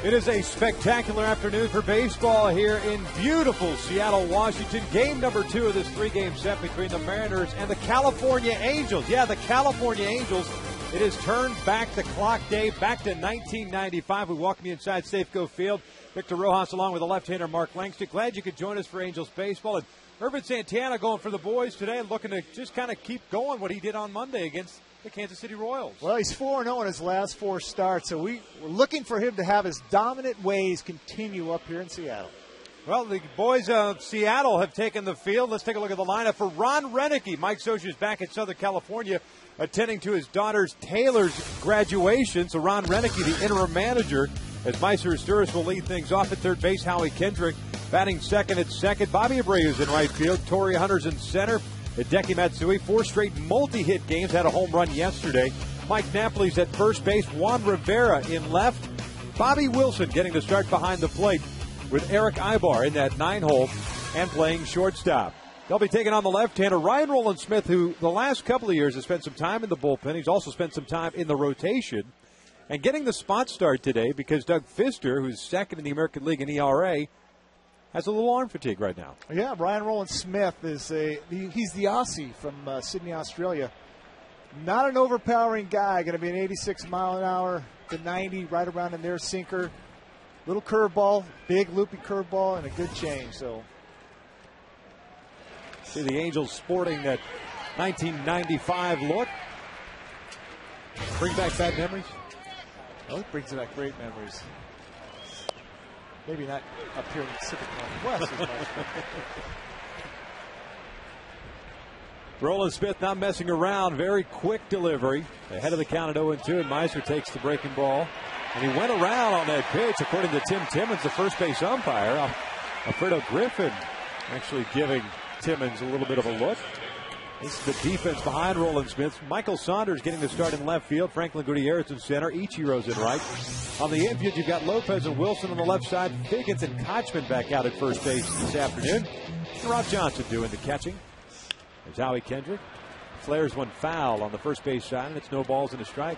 It is a spectacular afternoon for baseball here in beautiful Seattle, Washington. Game number 2 of this 3-game set between the Mariners and the California Angels. Yeah, the California Angels. It has turned back the clock day, back to 1995. We welcome you inside Safeco Field. Victor Rojas along with the left-hander Mark Langston. Glad you could join us for Angels baseball. And Urban Santana going for the boys today, looking to just kind of keep going what he did on Monday against the Kansas City Royals. Well, he's 4-0 in his last 4 starts, so we're looking for him to have his dominant ways continue up here in Seattle. Well, the boys of Seattle have taken the field. Let's take a look at the lineup for Ron Renneke. Mike Socia is back in Southern California attending to his daughter's Taylor's graduation. So Ron Renneke, the interim manager, as Meister Asturis will lead things off at third base. Howie Kendrick batting second at second. Bobby Abreu's in right field. Torrey Hunter's in center. Hideki Matsui, 4 straight multi-hit games, had a home run yesterday. Mike Napoli's at first base. Juan Rivera in left. Bobby Wilson getting to start behind the plate with Eric Ibar in that 9-hole and playing shortstop. They'll be taking on the left-hander Ryan Rowland-Smith, who the last couple of years has spent some time in the bullpen. He's also spent some time in the rotation and getting the spot start today because Doug Fister, who's second in the American League in ERA, has a little arm fatigue right now. Yeah, Ryan Rowland-Smith he's the Aussie from Sydney, Australia. Not an overpowering guy. Going to be an 86 mile an hour to 90, right around in their sinker. Little curveball, big loopy curveball, and a good change. So, see the Angels sporting that 1995 look. Bring back bad memories. Oh, it brings back great memories. Maybe not up here in the Pacific Northwest as much. Rowland-Smith not messing around. Very quick delivery. Ahead of the count at 0-2, and Meister takes the breaking ball. And he went around on that pitch, according to Tim Timmons, the first base umpire. Alfredo Griffin actually giving Timmons a little bit of a look. This is the defense behind Rowland-Smith. Michael Saunders getting the start in left field. Franklin Gutierrez in center. Ichiro's in right. On the infield, you've got Lopez and Wilson on the left side. Figgins and Kochman back out at first base this afternoon. And Rob Johnson doing the catching. There's Howie Kendrick. Flares one foul on the first base side, and it's no balls and a strike.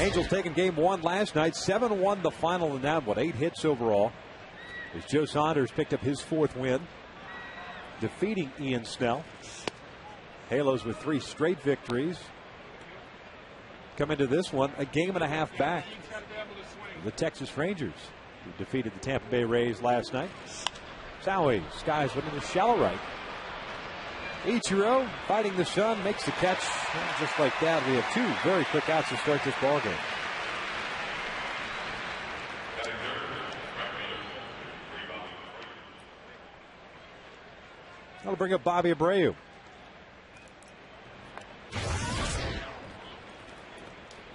Angels taking game 1 last night. 7-1 the final, and now, 8 hits overall. As Joe Saunders picked up his 4th win, defeating Ian Snell. Halos with 3 straight victories. Come into this one a game and a half back. The Texas Rangers, who defeated the Tampa Bay Rays last night. Sowie skies one in the shallow right. Ichiro fighting the sun, makes the catch. And just like that, we have 2 very quick outs to start this ball game. That'll bring up Bobby Abreu.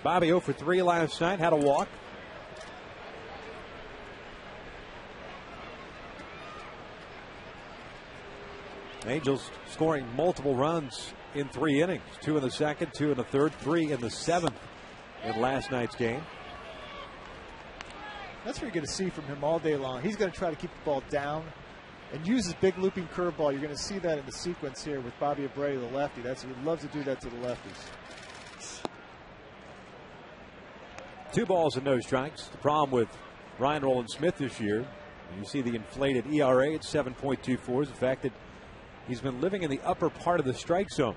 Bobby 0 for 3 last night, had a walk. Angels scoring multiple runs in 3 innings. 2 in the second, 2 in the third, 3 in the 7th in last night's game. That's what you're going to see from him all day long. He's going to try to keep the ball down and use his big looping curveball. You're going to see that in the sequence here with Bobby Abreu, the lefty. He loves to do that to the lefties. 2 balls and no strikes. The problem with Ryan Rowland-Smith this year, you see the inflated ERA at 7.24, is the fact that he's been living in the upper part of the strike zone.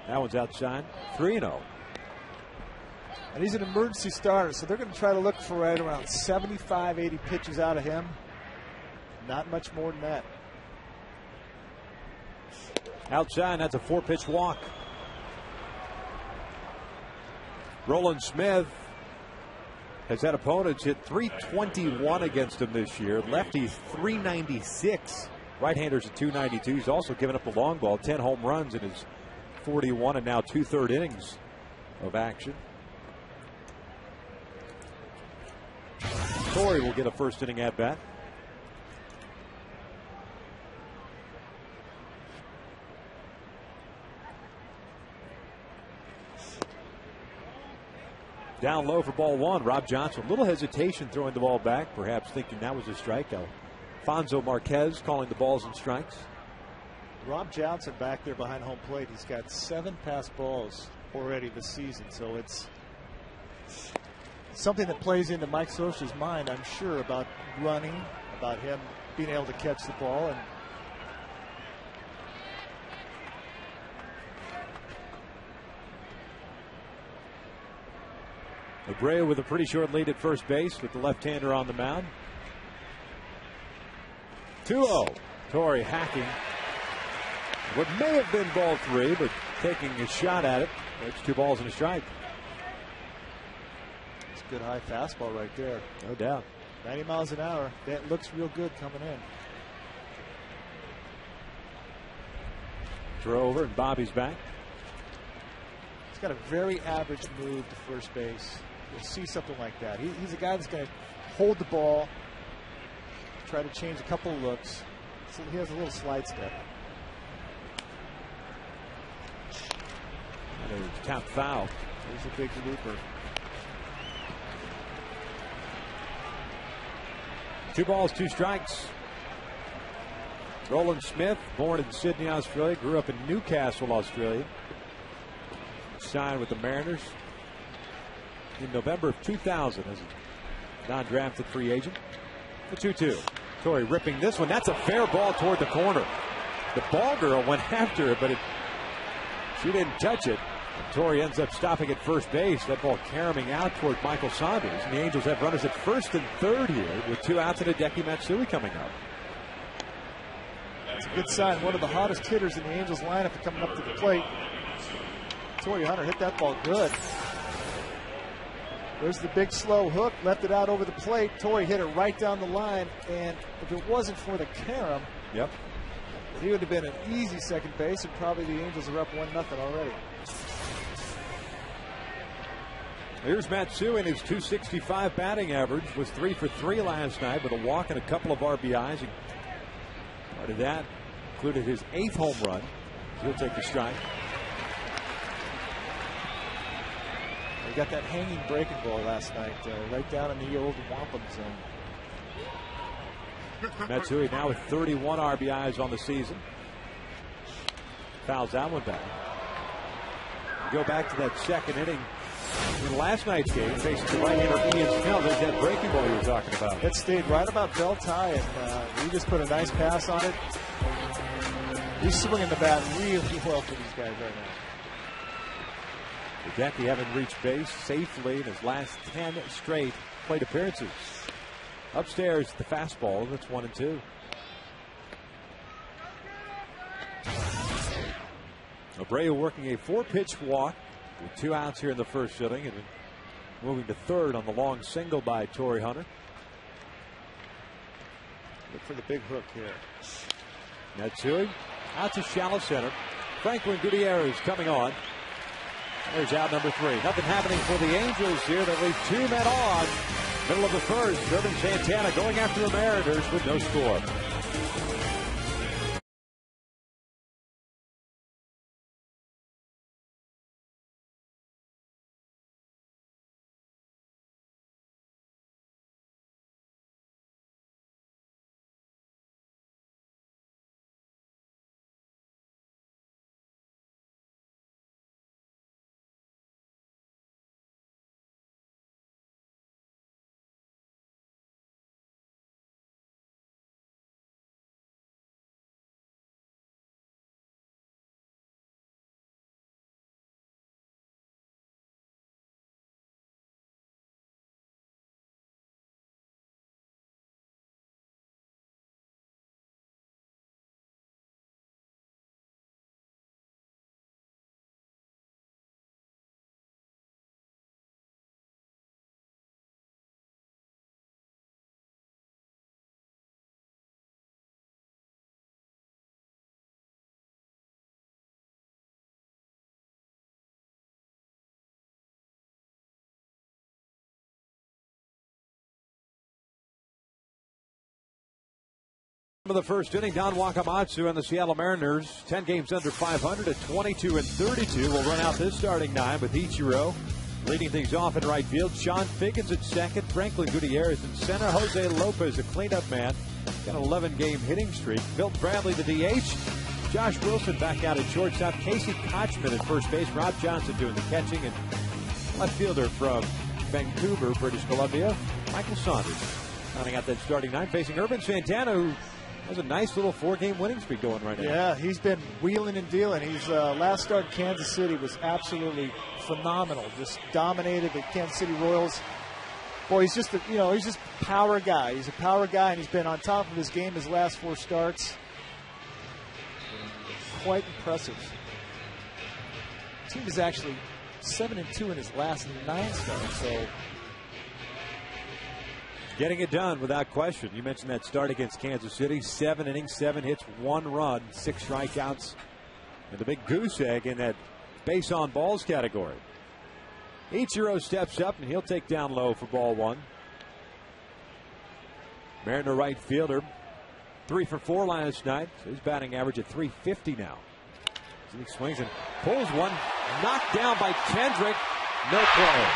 That one's outside. 3-0. And he's an emergency starter, so they're going to try to look for right around 75, 80 pitches out of him. Not much more than that. Outside, that's a 4-pitch walk. Rowland-Smith has had opponents hit .321 against him this year. Lefties .396. Right-handers at .292. He's also given up the long ball. 10 home runs in his 41 and now 2/3 innings of action. Torrey will get a first inning at bat. Down low for ball 1. Rob Johnson, a little hesitation throwing the ball back, perhaps thinking that was a strikeout. Alfonso Marquez calling the balls and strikes. Rob Johnson back there behind home plate. He's got 7 pass balls already this season, so it's something that plays into Mike Scioscia's mind, I'm sure, about running, about him being able to catch the ball. And Abreu with a pretty short lead at first base with the left-hander on the mound. 2-0. Torrey hacking what may have been ball 3, but taking a shot at it. It's 2 balls and a strike. It's a good high fastball right there. No doubt. 90 miles an hour. That looks real good coming in. Throw over and Bobby's back. He's got a very average move to first base. You'll see something like that. He's a guy that's going to hold the ball, try to change a couple of looks. So he has a little slide step. Tap foul. He's a big looper. 2 balls, 2 strikes. Roland Smith, born in Sydney, Australia, grew up in Newcastle, Australia. Signed with the Mariners in November of 2000 as a non-drafted free agent. The 2-2. Torrey ripping this one. That's a fair ball toward the corner. The ball girl went after it, but she didn't touch it. And Torrey ends up stopping at first base. That ball caroming out toward Michael Saunders. And the Angels have runners at first and third here with 2 outs and Hideki Matsui coming up. It's a good sign. One of the hottest hitters in the Angels lineup coming up to the plate. Torrey Hunter hit that ball good. There's the big slow hook, left it out over the plate. Torrey hit it right down the line, and if it wasn't for the carom, he would have been an easy second base, and probably the Angels are up 1-0 already. Here's Matsui in his .265 batting average. Was 3 for 3 last night with a walk and a couple of RBIs. Part of that included his 8th home run. He'll take the strike. He got that hanging breaking ball last night, right down in the old wampum zone. Matsui now with 31 RBIs on the season. Fouls that one back. Go back to that second inning in last night's game, facing the right-hander Ian Snell. There's that breaking ball you were talking about. It stayed right about belt high, and he just put a nice pass on it. He's swinging the bat really well for these guys right now. Hideki having reached base safely in his last 10 straight plate appearances. Upstairs, the fastball. That's 1-2. Abreu working a 4-pitch walk with 2 outs here in the first inning, and moving to third on the long single by Torrey Hunter. Look for the big hook here. Matsui out to shallow center. Franklin Gutierrez coming on. There's out number 3. Nothing happening for the Angels here. They leave 2 men on. Middle of the first. Irvin Santana going after the Mariners with no score. Of the first inning, Don Wakamatsu and the Seattle Mariners, 10 games under 500 at 22-32, will run out this starting 9 with Ichiro leading things off in right field. Sean Figgins at second, Franklin Gutierrez in center, Jose Lopez, a cleanup man, got an 11-game hitting streak. Milt Bradley, the DH. Josh Wilson back out at shortstop. Casey Kochman at first base. Rob Johnson doing the catching, and left fielder from Vancouver, British Columbia. Michael Saunders rounding out that starting nine, facing Urban Santana, who has a nice little 4-game winning streak going right now. Yeah, he's been wheeling and dealing. He's last start in Kansas City was absolutely phenomenal. Just dominated the Kansas City Royals. Boy, he's just he's just a power guy. He's a power guy, and he's been on top of his game his last 4 starts. Quite impressive. The team is actually 7-2 in his last 9 starts. So getting it done without question. You mentioned that start against Kansas City. 7 innings, 7 hits, 1 run, 6 strikeouts, and the big goose egg in that base on balls category. Ichiro steps up, and he'll take down low for ball 1. Mariner right fielder, 3 for 4 last night. So his batting average at .350 now. So he swings and pulls one, knocked down by Kendrick. No play.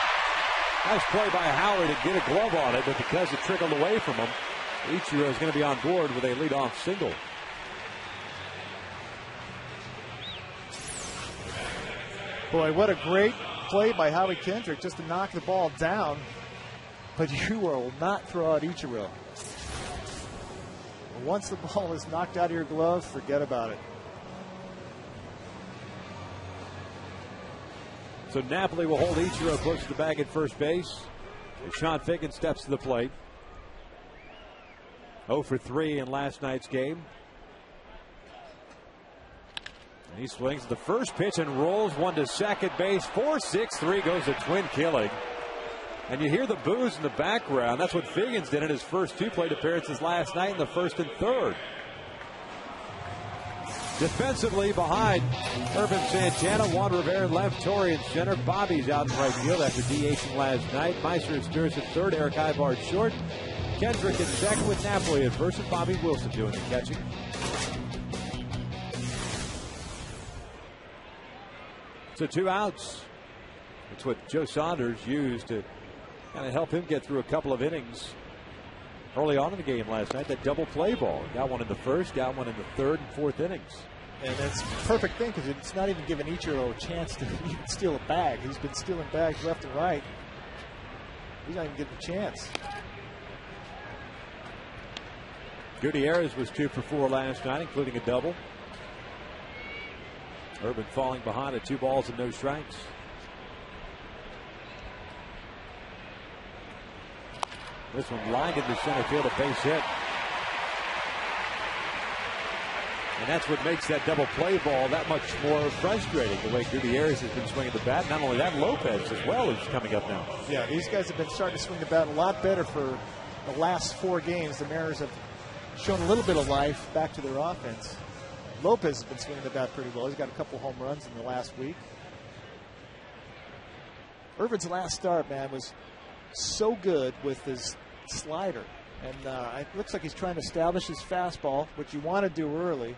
Nice play by Howard to get a glove on it, but because it trickled away from him, Ichiro is going to be on board with a leadoff single. Boy, what a great play by Howie Kendrick just to knock the ball down. But you will not throw out Ichiro. Once the ball is knocked out of your glove, forget about it. So Napoli will hold Ichiro close to the bag at first base. Sean Figgin steps to the plate. 0 for 3 in last night's game. And he swings at the first pitch and rolls one to second base. 4-6-3 goes a twin killing. And you hear the boos in the background. That's what Figgins did in his first 2 plate appearances last night in the first and third. Defensively behind Urban Santana, Juan Rivera in left, Torrey in center. Bobby's out in right field after DHing last night. Meister and Spears at third, Eric Ibar short. Kendrick in second with Napoli at first, and Bobby Wilson doing the catching. So 2 outs. That's what Joe Saunders used to kind of help him get through a couple of innings early on in the game last night. That double play ball. Got one in the first, got one in the third and fourth innings. And that's a perfect thing because it's not even giving Ichiro a chance to even steal a bag. He's been stealing bags left and right. He's not even getting a chance. Gutierrez was 2 for 4 last night, including a double. Urban falling behind at 2 balls and no strikes. This one lined into center field, a base hit. And that's what makes that double play ball that much more frustrating, the way Gutierrez has been swinging the bat. Not only that, Lopez as well is coming up now. Yeah, these guys have been starting to swing the bat a lot better for the last 4 games. The Mariners have shown a little bit of life back to their offense. Lopez has been swinging the bat pretty well. He's got a couple home runs in the last week. Urban's last start, man, was so good with his slider. And it looks like he's trying to establish his fastball, which you want to do early.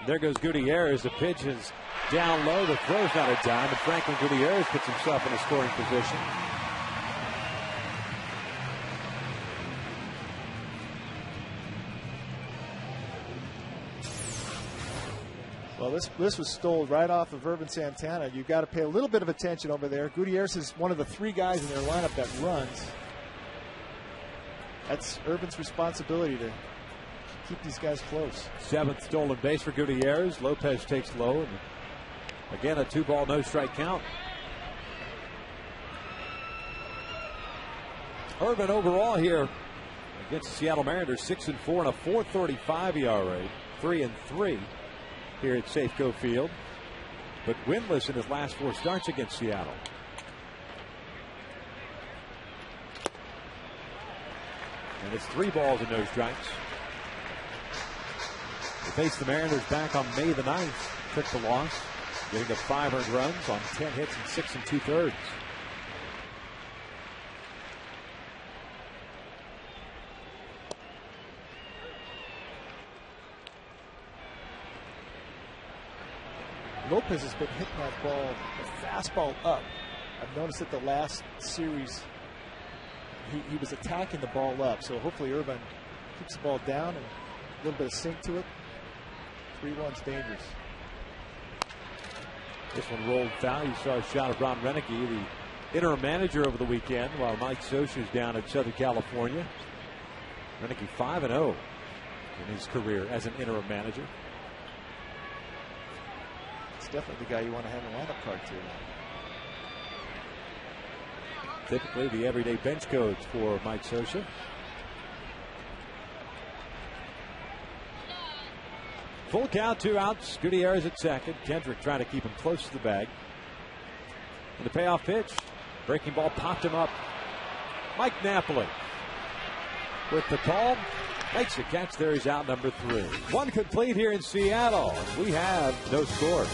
There goes Gutierrez. The pitch is down low. The throw's not a dime, but Franklin Gutierrez puts himself in a scoring position. Well, this was stole right off of Urban Santana. You've got to pay a little bit of attention over there. Gutierrez is one of the 3 guys in their lineup that runs. That's Urban's responsibility to keep these guys close. 7th stolen base for Gutierrez. Lopez takes low. And again, a 2-ball, no-strike count. Urban overall here against the Seattle Mariners, 6-4 and a .435 ERA, 3-3 here at Safeco Field, but winless in his last 4 starts against Seattle. And it's 3 balls and no strikes. They face the Mariners back on May the 9th. Took the loss, getting up 5 earned runs on 10 hits and 6 2/3. Lopez has been hitting that ball, the fastball up. I've noticed that the last series he was attacking the ball up, so hopefully Urban keeps the ball down and a little bit of sink to it. 3-1's dangerous. This one rolled foul. You saw a shot of Ron Renicky, the interim manager over the weekend, while Mike Scioscia's down in Southern California. Renicky 5-0 in his career as an interim manager. It's definitely the guy you want to have a lineup card to. Typically the everyday bench coach for Mike Scioscia. Full count, 2 outs. Gutierrez at second. Kendrick trying to keep him close to the bag. And the payoff pitch. Breaking ball popped him up. Mike Napoli with the call. Makes the catch there. He's out number 3. One complete here in Seattle. We have no score.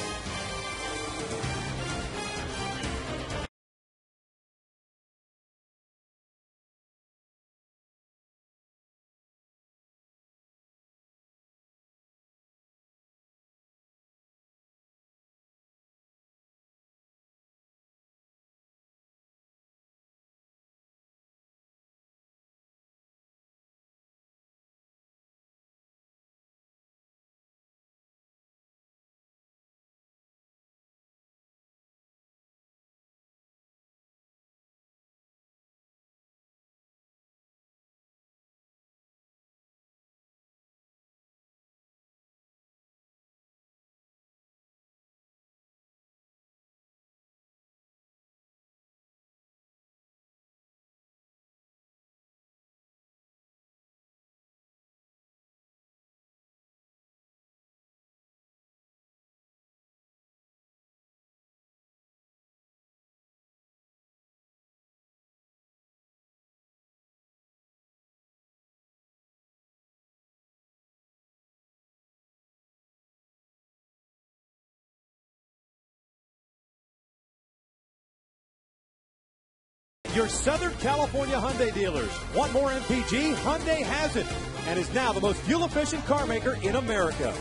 Your Southern California Hyundai dealers. Want more MPG? Hyundai has it and is now the most fuel-efficient car maker in America.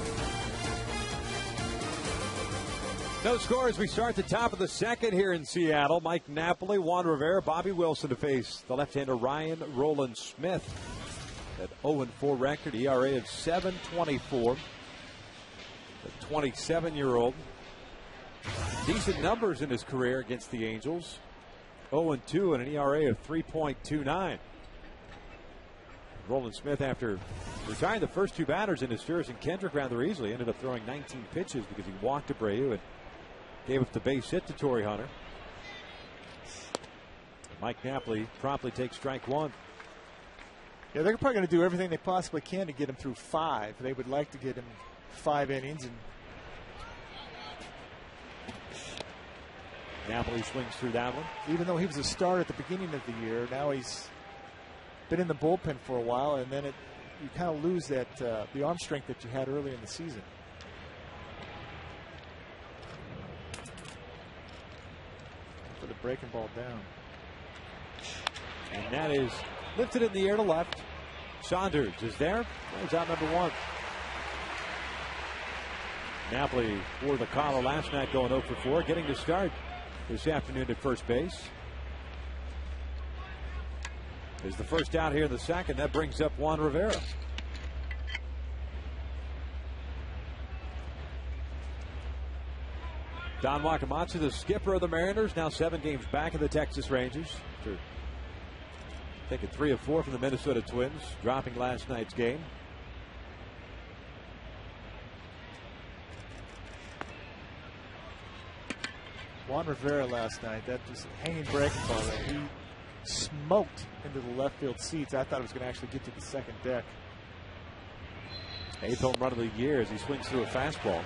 No score as we start the top of the second here in Seattle. Mike Napoli, Juan Rivera, Bobby Wilson to face the left-hander Ryan Roland Smith. That 0-4 record, ERA of 7.24. The 27-year-old. Decent numbers in his career against the Angels. 0-2 and an ERA of 3.29. Roland Smith, after retiring the first 2 batters in his series, and Kendrick rather easily ended up throwing 19 pitches because he walked Abreu and gave up the base hit to Torrey Hunter. Mike Napoli promptly takes strike 1. Yeah, they're probably going to do everything they possibly can to get him through 5. They would like to get him 5 innings. And Napoli swings through that one. Even though he was a star at the beginning of the year, now he's been in the bullpen for a while, and then you kind of lose that the arm strength that you had early in the season. For the breaking ball down. And that is lifted in the air to left. Saunders is there. He's out number 1. Napoli for the collar last night, going 0 for 4, getting to start this afternoon at first base. Is the first out here in the second. That brings up Juan Rivera. Don Wakamatsu, the skipper of the Mariners, now 7 games back of the Texas Rangers. After taking 3 of 4 from the Minnesota Twins, dropping last night's game. Juan Rivera last night, that was a hanging breaking ball that he smoked into the left field seats. I thought it was going to actually get to the second deck. 8th home run of the year as he swings through a fastball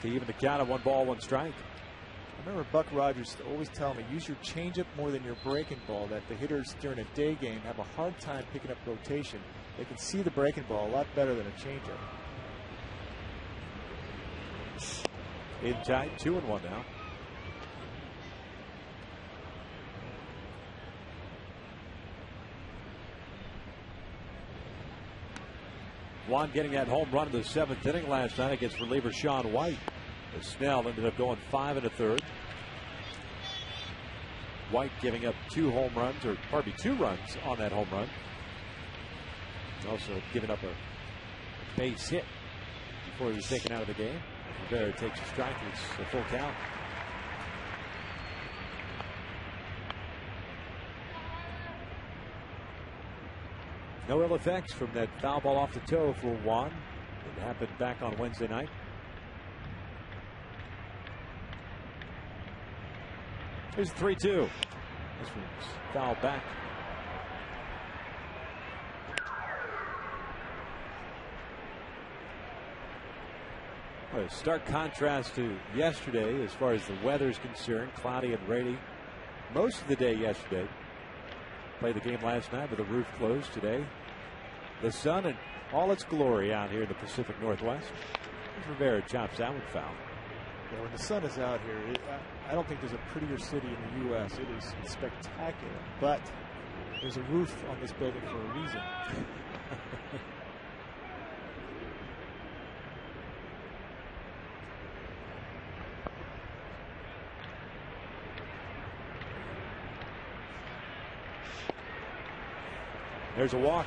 to even the count of 1 ball, 1 strike. I remember Buck Rogers always telling me, use your changeup more than your breaking ball, that the hitters during a day game have a hard time picking up rotation. They can see the breaking ball a lot better than a changeup. In tight, 2-1 now. Juan getting that home run in the 7th inning last night against reliever Sean White. As Snell ended up going 5 1/3. White giving up 2 home runs, or pardon me, 2 runs on that home run. Also giving up a base hit before he was taken out of the game. Rivera takes a strike. It's a full count. No ill effects from that foul ball off the toe for Juan. It happened back on Wednesday night. Here's 3-2. This one's fouled back. A stark contrast to yesterday as far as the weather is concerned. Cloudy and rainy most of the day yesterday. Played the game last night with the roof closed. Today, the sun in all its glory out here in the Pacific Northwest. Rivera chops that one foul. Yeah, when the sun is out here, I don't think there's a prettier city in the U.S. It is spectacular. But there's a roof on this building for a reason. There's a walk.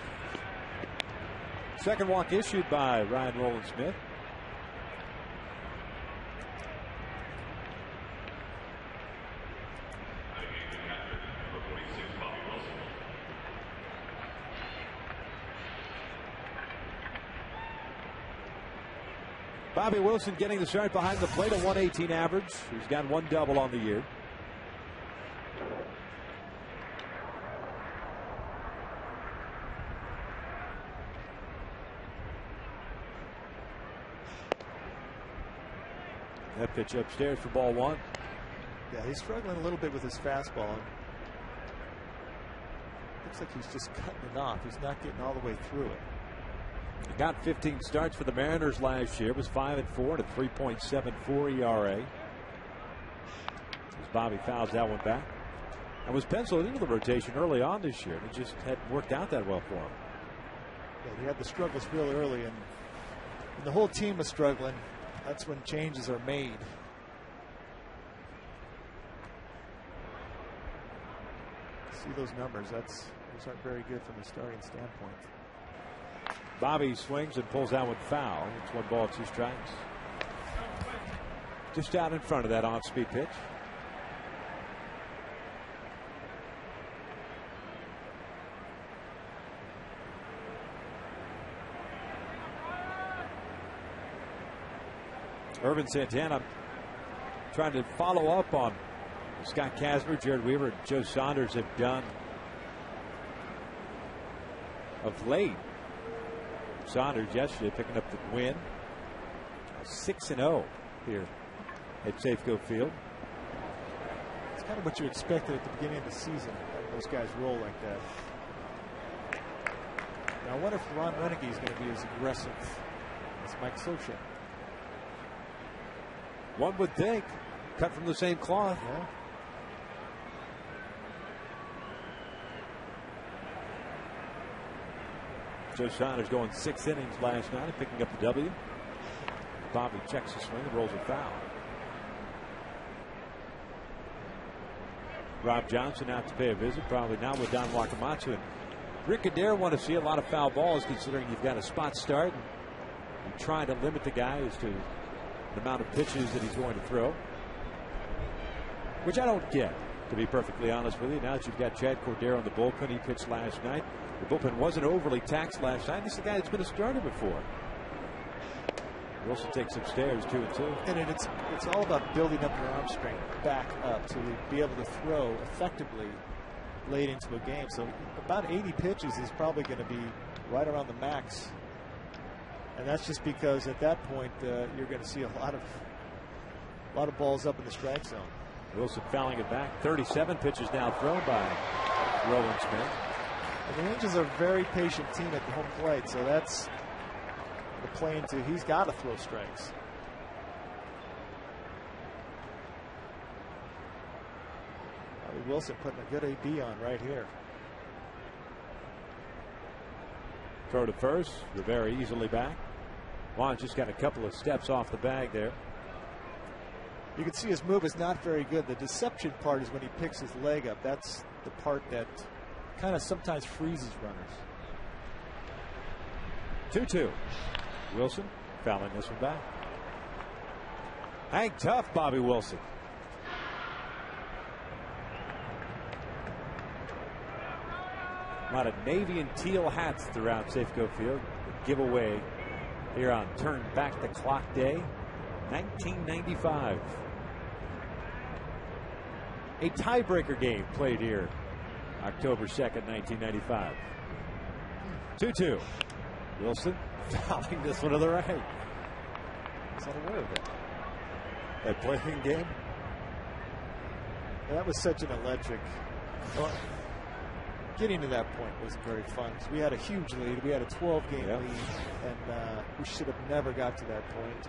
Second walk issued by Ryan Rowland-Smith. Bobby Wilson getting the start behind the plate, a 118 average. He's got one double on the year. That pitch upstairs for ball one. Yeah, he's struggling a little bit with his fastball. Looks like he's just cutting it off. He's not getting all the way through it. He got 15 starts for the Mariners last year. Was 5-4 and a 3.74 ERA. As Bobby fouls that one back. And was penciled into the rotation early on this year. It just hadn't worked out that well for him. Yeah, he had the struggles real early, and when the whole team was struggling, that's when changes are made. See those numbers. Those aren't very good from the starting standpoint. Bobby swings and pulls that one foul. It's 1 ball, 2 strikes. Just out in front of that off-speed pitch. Irvin Santana trying to follow up on Scott Kasmer, Jared Weaver, and Joe Saunders have done of late. Saunders yesterday picking up the win. 6-0 here at Safeco Field. It's kind of what you expected at the beginning of the season, having those guys roll like that. Now I wonder if Ron Renneke is going to be as aggressive as Mike Scioscia. One would think. Cut from the same cloth. Yeah. Joe Saunders going 6 innings last night and picking up the W. Bobby checks the swing and rolls a foul. Rob Johnson out to pay a visit, probably not with Don Wakamatsu. And Rick Adair want to see a lot of foul balls, considering you've got a spot start. And you're trying to limit the guy as to the amount of pitches that he's going to throw, which I don't get, to be perfectly honest with you. Now that you've got Chad Cordero in the bullpen, he pitched last night. The bullpen wasn't overly taxed last night. This is the guy that's been a starter before. Wilson takes upstairs, 2-2. And it's all about building up your arm strength back up to be able to throw effectively late into a game. So about 80 pitches is probably going to be right around the max. And that's just because at that point you're going to see a lot of balls up in the strike zone. Wilson fouling it back. 37 pitches now thrown by Rowland-Smith. And the Angels are a very patient team at the home plate, so that's the play into. He's got to throw strikes. Bobby Wilson putting a good AB on right here. Throw to first. Rivera easily back. Juan just got a couple of steps off the bag there. You can see his move is not very good. The deception part is when he picks his leg up. That's the part that kind of sometimes freezes runners. 2-2. Wilson fouling this one back. Hang tough, Bobby Wilson. A lot of navy and teal hats throughout Safeco Field. The giveaway here on Turn Back the Clock Day, 1995. A tiebreaker game played here October 2nd, 1995. 2-2. Wilson fouling this one to the right. I was not aware of that. That playing game. That was such an electric. Well, getting to that point wasn't very fun because we had a huge lead. We had a 12-game lead, and we should have never got to that point.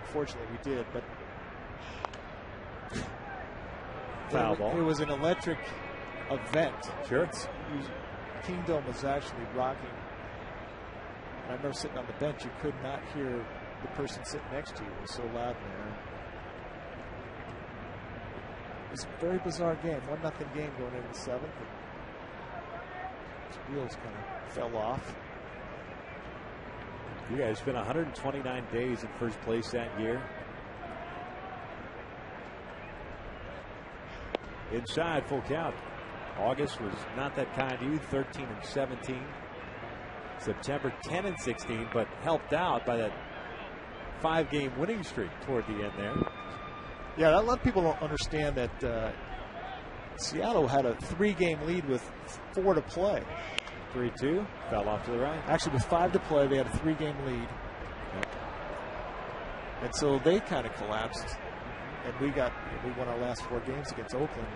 Unfortunately, we did. But foul ball. It was an electric event. Sure. Kingdom was actually rocking. I remember sitting on the bench. You could not hear the person sitting next to you. It was so loud in there. It was a very bizarre game. 1-0 game going into the seventh. His wheels kind of fell off. You guys spent 129 days in first place that year. Inside, full count. August was not that kind to you, 13-17. September 10-16, but helped out by that 5-game winning streak toward the end there. Yeah, a lot of people don't understand that Seattle had a 3-game lead with 4 to play. 3-2, fell off to the right. Actually, with 5 to play, they had a 3-game lead. Yep. And so they kind of collapsed. And we won our last 4 games against Oakland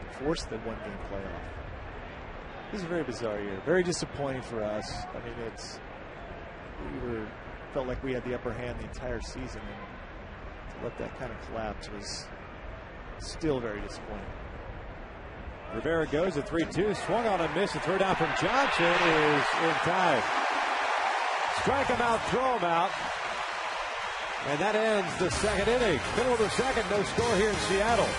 to force the 1-game playoff. This is a very bizarre year. Very disappointing for us. I mean, felt like we had the upper hand the entire season, and to let that kind of collapse was still very disappointing. Rivera goes at 3-2, swung on and missed. The throw down from Johnson is in time. Strike him out, throw him out. And that ends the second inning. Middle of the second, no score here in Seattle.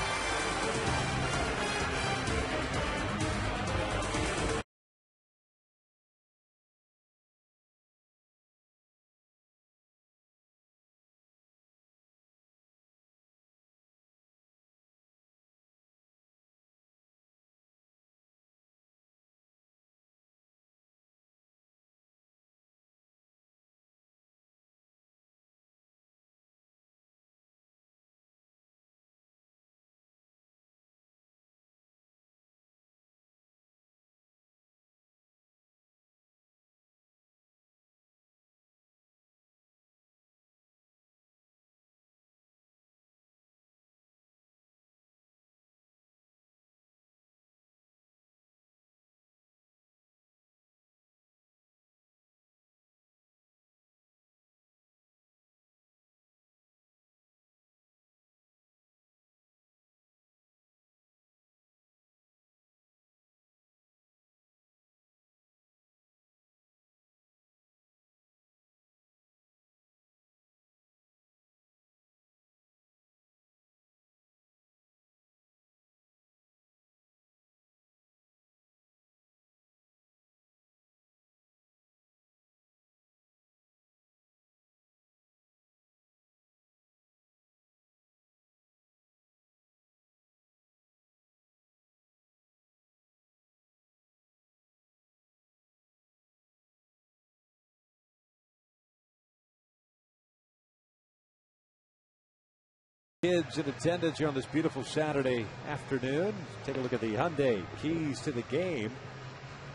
Kids in attendance here on this beautiful Saturday afternoon. Take a look at the Hyundai keys to the game.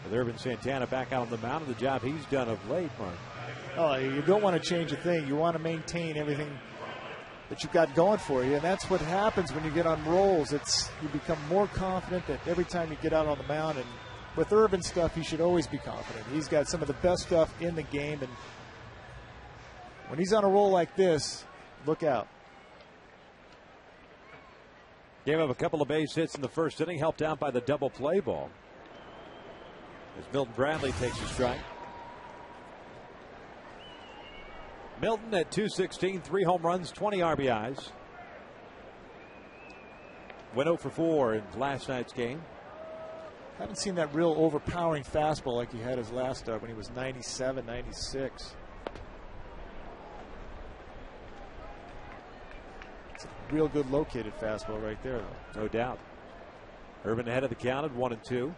With Urban Santana back out on the mound, and the job he's done of late, Mark. Oh, you don't want to change a thing. You want to maintain everything that you've got going for you, and that's what happens when you get on rolls. You become more confident that every time you get out on the mound. And with Urban stuff, he should always be confident. He's got some of the best stuff in the game, and when he's on a roll like this, look out. Gave up a couple of base hits in the first inning, helped out by the double play ball. As Milton Bradley takes a strike. Milton at 216, 3 home runs, 20 RBIs. Went 0 for 4 in last night's game. Haven't seen that real overpowering fastball like he had his last start when he was 97, 96. real good located fastball right there, though. No doubt. Urban ahead of the count at 1-2.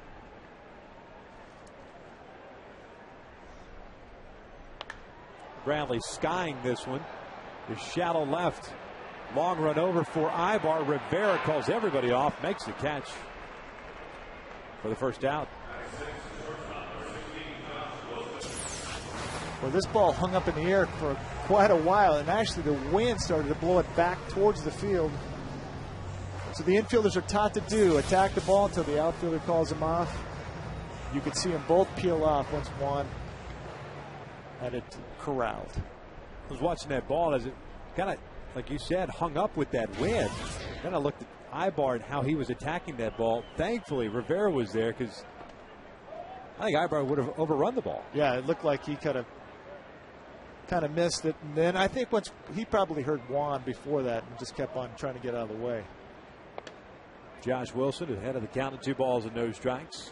Bradley skying this one. The shallow left. Long run over for Ibar. Rivera calls everybody off, makes the catch for the first out. Well, this ball hung up in the air for quite a while, and actually the wind started to blow it back towards the field. So the infielders are taught to attack the ball until the outfielder calls them off. You could see them both peel off once one had it corralled. I was watching that ball as it kind of, like you said, hung up with that wind. Then I looked at Ibar and how he was attacking that ball. Thankfully, Rivera was there because I think Ibar would have overrun the ball. Yeah, it looked like he kind of missed it. And then I think once he probably heard Juan before that and just kept on trying to get out of the way. Josh Wilson ahead of the count of 2 balls and no strikes.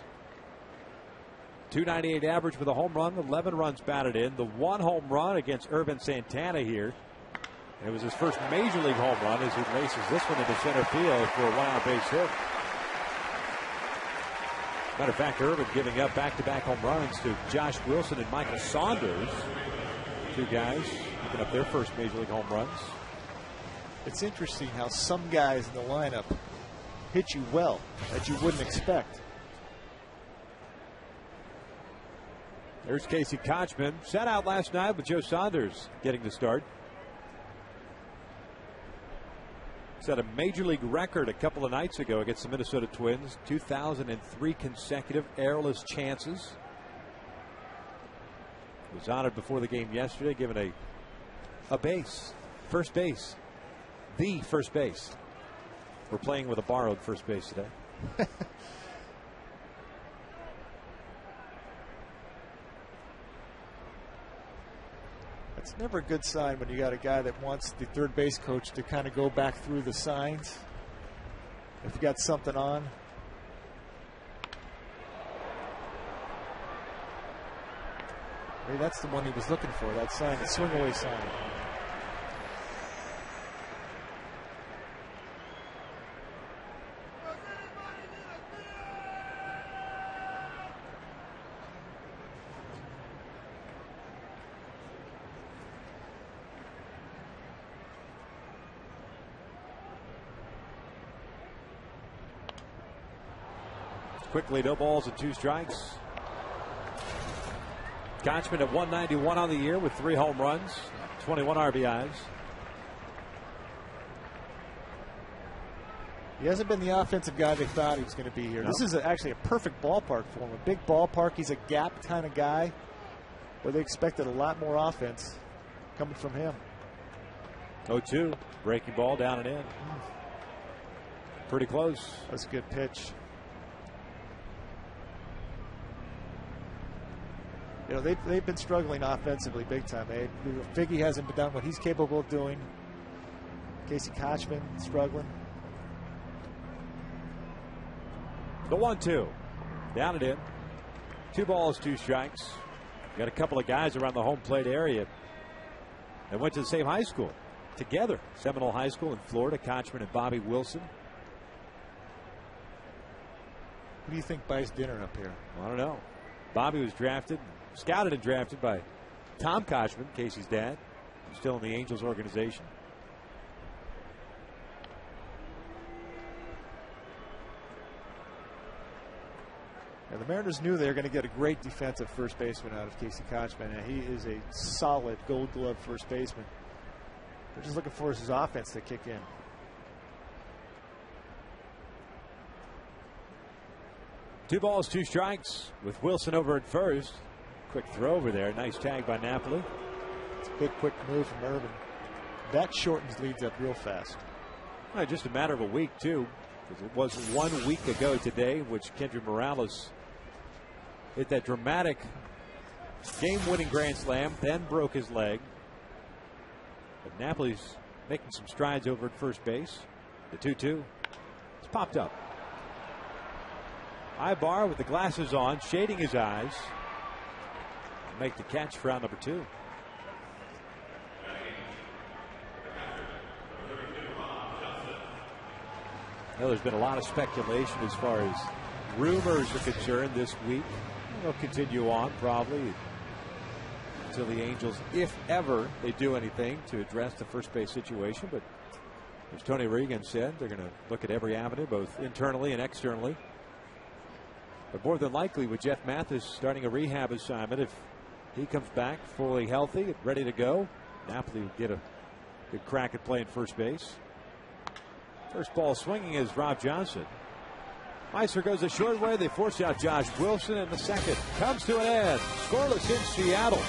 298 average with a home run, 11 runs batted in. The 1 home run against Irvin Santana here. It was his first major league home run as he races this one into center field for a wild base hit. Matter of fact, Irvin giving up back-to-back home runs to Josh Wilson and Michael Saunders. 2 guys picking up their first major league home runs. It's interesting how some guys in the lineup hit you well that you wouldn't expect. There's Casey Kochman. Sat out last night with Joe Saunders getting the start. Set a major league record a couple of nights ago against the Minnesota Twins. 2003 consecutive errorless chances. Was honored before the game yesterday, given a base, first base, the first base. We're playing with a borrowed first base today. It's never a good sign when you got a guy that wants the third base coach to kind of go back through the signs. If you got something on. Maybe that's the one he was looking for, that sign, the swing away sign. Quickly, no balls and 2 strikes. Kochman at 191 on the year with 3 home runs, 21 RBIs. He hasn't been the offensive guy they thought he was going to be here. No. This is actually a perfect ballpark for him. A big ballpark. He's a gap kind of guy where they expected a lot more offense coming from him. 0-2. Breaking ball down and in. Pretty close. That's a good pitch. You know, they've been struggling offensively big time. Figgy hasn't done what he's capable of doing. Casey Kochman struggling. The 1-2. Down and in. 2 balls, 2 strikes. Got a couple of guys around the home plate area that went to the same high school together. Seminole High School in Florida. Kochman and Bobby Wilson. Who do you think buys dinner up here? I don't know. Bobby was scouted and drafted by Tom Kochman, Casey's dad, still in the Angels organization. And the Mariners knew they were going to get a great defensive first baseman out of Casey Kochman, and he is a solid Gold Glove first baseman. They're just looking for his offense to kick in. Two balls, 2 strikes with Wilson over at first. Quick throw over there. Nice tag by Napoli. It's a big, quick move from Urban. That shortens leads up real fast. Well, just a matter of a week, too. Because it was 1 week ago today, which Kendry Morales hit that dramatic game-winning grand slam, then broke his leg. But Napoli's making some strides over at first base. The 2-2. It's popped up. Ibar with the glasses on, shading his eyes. Make the catch for out number 2. know there's been a lot of speculation as far as rumors are concerned this week. They'll continue on probably until the Angels, if ever they do anything to address the first base situation. But as Tony Regan said, they're going to look at every avenue, both internally and externally. But more than likely, with Jeff Mathis starting a rehab assignment, if he comes back fully healthy and ready to go, Napoli will get a good crack at playing first base. First ball swinging is Rob Johnson. Meister goes a short way. They force out Josh Wilson, and the second comes to an end. Scoreless in Seattle.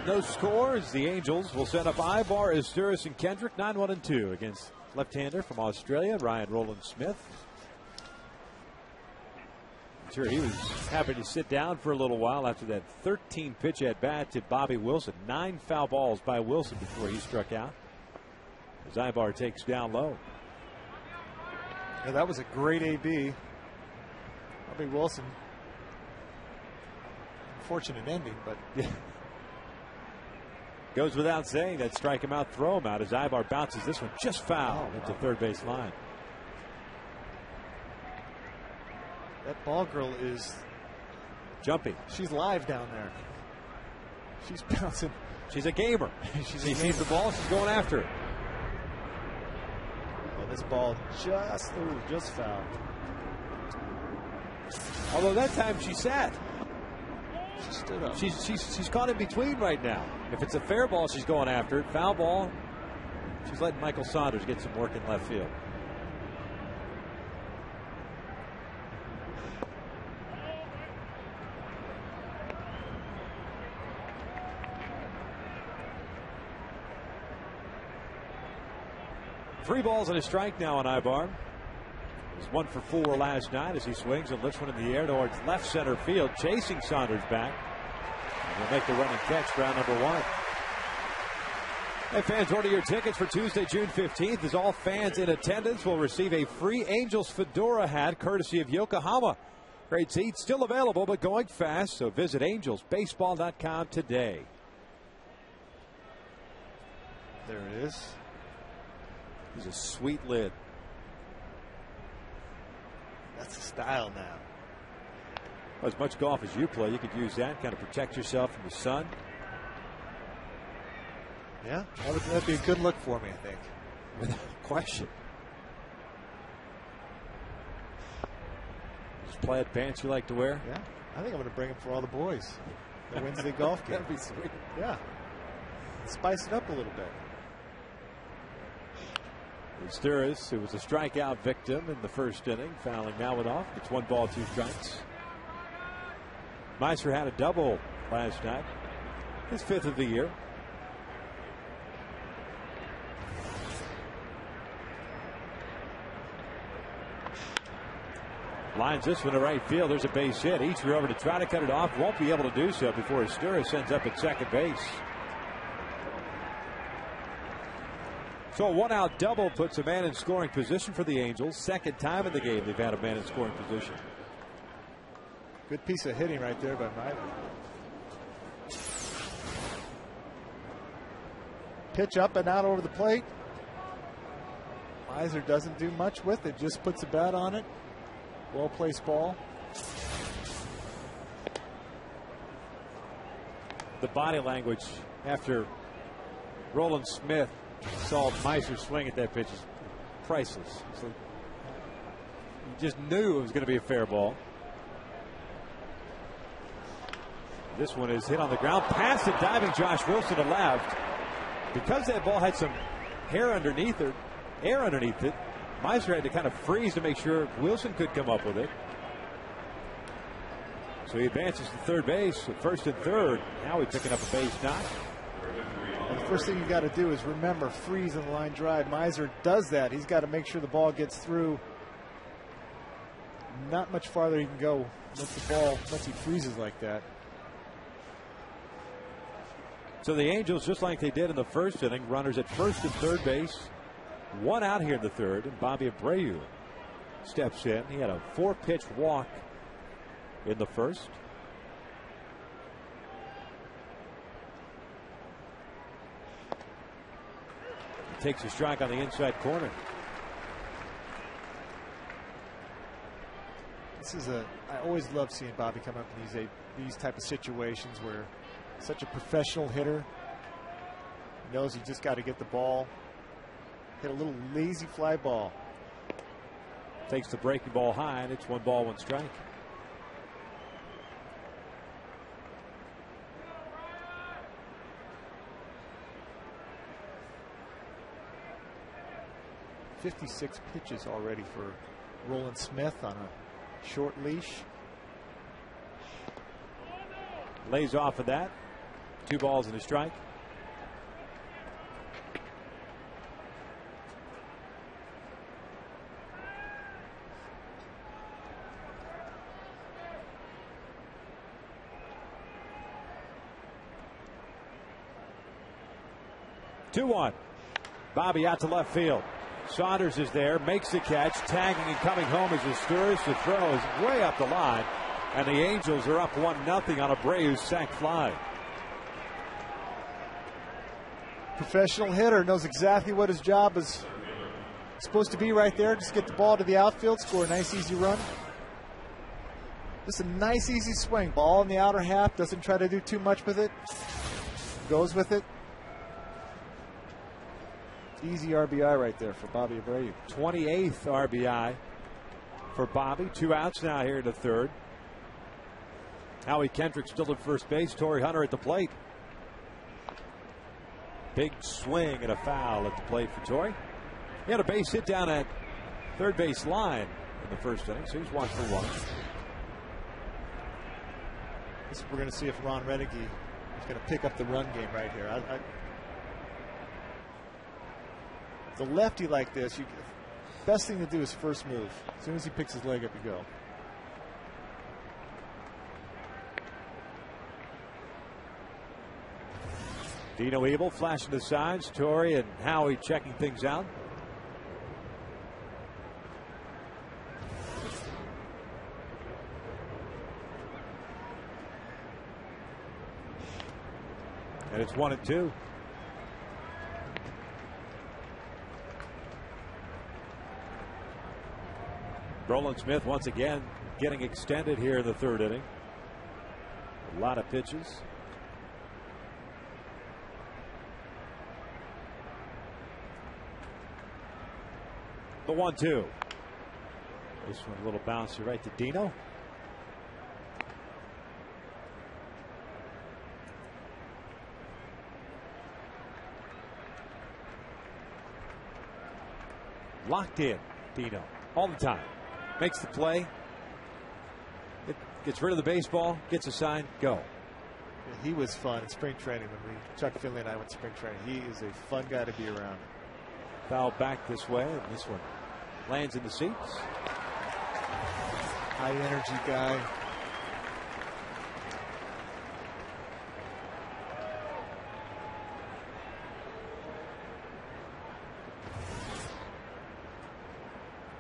No scores. The Angels will set up Ibar, Asturis, and Kendrick 9-1-2 against left-hander from Australia, Ryan Roland Smith. I'm sure he was happy to sit down for a little while after that 13-pitch at-bat to Bobby Wilson. 9 foul balls by Wilson before he struck out, as Ibar takes down low. Yeah, that was a great AB. Bobby Wilson. Unfortunate ending, but yeah. Goes without saying that strike him out, throw him out, as Ibar bounces this one just foul into third base line. That ball girl is jumping. She's live down there. She's bouncing. She's a gamer. She sees the ball, she's going after it. Oh, this ball just fouled. Although that time she sat. She stood up. She's caught in between right now. If it's a fair ball, she's going after it. Foul ball, she's letting Michael Saunders get some work in left field. Three balls and a strike now on Ibar. He was 1 for 4 last night as he swings and lifts one in the air towards left center field, chasing Saunders back. And he'll make the running catch, round number 1. Hey, fans, order your tickets for Tuesday, June 15th, as all fans in attendance will receive a free Angels fedora hat courtesy of Yokohama. Great seats still available, but going fast, so visit angelsbaseball.com today. There it is. He's a sweet lid. That's the style now. As much golf as you play, you could use that, kind of protect yourself from the sun. Yeah, that'd be a good look for me, I think. Without question. Those plaid pants you like to wear? Yeah, I think I'm going to bring them for all the boys. The Wednesday golf game. That'd be sweet. Yeah, spice it up a little bit. Asturis, who was a strikeout victim in the first inning, fouling that one off. It's 1 ball, 2 strikes. Meister had a double last night, his 5th of the year. Lines this one to right field. There's a base hit. Eacher over to try to cut it off. Won't be able to do so before Asturis ends up at second base. So a 1-out double puts a man in scoring position for the Angels. Second time in the game they've had a man in scoring position. Good piece of hitting right there by Meyer. Pitch up and out over the plate. Miser doesn't do much with it, just puts a bat on it. Well placed ball. The body language after Roland Smith saw Miser swing at that pitch is priceless. So you just knew it was going to be a fair ball. This one is hit on the ground. Past it, diving Josh Wilson to left. Because that ball had some air underneath it, Miser had to kind of freeze to make sure Wilson could come up with it. So he advances to third base, first and third. Now he's picking up a base knock. And the first thing you got to do is remember freeze in the line drive. Miser does that. He's got to make sure the ball gets through. Not much farther he can go once he freezes like that. So the Angels, just like they did in the first inning, runners at first and third base. 1 out here in the third, and Bobby Abreu steps in. He had a 4-pitch walk in the first. He takes a strike on the inside corner. I always love seeing Bobby come up in these type of situations where such a professional hitter. He knows he just got to get the ball. Hit a little lazy fly ball. Takes the breaking ball high, and it's 1 ball, 1 strike. "56 pitches already for Roland Smith on a short leash." Lays off of that. 2 balls and a strike. Two-one. Bobby out to left field. Saunders is there, makes the catch, tagging and coming home as Asturis. The throw is way up the line, and the Angels are up 1-0 on Abreu's sac fly. Professional hitter, knows exactly what his job is supposed to be right there. Just get the ball to the outfield, score a nice easy run. Just a nice easy swing. Ball in the outer half, doesn't try to do too much with it. Goes with it. Easy RBI right there for Bobby Abreu. 28th RBI for Bobby. 2 outs now here in the third. Howie Kendrick still at first base. Torrey Hunter at the plate. Big swing and a foul at the plate for Torrey. He had a base hit down at third base line in the first inning, so he's 1 for 1. We're going to see if Ron Renneke is going to pick up the run game right here. The lefty like this, best thing to do is first move. As soon as he picks his leg up, you go. Dino Evil flashing the signs. Torrey and Howie checking things out. And it's 1-2. Roland Smith once again getting extended here in the third inning. A lot of pitches. The 1-2. This one a little bouncy right to Dino. Locked in, Dino, all the time. Makes the play. It gets rid of the baseball, gets a sign, go. Yeah, he was fun in spring training when Chuck Finley and I went to spring training. He is a fun guy to be around. Foul back this way, and this one lands in the seats. high energy guy.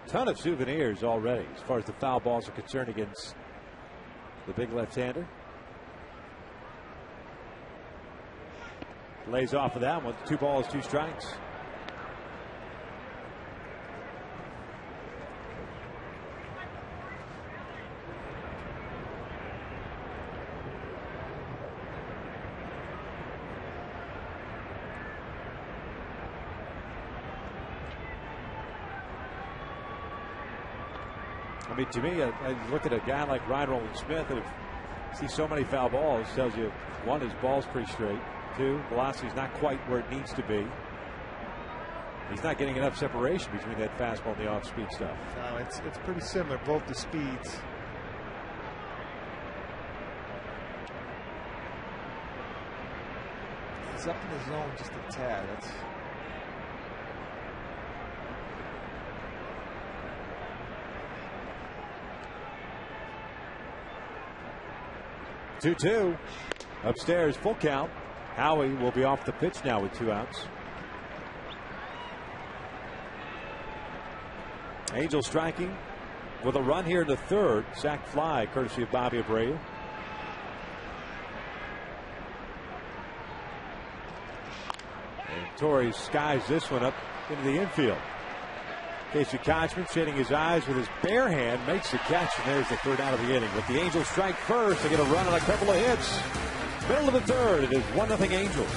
Ton of souvenirs already as far as the foul balls are concerned against the big left-hander. Lays off of that one. 2 balls, 2 strikes. I mean, to me, I look at a guy like Ryan Rowland-Smith and see so many foul balls. Tells you, 1, his ball's pretty straight. 2, velocity's not quite where it needs to be. He's not getting enough separation between that fastball and the off-speed stuff. No, it's pretty similar, both the speeds. He's up in the zone just a tad. That's 2-2. Upstairs, full count. Howie will be off the pitch now with 2 outs. Angel striking with a run here in the 3rd. Sac fly, courtesy of Bobby Abreu. And Torres skies this one up into the infield. Casey Kochman shading his eyes with his bare hand, makes the catch, and there's the 3rd out of the inning. With the Angels strike first, they get a run on a couple of hits. Middle of the 3rd, it is 1-0 Angels.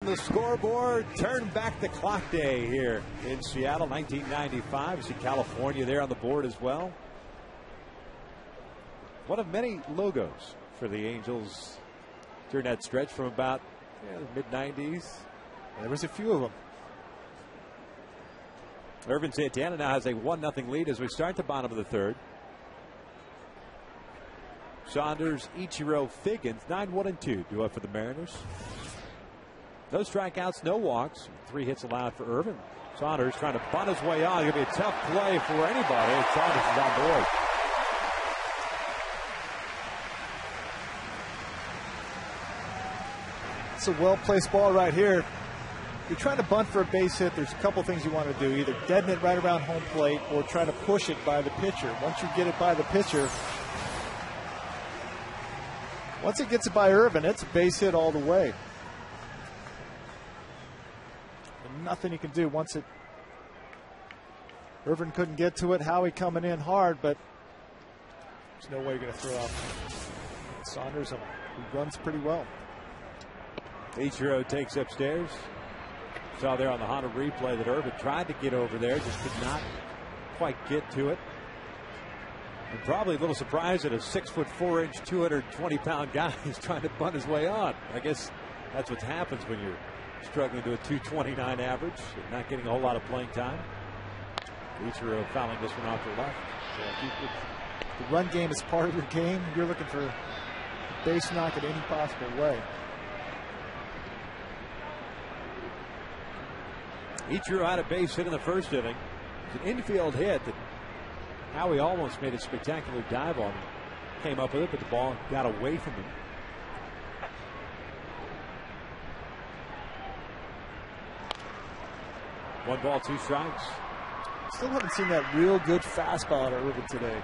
The scoreboard, turn back the clock day here in Seattle, 1995. You see California there on the board as well. One of many logos for the Angels during that stretch from about the mid-90s. There was a few of them. Irvin Santana now has a 1-0 lead as we start the bottom of the 3rd. Saunders, Ichiro, Figgins, 9-1-2 do up for the Mariners. No strikeouts, no walks. 3 hits allowed for Irvin. Saunders trying to bunt his way on. It's going to be a tough play for anybody. And Saunders is on board. It's a well-placed ball right here. If you're trying to bunt for a base hit, there's a couple things you want to do. Either deaden it right around home plate or try to push it by the pitcher. Once you get it by the pitcher, once it gets it by Irvin, it's a base hit all the way. Nothing you can do once it. Irvin couldn't get to it. Howie coming in hard, but there's no way you're going to throw out Saunders, who runs pretty well. Ichiro takes upstairs. Saw there on the Honda replay that Irvin tried to get over there, just could not quite get to it. And probably a little surprised that a 6'4", 220-pound guy is trying to bunt his way on. I guess that's what happens when you're struggling to a 229 average and not getting a whole lot of playing time. Ichiro fouling this one off the left. So if the run game is part of your game, you're looking for a base knock in any possible way. Ichiro had a base hit in the first inning. It's an infield hit that Howie almost made a spectacular dive on him. Came up with it, but the ball got away from him. One ball, two strikes. Still haven't seen that real good fastball out of Irvin today.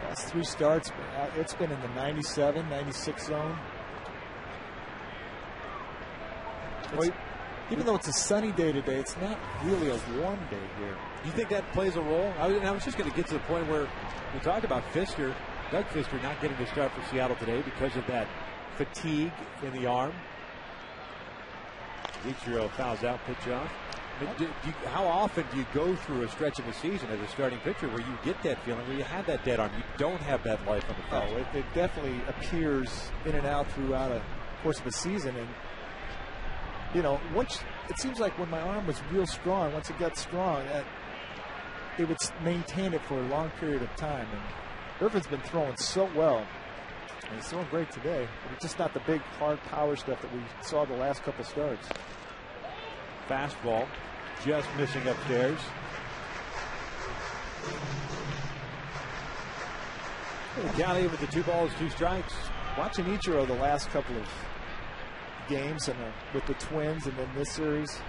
Last 3 starts, it's been in the 97, 96 zone. Even though it's a sunny day today, it's not really a warm day here. Do you think that plays a role? I was just going to get to the point where we talked about Pfister, Doug Pfister not getting to start for Seattle today because of that fatigue in the arm. Ichiro fouls out, pitch off. How often do you go through a stretch of a season as a starting pitcher where you get that feeling, where you have that dead arm, you don't have that life on the field? Oh, it definitely appears in and out throughout the course of a season. And, you know, once it seems like when my arm was real strong, once it got strong, it would maintain it for a long period of time. And Irvin's been throwing so well. And he's throwing great today. But it's just not the big, hard power stuff that we saw the last couple starts. Fastball just missing upstairs. County with the 2 balls, 2 strikes. Watching Ichiro the last couple of games and with the Twins and then this series,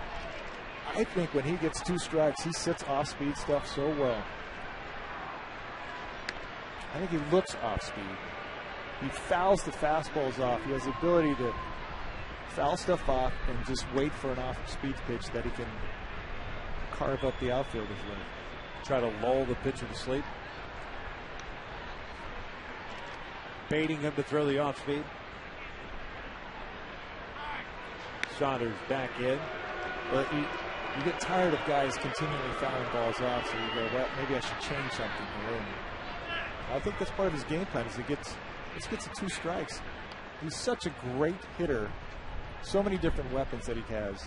I think when he gets 2 strikes, he sits off-speed stuff so well. I think he looks off-speed. He fouls the fastballs off. He has the ability to foul stuff off and just wait for an off-speed pitch that he can carve up the outfielders with. Try to lull the pitcher to sleep. Baiting him to throw the off-speed. Saunders back in. But you get tired of guys continually fouling balls off, so you go, well, maybe I should change something here. And I think that's part of his game plan. Is he gets to 2 strikes. He's such a great hitter. So many different weapons that he has.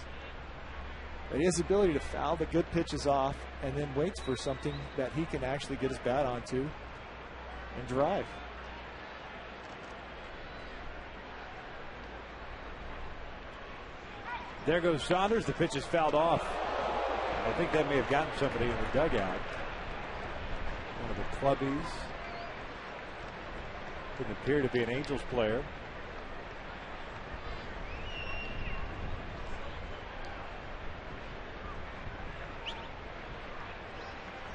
But he has the ability to foul the good pitches off and then waits for something that he can actually get his bat onto and drive. There goes Saunders. The pitch is fouled off. I think that may have gotten somebody in the dugout. One of the clubbies. Didn't appear to be an Angels player.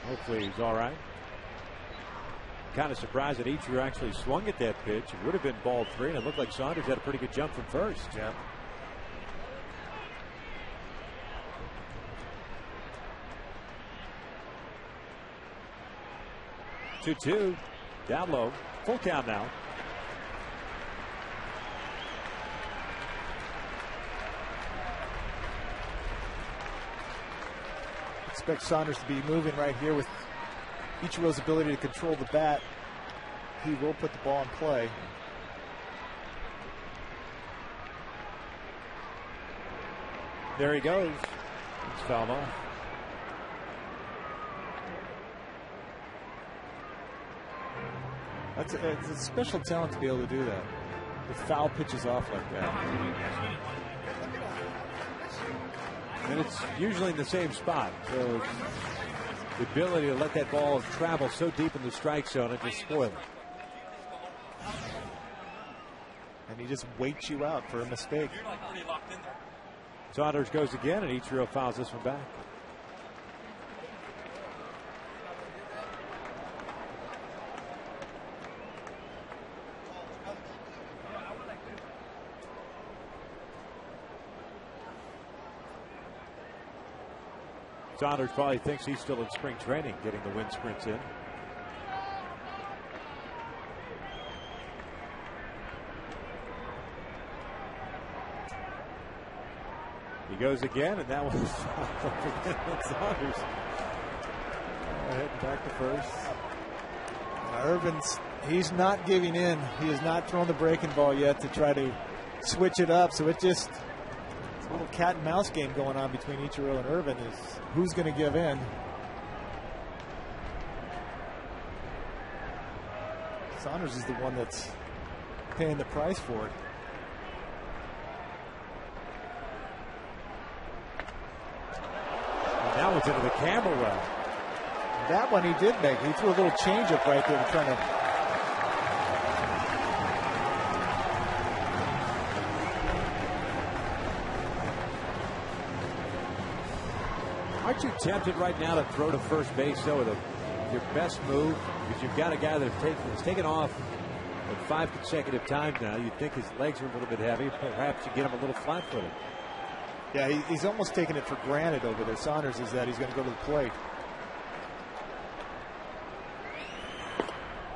Hopefully he's all right. Kind of surprised that Ichiro actually swung at that pitch. It would have been ball 3, and it looked like Saunders had a pretty good jump from first. Yeah. Two, down low, full count now. Expect Saunders to be moving right here with Ichiro's ability to control the bat. He will put the ball in play. There he goes. It's fouled off. It's a special talent to be able to do that. To foul pitches off like that. And it's usually in the same spot. So the ability to let that ball travel so deep in the strike zone and just spoil it. And he just waits you out for a mistake. Saunders goes again, and Ichiro fouls this one back. Saunders probably thinks he's still in spring training, getting the wind sprints in. He goes again, and that was Saunders. Heading back to first. Irvin's, he's not giving in. He has not thrown the breaking ball yet to try to switch it up. So it's a little cat and mouse game going on between Ichiro and Irvin. Is who's going to give in? Saunders is the one that's paying the price for it. And that one's into the camera well. That one he did make. He threw a little changeup right there trying to. Aren't you tempted right now to throw to first base, though, with your best move? Because you've got a guy that's taken off at 5 consecutive times now. You'd think his legs are a little bit heavy. Perhaps you get him a little flat-footed. Yeah, he's almost taking it for granted over there. Saunders is that he's going to go to the plate.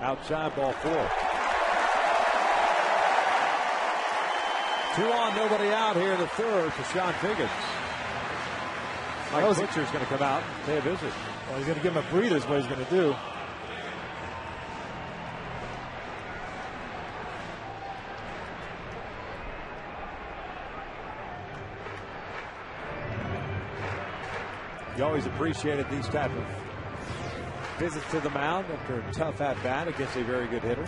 Outside, ball 4. 2 on, nobody out here in the third for Sean Figgins. Mike Butcher's going to come out and pay a visit. Well, he's going to give him a breather is what he's going to do. You always appreciated these type of visits to the mound after a tough at-bat against a very good hitter.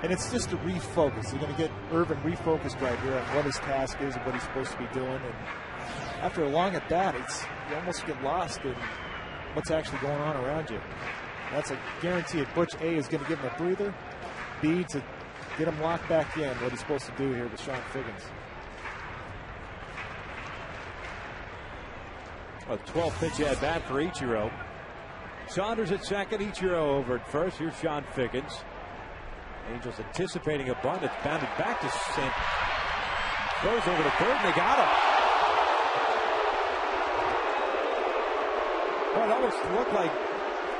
And it's just to refocus. You're going to get Irvin refocused right here on what his task is and what he's supposed to be doing. And after a long at-bat, you almost get lost in what's actually going on around you. That's a guarantee that Butch A is going to give him a breather. B, to get him locked back in, what he's supposed to do here with Sean Figgins. A 12th pitch at bat for Ichiro. Saunders at second, Ichiro over at first. Here's Sean Figgins. Angels anticipating a bunt. It's bounded back to St. Goes over to third, and they got him. Well, it almost looked like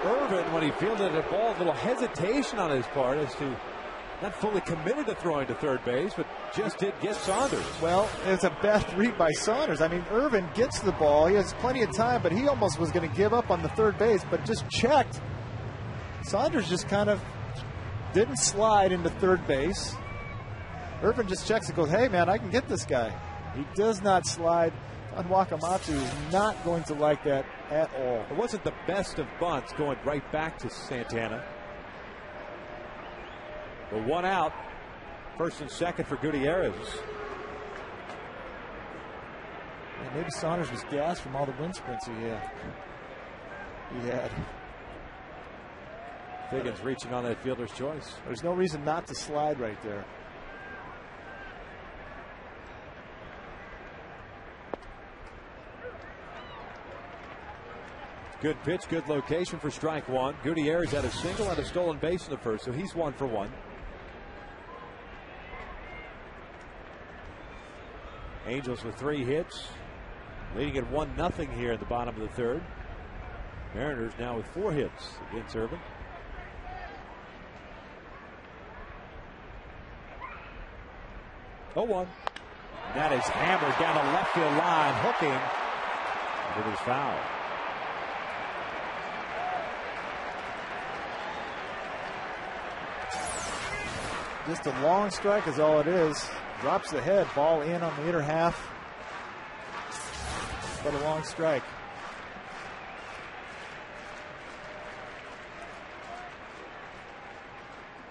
Irvin, when he fielded a ball, a little hesitation on his part as to not fully committed to throwing to third base, but just did get Saunders. Well, it's a bad read by Saunders. I mean, Irvin gets the ball. He has plenty of time, but he almost was going to give up on the third base, but just checked. Saunders just kind of didn't slide into third base. Irvin just checks and goes, hey, man, I can get this guy. He does not slide. And Wakamatsu is not going to like that at all. It wasn't the best of bunts going right back to Santana. But 1 out. First and second for Gutierrez. Yeah, maybe Saunders was gassed from all the wind sprints he had. Figgins reaching on that fielder's choice. There's no reason not to slide right there. Good pitch, good location for strike one. Gutierrez had a single and a stolen base in the first, so he's 1 for 1. Angels with 3 hits, leading at 1-0 here in the bottom of the third. Mariners now with 4 hits against Irvin. Oh, 1. That is hammered down the left field line, hooking. It was foul. Just a long strike is all it is. Drops the head, ball in on the inner half. But a long strike.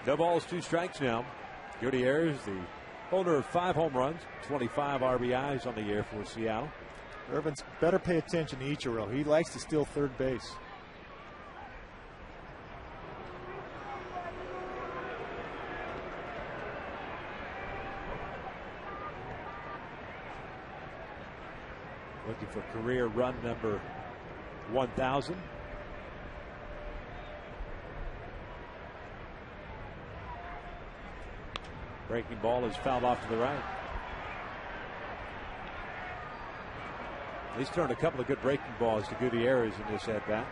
No balls, 2 strikes now. Gutierrez, the holder of 5 home runs, 25 RBIs on the year for Seattle. Irvin's better pay attention to Ichiro. He likes to steal third base. Looking for career run number 1,000. Breaking ball is fouled off to the right. He's turned a couple of good breaking balls to Gutierrez in this at bat.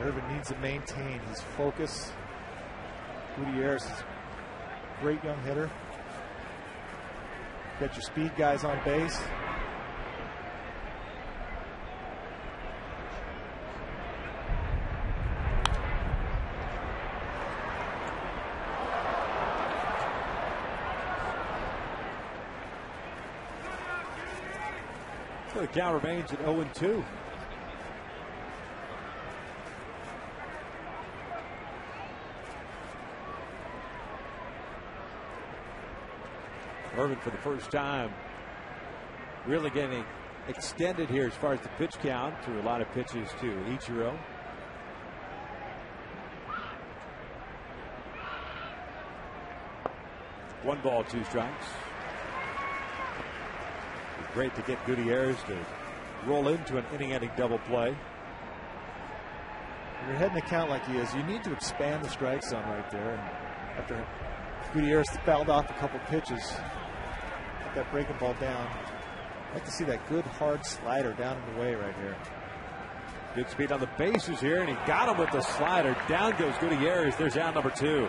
Irvin needs to maintain his focus. Gutierrez is great young hitter. Get your speed guys on base. So the count remains at 0-2. Irvin for the first time really getting extended here as far as the pitch count through a lot of pitches to Ichiro. One ball, two strikes. It's great to get Gutierrez to roll into an inning-ending double play. When you're heading the count like he is, you need to expand the strike zone right there. And after Gutierrez fouled off a couple pitches, put that breaking ball down. I'd like to see that good hard slider down in the way right here. Good speed on the bases here, and he got him with the slider. Down goes Gutierrez. There's out number 2.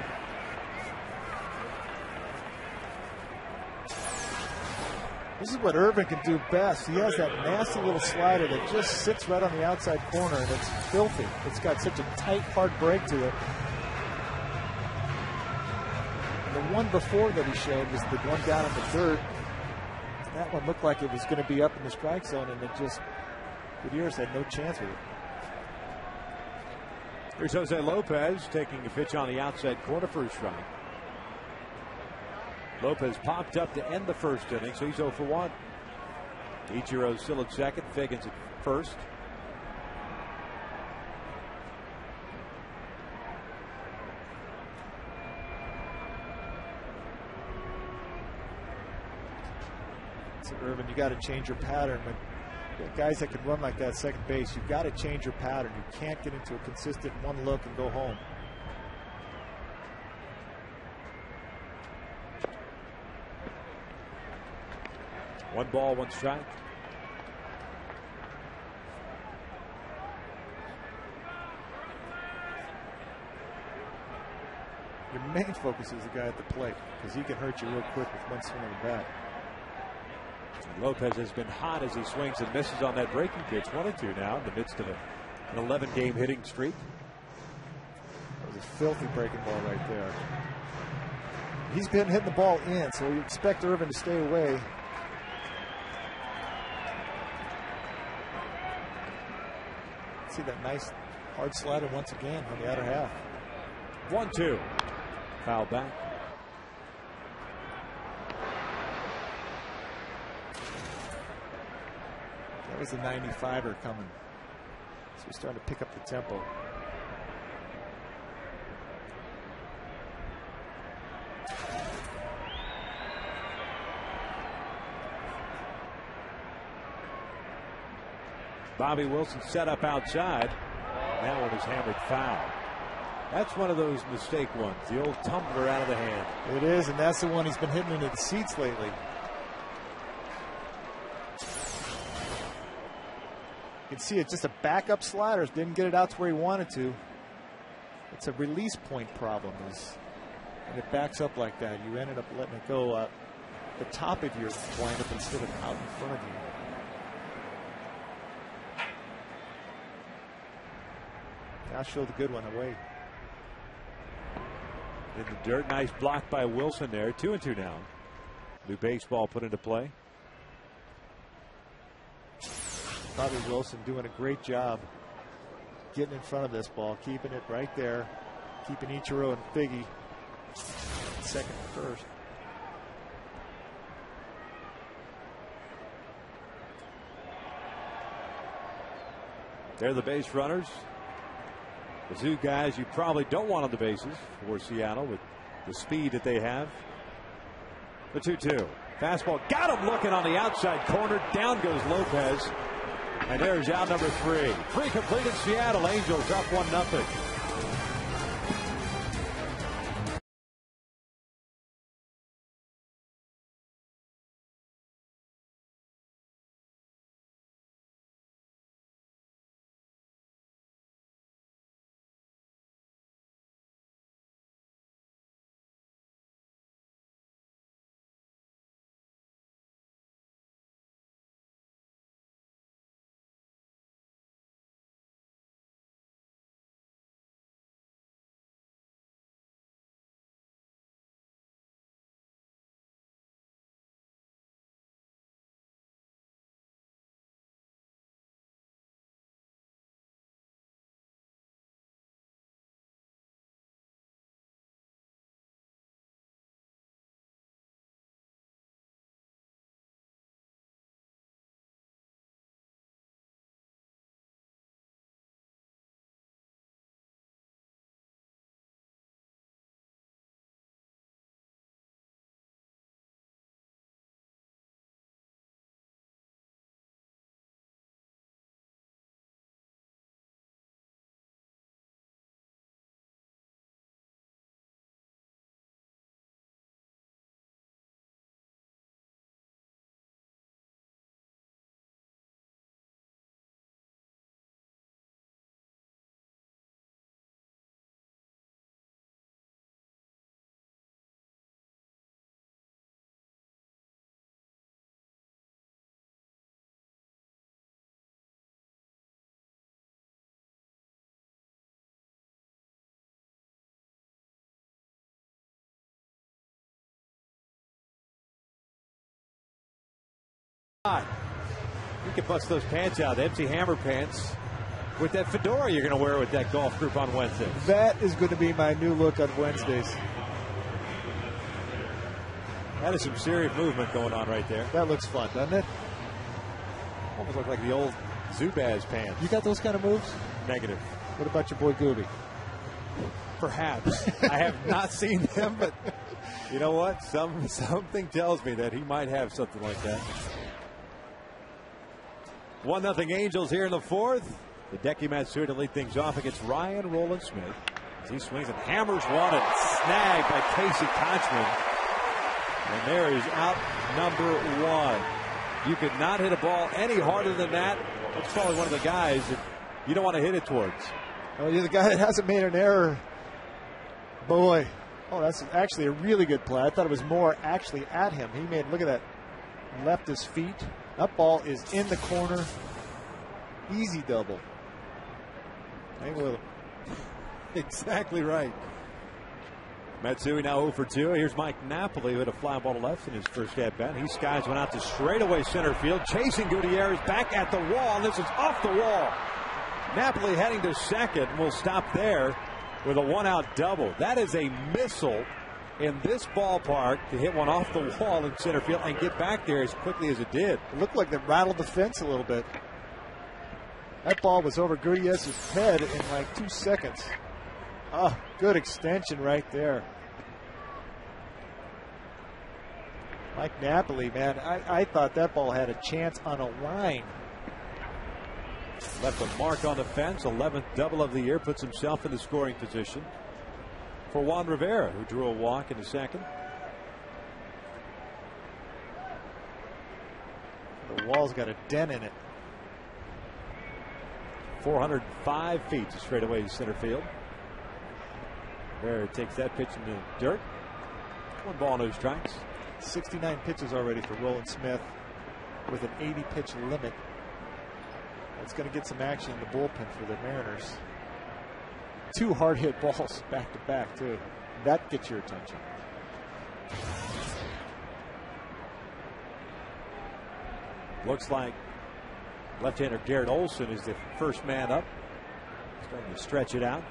This is what Irvin can do best. He has that nasty little slider that just sits right on the outside corner, and it's filthy. It's got such a tight, hard break to it. And the one before that he showed was the one down in the third. That one looked like it was going to be up in the strike zone, and it just, Gutierrez had no chance with it. Here's Jose Lopez taking a pitch on the outside corner for a strike. Lopez popped up to end the first inning, so he's 0 for 1. Ichiro still at second, Figgins at first. So Irvin, you got to change your pattern. When guys that can run like that second base, you've got to change your pattern. You can't get into a consistent one look and go home. One ball, one strike. Your main focus is the guy at the plate, because he can hurt you real quick with one swing of the bat. Lopez has been hot as he swings and misses on that breaking pitch. 1-2 now in the midst of an 11-game hitting streak. That was a filthy breaking ball right there. He's been hitting the ball in, so you expect Irvin to stay away. See that nice hard slider once again on the outer half. 1-2. Foul back. That was a 95er coming. So we're starting to pick up the tempo. Bobby Wilson set up outside. That one is hammered foul. That's one of those mistake ones. The old tumbler out of the hand. It is, and that's the one he's been hitting into the seats lately. You can see it's just a backup slider. Didn't get it out to where he wanted to. It's a release point problem. When it backs up like that, you ended up letting it go the top of your windup instead of out in front of you. Now show the good one away. In the dirt, nice block by Wilson there. 2-2 now. New baseball put into play. Bobby Wilson doing a great job getting in front of this ball, keeping it right there, keeping Ichiro and Figgy second and first. They're the base runners. The two guys you probably don't want on the bases for Seattle with the speed that they have. The 2-2. Fastball got him looking on the outside corner. Down goes Lopez. And there's out number 3. 3 completed. Seattle Angels up 1-0. You can bust those pants out, the MC Hammer pants, with that fedora you're going to wear with that golf group on Wednesday. That is going to be my new look on Wednesdays. That is some serious movement going on right there. That looks fun, doesn't it? Almost look like the old Zubaz pants. You got those kind of moves? Negative. What about your boy Gooby? Perhaps. I have not seen them, but you know what? Something tells me that he might have something like that. 1-0 Angels here in the fourth. The Hideki Matsui to lead things off against Ryan Roland Smith. As he swings and hammers one and snagged by Casey Kochman. And there is out number one. You could not hit a ball any harder than that. That's probably one of the guys that you don't want to hit it towards. Oh, you're the guy that hasn't made an error. Boy. Oh, that's actually a really good play. I thought it was more actually at him. He made, look at that, left his feet. That ball is in the corner. Easy double. Hang with him. Exactly right. Matsui now 0 for 2. Here's Mike Napoli who had a fly ball to left in his first at bat. He skies one out to straightaway center field. Chasing Gutierrez back at the wall. And this is off the wall. Napoli heading to second. Will stop there with a one-out double. That is a missile in this ballpark to hit one off the wall in center field and get back there as quickly as it did. It looked like it rattled the fence a little bit. That ball was over Gutierrez's head in like 2 seconds. Oh, good extension right there. Mike Napoli, man, I thought that ball had a chance on a line. Left a mark on the fence. 11th double of the year. Puts himself in the scoring position for Juan Rivera, who drew a walk in the second. The wall's got a dent in it. 405 feet to straightaway center field. Rivera takes that pitch in the dirt. 1 ball, no strikes. 69 pitches already for Roland Smith with an 80 pitch limit. That's going to get some action in the bullpen for the Mariners. 2 hard hit balls back to back, too. That gets your attention. Looks like left-hander Garrett Olson is the first man up. Starting to stretch it out.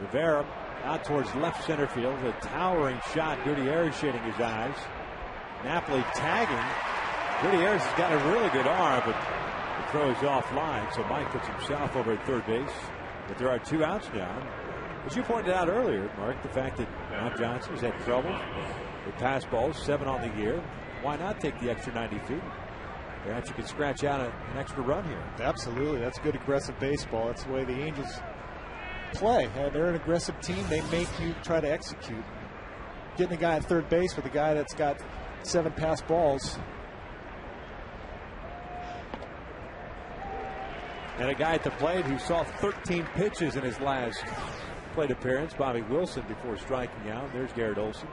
Rivera out towards left center field. A towering shot. Gutierrez shading his eyes. Napoli tagging. Gutierrez has got a really good arm, but the throw is offline. So Mike puts himself over at third base. But there are 2 outs now. As you pointed out earlier, Mark, the fact that Ron Johnson has had trouble with pass balls, 7 on the year. Why not take the extra 90 feet? Perhaps you could scratch out an extra run here. Absolutely. That's good aggressive baseball. That's the way the Angels play. They're an aggressive team. They make you try to execute. Getting a guy at third base with a guy that's got 7 pass balls. And a guy at the plate who saw 13 pitches in his last plate appearance, Bobby Wilson, before striking out. There's Garrett Olson.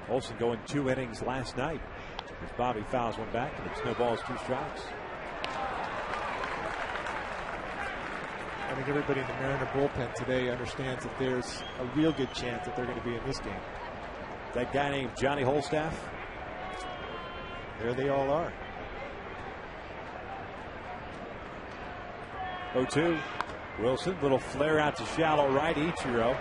Olson going 2 innings last night as Bobby fouls one back and it's no balls, 2 strikes. I think everybody in the Mariner bullpen today understands that there's a real good chance that they're going to be in this game. That guy named Johnny Holstaff. There they all are. 0-2. Wilson, little flare out to shallow right. Ichiro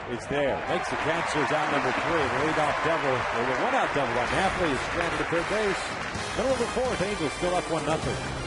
is there. Makes the catch. There's out number 3. The leadoff double. Or the one-out double on Napoli is stranded at third base. Middle of the fourth. Angels still up 1-0.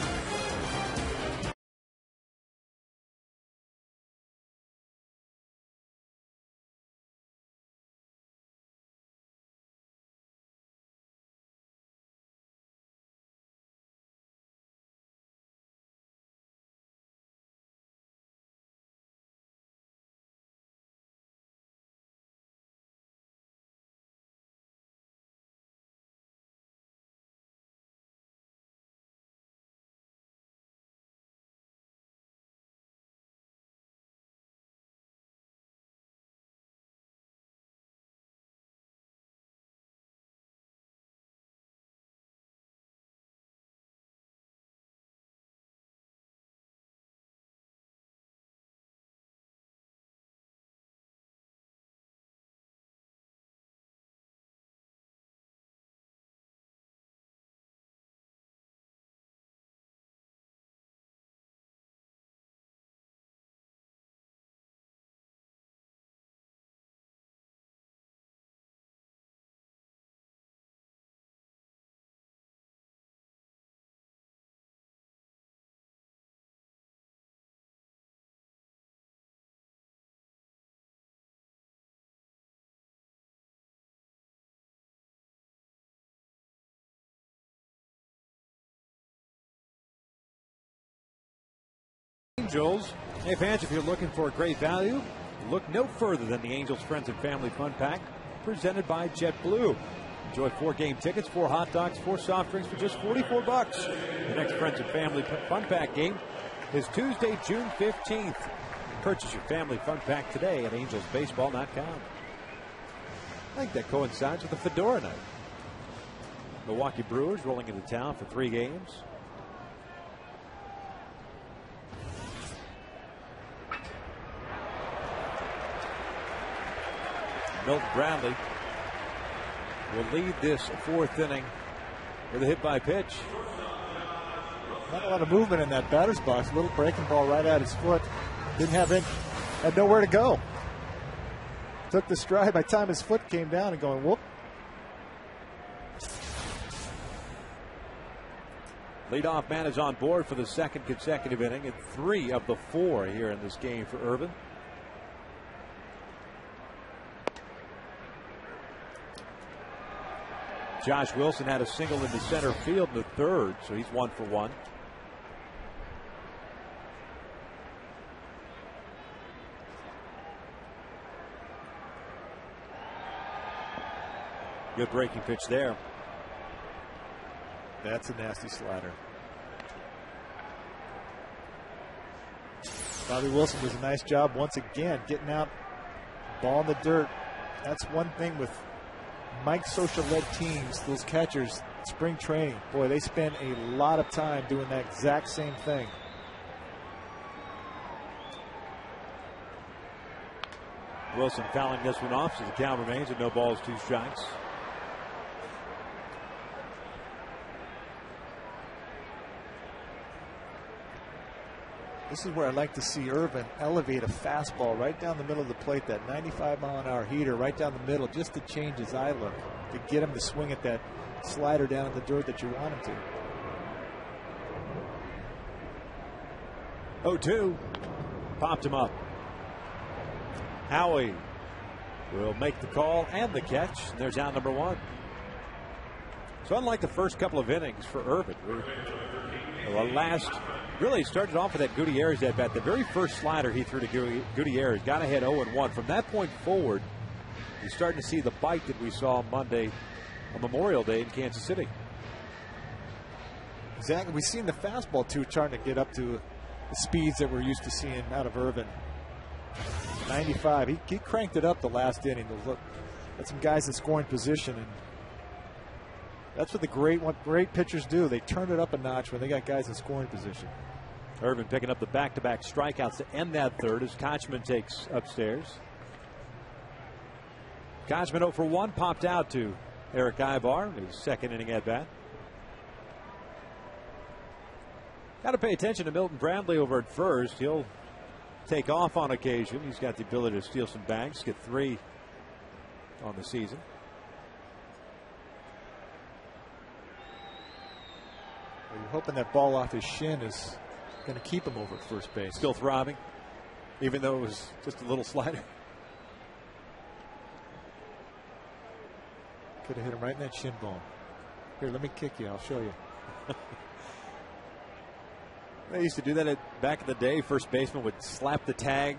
Angels. Hey fans, if you're looking for a great value, look no further than the Angels Friends and Family Fun Pack presented by JetBlue. Enjoy 4 game tickets, 4 hot dogs, 4 soft drinks for just $44. The next Friends and Family Fun Pack game is Tuesday, June 15th. Purchase your family fun pack today at angelsbaseball.com. I think that coincides with the Fedora night. Milwaukee Brewers rolling into town for 3 games. Milton Bradley will lead this 4th inning with a hit by pitch. Not a lot of movement in that batter's box. A little breaking ball right at his foot. Didn't have it. Had nowhere to go. Took the stride by the time his foot came down and going whoop. Leadoff man is on board for the 2nd consecutive inning and 3 of the 4 here in this game for Irvin. Josh Wilson had a single into center field in the 3rd, so he's 1 for 1. Good breaking pitch there. That's a nasty slider. Bobby Wilson does a nice job once again getting out, ball in the dirt. That's one thing with Mike Social-led teams, those catchers, spring training. Boy, they spend a lot of time doing that exact same thing. Wilson fouling this one off, so the count remains at no balls, 2 strikes. This is where I'd like to see Irvin elevate a fastball right down the middle of the plate, that 95-mile-an-hour heater right down the middle, just to change his eye look, to get him to swing at that slider down in the dirt that you want him to. 0-2. Popped him up. Howie will make the call and the catch. And there's out number 1. So unlike the first couple of innings for Irvin, the last really started off with that Gutierrez at bat. The very first slider he threw to Gutierrez got ahead 0-1. From that point forward, you're starting to see the bite that we saw Monday on Memorial Day in Kansas City. Exactly. We've seen the fastball, too, trying to get up to the speeds that we're used to seeing out of Irvin. 95. He cranked it up the last inning. Got some guys in scoring position, and that's what great pitchers do. They turn it up a notch when they got guys in scoring position. Irvin picking up the back-to-back strikeouts to end that 3rd as Kochman takes upstairs. Kochman 0 for 1, popped out to Eric Ivar, his 2nd inning at bat. Got to pay attention to Milton Bradley over at first. He'll take off on occasion. He's got the ability to steal some bags, get 3 on the season. Well, you're hoping that ball off his shin is going to keep him over at first base. Still throbbing, even though it was just a little slider. Could have hit him right in that shin bone. Here, let me kick you. I'll show you. They used to do that back in the day. First baseman would slap the tag,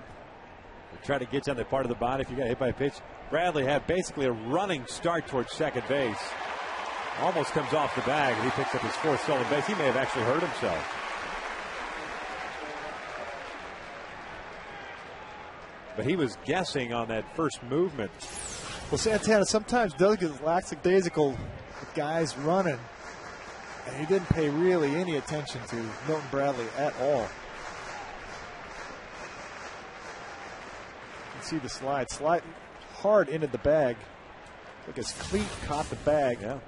try to get you on the part of the body if you got hit by a pitch. Bradley had basically a running start towards second base. Almost comes off the bag, and he picks up his 4th stolen base. He may have actually hurt himself. But he was guessing on that first movement. Well, Santana sometimes does get lackadaisical with guys running, and he didn't pay really any attention to Milton Bradley at all. You can see the slide hard into the bag. Like his cleat caught the bag. Yeah.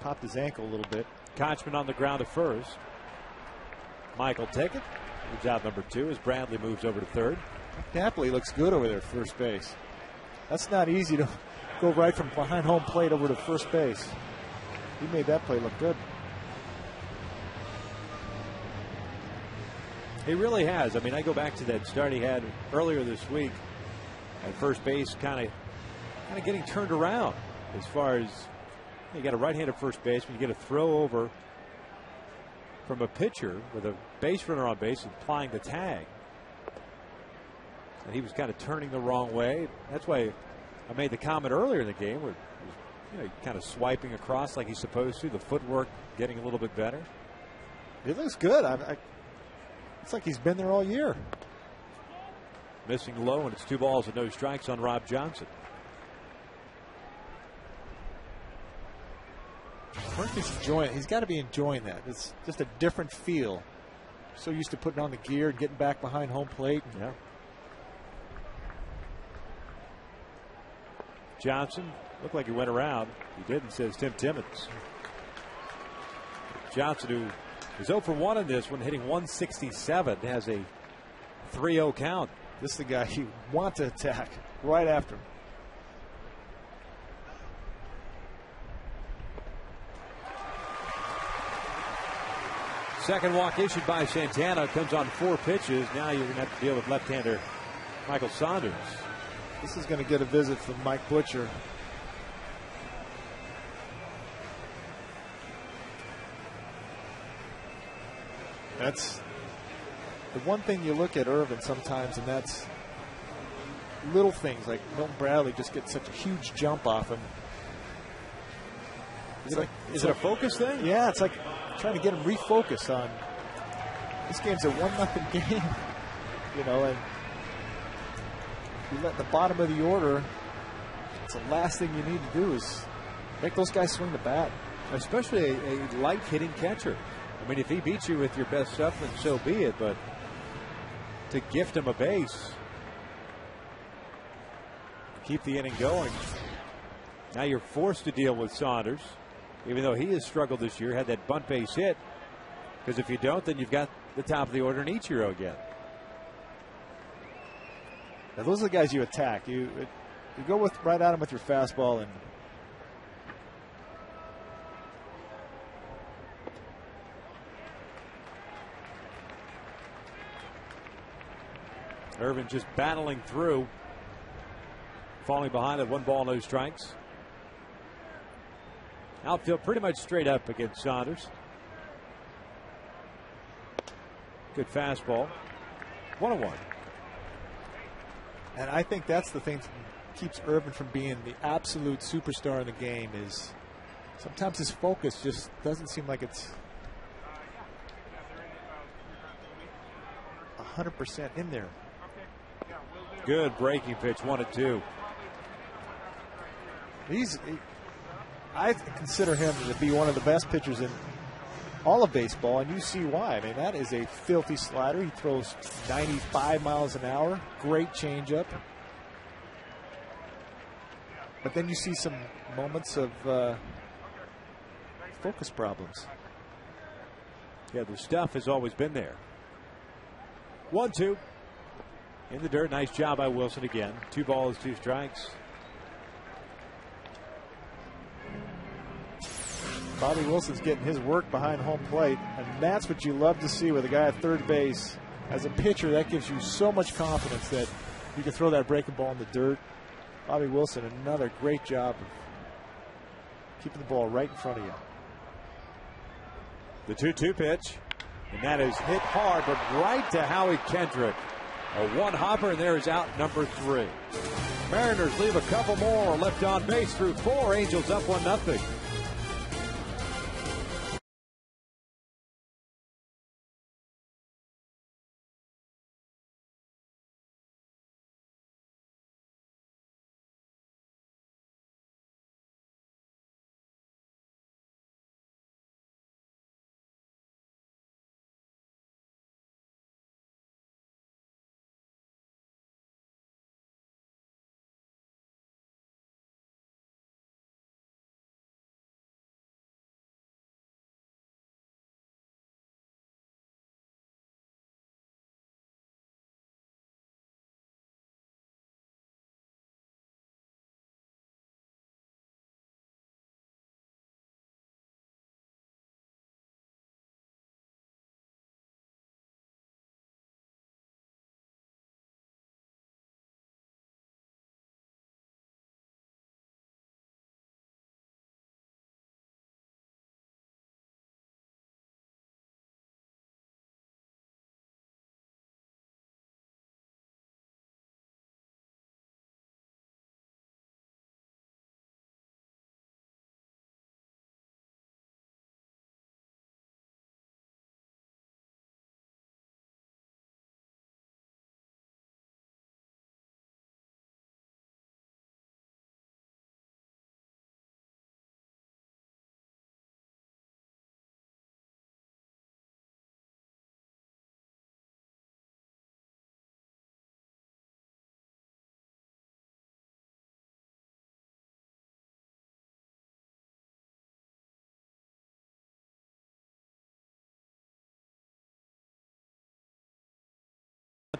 Popped his ankle a little bit. Kochman on the ground at first. Michael take it. Moves out number 2 as Bradley moves over to 3rd. Napoli looks good over there at first base. That's not easy to go right from behind home plate over to first base. He made that play look good. He really has. I mean, I go back to that start he had earlier this week at first base, kind of getting turned around as far as you got a right-handed first baseman, you get a throw over from a pitcher with a base runner on base and applying the tag. And he was kind of turning the wrong way. That's why I made the comment earlier in the game where he was, kind of swiping across like he's supposed to. The footwork getting a little bit better. It looks good. It's like he's been there all year. Missing low, and it's 2 balls and no strikes on Rob Johnson. Murphy's enjoying it. He's got to be enjoying that. It's just a different feel. So used to putting on the gear and getting back behind home plate. Yeah. Johnson looked like he went around. He didn't, says Tim Timmons. Johnson, who is 0 for 1 in this one, hitting 167, has a 3-0 count. This is the guy you want to attack right after him. Second walk issued by Santana. Comes on 4 pitches. Now you're going to have to deal with left-hander Michael Saunders. This is going to get a visit from Mike Butcher. That's the one thing you look at Irvin sometimes, and that's little things like Milton Bradley just gets such a huge jump off him. Is it a focus thing? Yeah, it's like trying to get him refocused on this game's a 1-0 game, and you let the bottom of the order. It's the last thing you need to do is make those guys swing the bat, especially a light hitting catcher. I mean, if he beats you with your best stuff, then so be it. But to gift him a base, keep the inning going. Now you're forced to deal with Saunders, even though he has struggled this year, had that bunt base hit. Because if you don't, then you've got the top of the order in Ichiro again. Now those are the guys you attack. You go right at him with your fastball, and Irvin just battling through, falling behind at 1 ball, no strikes. Outfield pretty much straight up against Saunders. Good fastball. 1-1. And I think that's the thing that keeps Irvin from being the absolute superstar in the game is sometimes his focus just doesn't seem like it's 100% in there. Good breaking pitch, 1-2. I consider him to be one of the best pitchers in all of baseball, and you see why. I mean, that is a filthy slider. He throws 95 miles an hour. Great changeup. But then you see some moments of focus problems. Yeah, the stuff has always been there. 1-2. In the dirt. Nice job by Wilson again. 2 balls, 2 strikes. Bobby Wilson's getting his work behind home plate, and that's what you love to see with a guy at third base. As a pitcher, that gives you so much confidence that you can throw that breaking ball in the dirt. Bobby Wilson, another great job of keeping the ball right in front of you. The 2-2 pitch, and that is hit hard, but right to Howie Kendrick. A 1-hopper, and there is out number 3. Mariners leave a couple more left on base through 4. Angels up 1-0.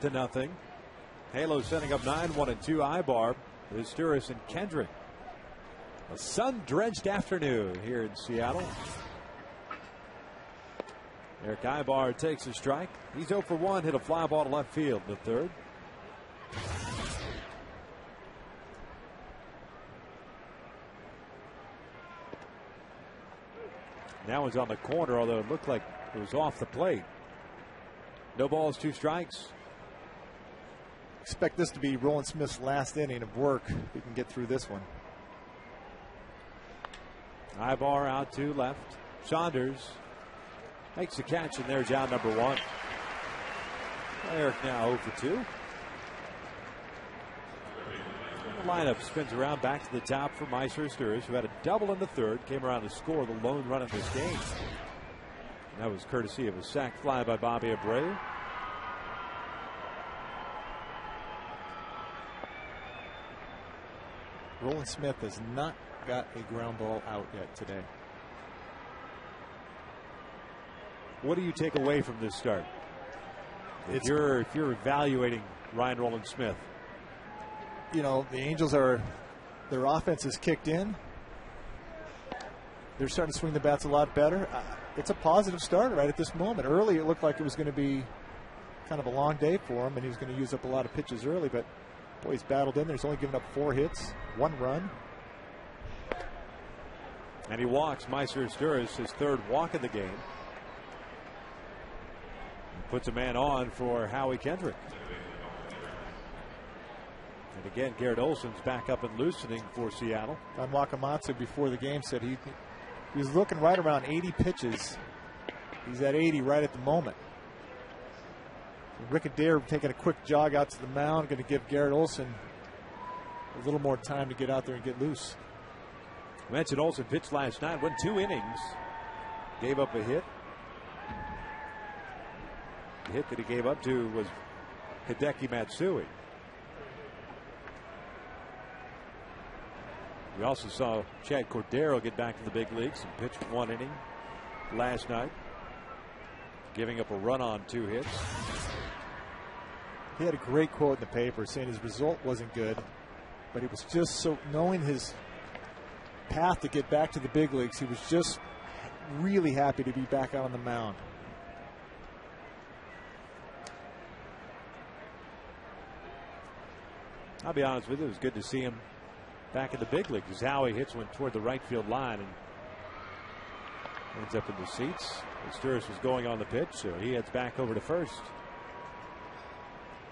1-0. Halo setting up 9-1 and 2. Ibar, Sturis, and Kendrick. A sun-drenched afternoon here in Seattle. Eric Ibar takes a strike. He's 0 for 1, hit a fly ball to left field in the third. That one's on the corner, although it looked like it was off the plate. No balls, 2 strikes. Expect this to be Roland Smith's last inning of work if he can get through this one. Ibar out to left. Saunders makes the catch, and there's out number 1. Eric now 0 for 2. The lineup spins around back to the top for Sturis, who had a double in the third, came around to score the lone run in this game. And that was courtesy of a sac fly by Bobby Abreu. Roland Smith has not got a ground ball out yet today. What do you take away from this start? If you're evaluating Ryan Roland Smith, you know, the Angels their offense is kicked in. They're starting to swing the bats a lot better. It's a positive start right at this moment. Early, it looked like it was going to be kind of a long day for him, and he was going to use up a lot of pitches early. But boy, he's battled in there. He's only given up 4 hits, 1 run. And he walks Sturis, his 3rd walk of the game. And puts a man on for Howie Kendrick. And again, Garrett Olson's back up and loosening for Seattle. Don Wakamatsu before the game said he was looking right around 80 pitches. He's at 80 right at the moment. Rick Adair taking a quick jog out to the mound, going to give Garrett Olson a little more time to get out there and get loose. I mentioned Olson pitched last night, went 2 innings, gave up a hit. The hit that he gave up to was Hideki Matsui. We also saw Chad Cordero get back to the big leagues and pitch 1 inning last night, giving up a run on 2 hits. He had a great quote in the paper saying his result wasn't good, but he was just so, knowing his path to get back to the big leagues, he was just really happy to be back out on the mound. I'll be honest with you, it was good to see him back in the big leagues. As Howie hits one toward the right field line and ends up in the seats. Sturis was going on the pitch, so he heads back over to first.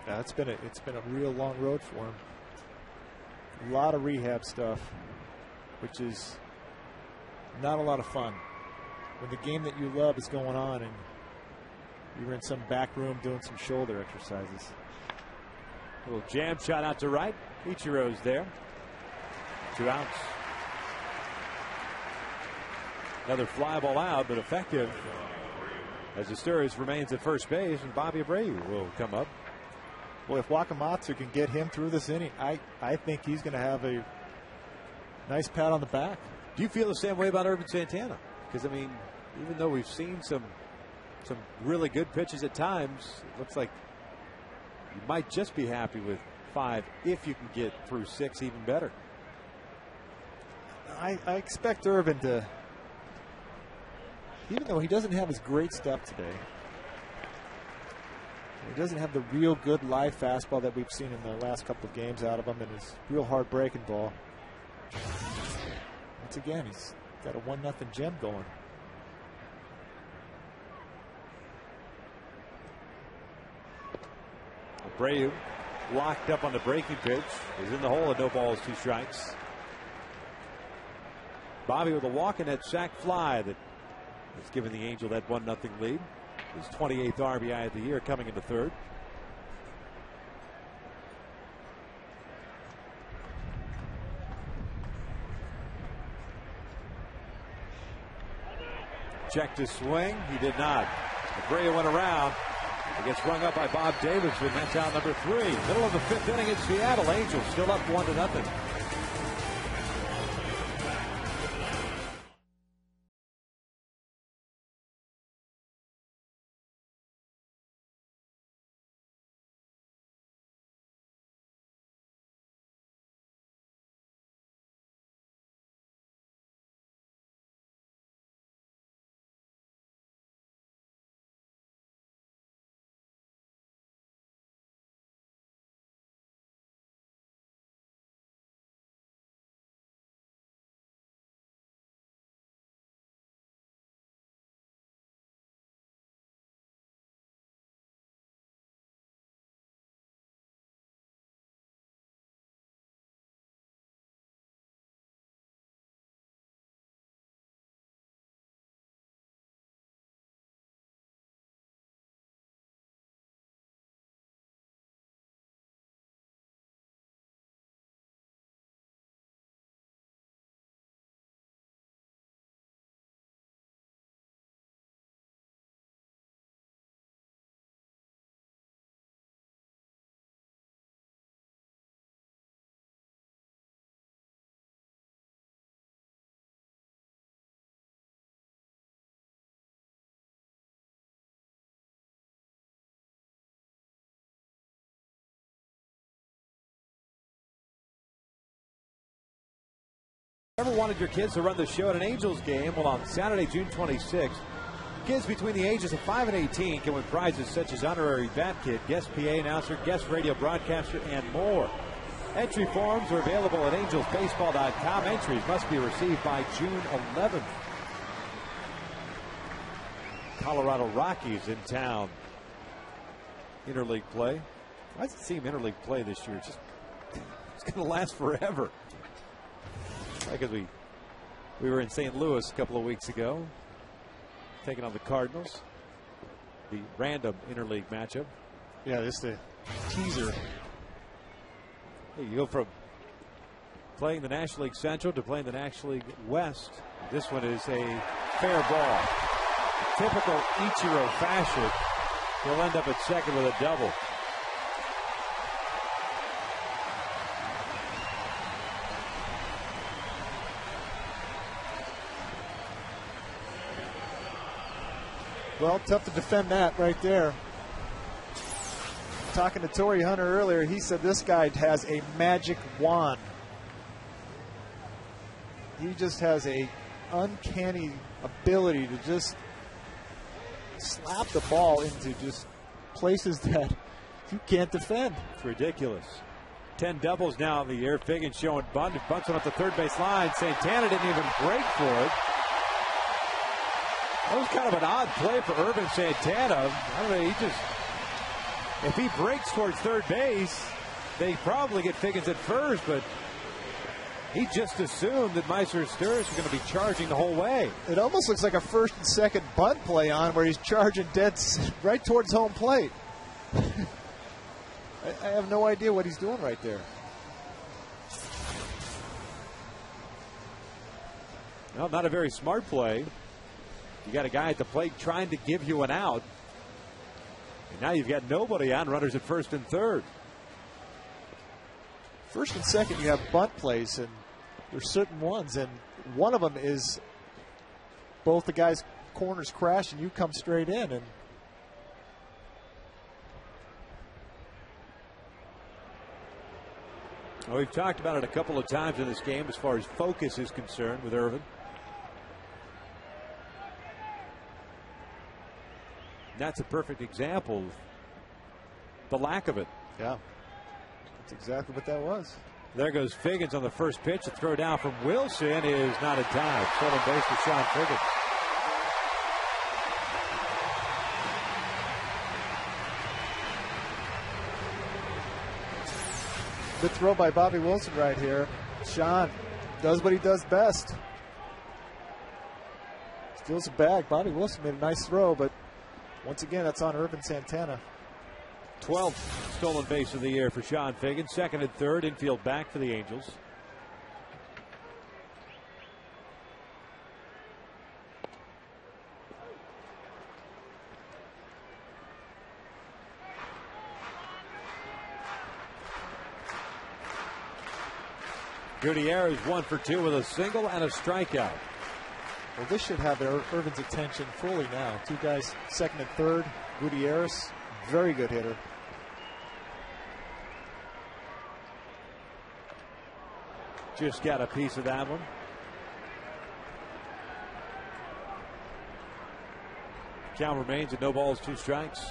Yeah, it's been a real long road for him. A lot of rehab stuff, which is not a lot of fun. When the game that you love is going on and you're in some back room doing some shoulder exercises. A little jam shot out to right. Ichiro's there. 2 outs. Another fly ball out, but effective, as Sturis remains at first base, and Bobby Abreu will come up. Well, if Wakamatsu can get him through this inning, I think he's going to have a nice pat on the back. Do you feel the same way about Urban Santana? Because, I mean, even though we've seen some really good pitches at times, it looks like you might just be happy with 5 if you can get through 6, even better. I expect Urban to, even though he doesn't have his great stuff today, he doesn't have the real good live fastball that we've seen in the last couple of games out of him, and his real hard breaking ball. Once again, he's got a 1-0 gem going. Abreu locked up on the breaking pitch, is in the hole, and no balls, 2 strikes. Bobby with a walk and that sac fly that has given the Angel that 1-0 lead. His 28th RBI of the year coming into third. Checked his swing. He did not. Abreu went around. It gets rung up by Bob Davidson. That's out number 3. Middle of the 5th inning in Seattle. Angels still up 1-0. Ever wanted your kids to run the show at an Angels game? Well, on Saturday, June 26th, kids between the ages of 5 and 18 can win prizes such as honorary bat kit, guest PA announcer, guest radio broadcaster, and more. Entry forms are available at angelsbaseball.com. Entries must be received by June 11th. Colorado Rockies in town. Interleague play. Why does it seem interleague play this year? It's going to last forever. Because we were in St. Louis a couple of weeks ago, taking on the Cardinals. The random interleague matchup. Yeah, just a teaser. You go from playing the National League Central to playing the National League West. This one is a fair ball. Typical Ichiro fashion. He'll end up at second with a double. Well, tough to defend that right there. Talking to Torrey Hunter earlier, he said this guy has a magic wand. He just has a uncanny ability to just slap the ball into just places that you can't defend. It's ridiculous. 10 doubles now in the year. Figgins showing bunts it up the third base line. Santana didn't even break for it. That was kind of an odd play for Irvin Santana. I don't know, if he breaks towards third base, they probably get Figgins at first, but he just assumed that Meister Sturris was going to be charging the whole way. It almost looks like a first and second bunt play on where he's charging dead right towards home plate. I have no idea what he's doing right there. Well, not a very smart play. You got a guy at the plate trying to give you an out. And now you've got nobody on, runners at first and third. First and second, you have bunt plays, and there's certain ones, and one of them is both the guys' corners crash, and you come straight in. And well, we've talked about it a couple of times in this game as far as focus is concerned with Irvin. That's a perfect example of the lack of it. Yeah, that's exactly what that was. There goes Figgins on the first pitch. The throw down from Wilson is not in time. Stolen base for Sean Figgins. Good throw by Bobby Wilson right here. Sean does what he does best. Steals a bag. Bobby Wilson made a nice throw, but once again, that's on Irvin Santana. 12th stolen base of the year for Sean Figgins. Second and third, infield back for the Angels. Gutierrez 1 for 2 with a single and a strikeout. Well, this should have Irvin's attention fully now. Two guys, second and third. Gutierrez, very good hitter. Just got a piece of that one. Count remains at no balls, 2 strikes.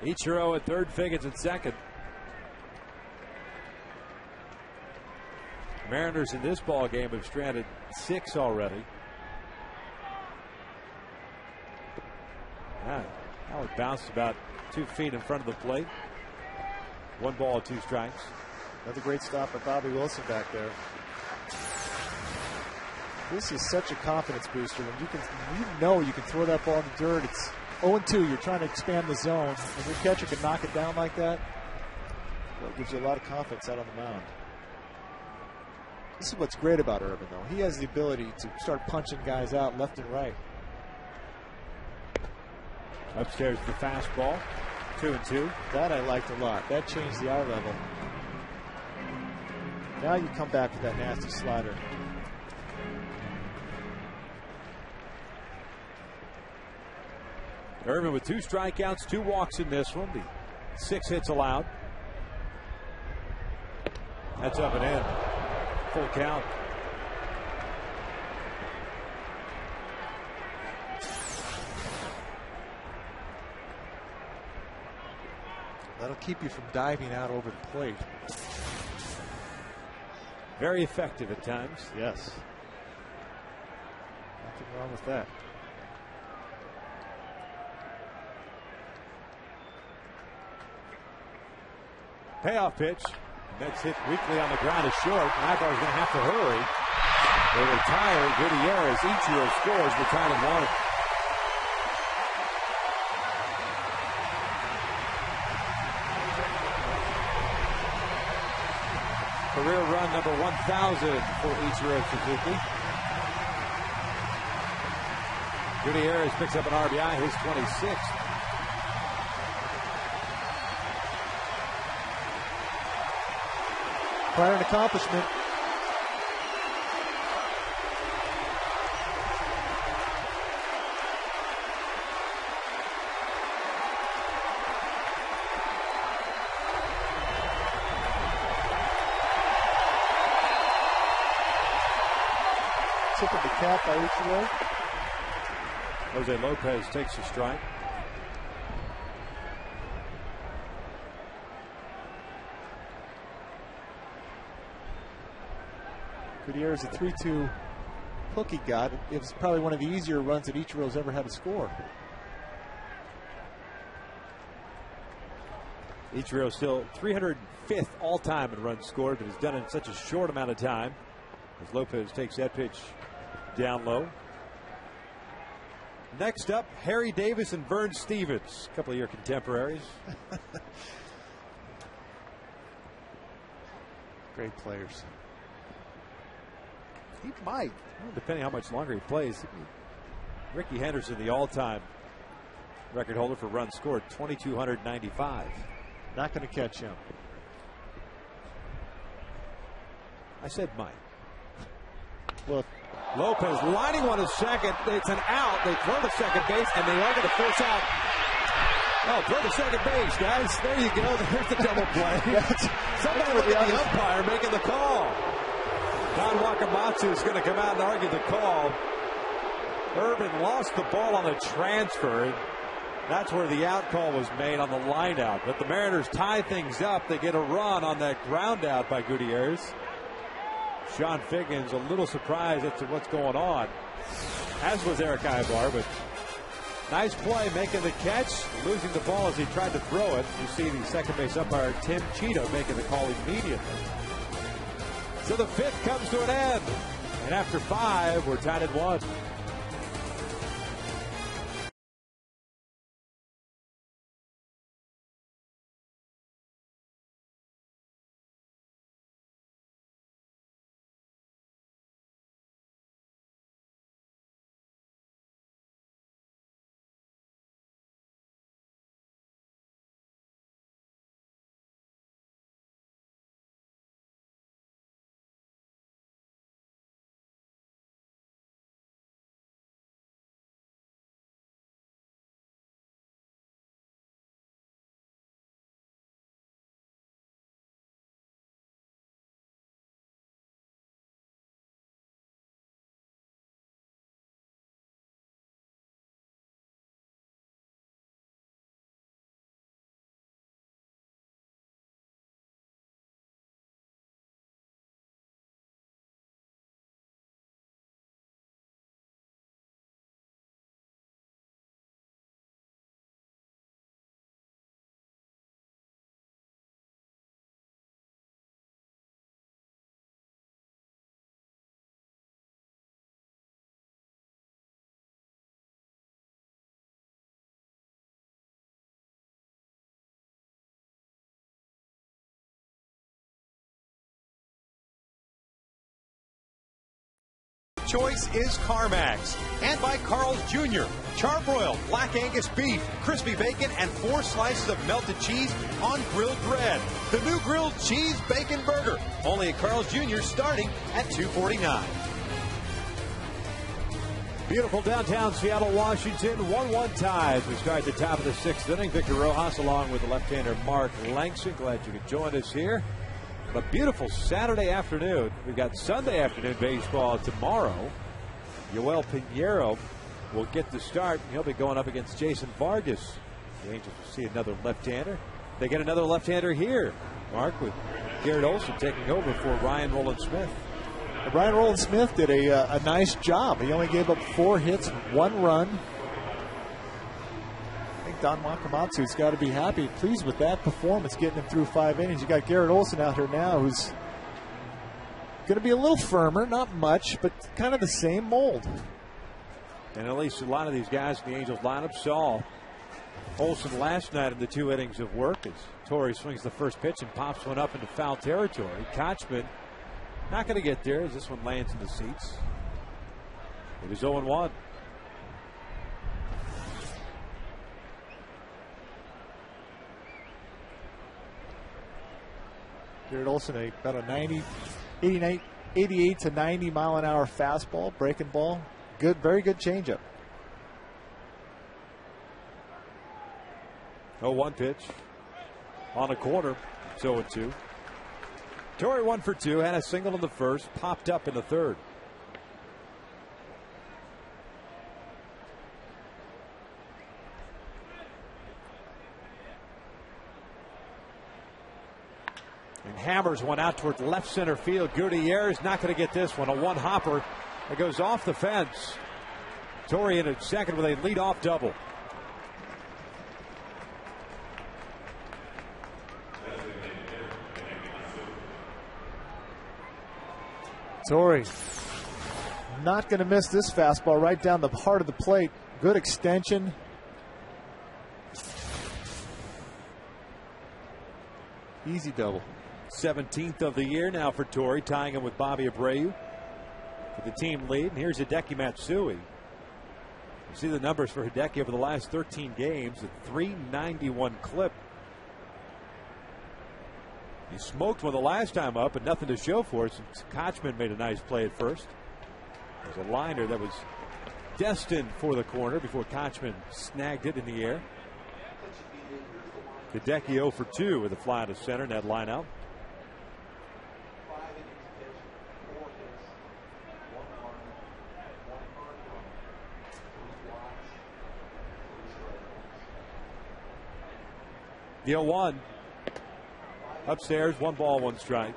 Ichiro at third, Figgins at second. Mariners in this ball game have stranded 6 already. Now it bounced about 2 feet in front of the plate. 1 ball, 2 strikes. Another great stop by Bobby Wilson back there. This is such a confidence booster when you can throw that ball in the dirt. It's 0-2. You're trying to expand the zone, and your catcher can knock it down like that. Well, it gives you a lot of confidence out on the mound. This is what's great about Irvin, though. He has the ability to start punching guys out left and right. Upstairs the fastball, 2-2. That I liked a lot. That changed the eye level. Now you come back with that nasty slider. Irvin with 2 strikeouts, 2 walks in this one. The 6 hits allowed. That's up and in. Full count. That'll keep you from diving out over the plate. Very effective at times. Yes. Nothing wrong with that. Payoff pitch. That's hit weakly on the ground is short. Ibar's going to have to hurry. They retire Gutierrez. Ichiro scores. We're tied at 1. Career run number 1,000 for Ichiro Suzuki. Gutierrez picks up an RBI, his 26th. Quite an accomplishment. Tip of the cap by Ichiro. Jose Lopez takes a strike. Gutierrez, a 3-2 hook he got. It was probably one of the easier runs that Ichiro's ever had to score. Ichiro still 305th all-time in runs scored, but has done it in such a short amount of time. As Lopez takes that pitch down low. Next up, Harry Davis and Vern Stevens, a couple of your contemporaries. Great players. He might. Well, depending how much longer he plays. Ricky Henderson, the all-time record holder for runs scored, 2,295. Not going to catch him. I said might. Well, Lopez lining one to second. It's an out. They throw to second base, and they are going to force out. Oh, throw to second base, guys. There you go. There's the double play. Somebody look at the umpire making the call. Don Wakamatsu is going to come out and argue the call. Irvin lost the ball on the transfer. That's where the out call was made on the line out. But the Mariners tie things up. They get a run on that ground out by Gutierrez. Sean Figgins a little surprised as to what's going on, as was Eric Ibar, but nice play making the catch, losing the ball as he tried to throw it. You see the second base umpire Tim Cheetah making the call immediately. So the 5th comes to an end, and after 5 we're tied at 1. Choice is CarMax, and by Carl's Jr. Charbroiled Black Angus beef, crispy bacon, and 4 slices of melted cheese on grilled bread. The new grilled cheese bacon burger, only at Carl's Jr. starting at $2.49. Beautiful downtown Seattle, Washington. 1-1 ties. We start at the top of the 6th inning. Victor Rojas along with the left-hander Mark Langston. Glad you could join us here. A beautiful Saturday afternoon. We've got Sunday afternoon baseball tomorrow. Yoel Pinheiro will get the start. He'll be going up against Jason Vargas. The Angels will see another left-hander. They get another left-hander here. Mark, with Garrett Olson taking over for Ryan Rowland-Smith. Ryan Rowland-Smith did a nice job. He only gave up 4 hits, 1 run. I think Don Wakamatsu's got to be happy, pleased with that performance, getting him through 5 innings. You got Garrett Olson out here now, who's going to be a little firmer, not much, but kind of the same mold. And at least a lot of these guys in the Angels lineup saw Olson last night in the 2 innings of work as Torrey swings the first pitch and pops one up into foul territory. Kochman not going to get there as this one lands in the seats. It is 0-1. Garrett Olson, about a 88 to 90 mile an hour fastball, breaking ball. Good, very good changeup. 0-1 pitch on a corner. It's 0-2. Torrey 1 for 2, had a single in the first, popped up in the third. And hammers one out toward left center field. Gutierrez not going to get this one. A one hopper that goes off the fence. Torrey in at second with a leadoff double. Torrey not going to miss this fastball right down the heart of the plate. Good extension. Easy double. 17th of the year now for Torrey, tying him with Bobby Abreu for the team lead. And here's Hideki Matsui. You see the numbers for Hideki over the last 13 games, a .391 clip. He smoked one the last time up, but nothing to show for it since Kochman made a nice play at first. There's a liner that was destined for the corner before Kochman snagged it in the air. Hideki 0 for 2 with a fly to center in that line out. The 0-1. Upstairs, 1 ball, 1 strike.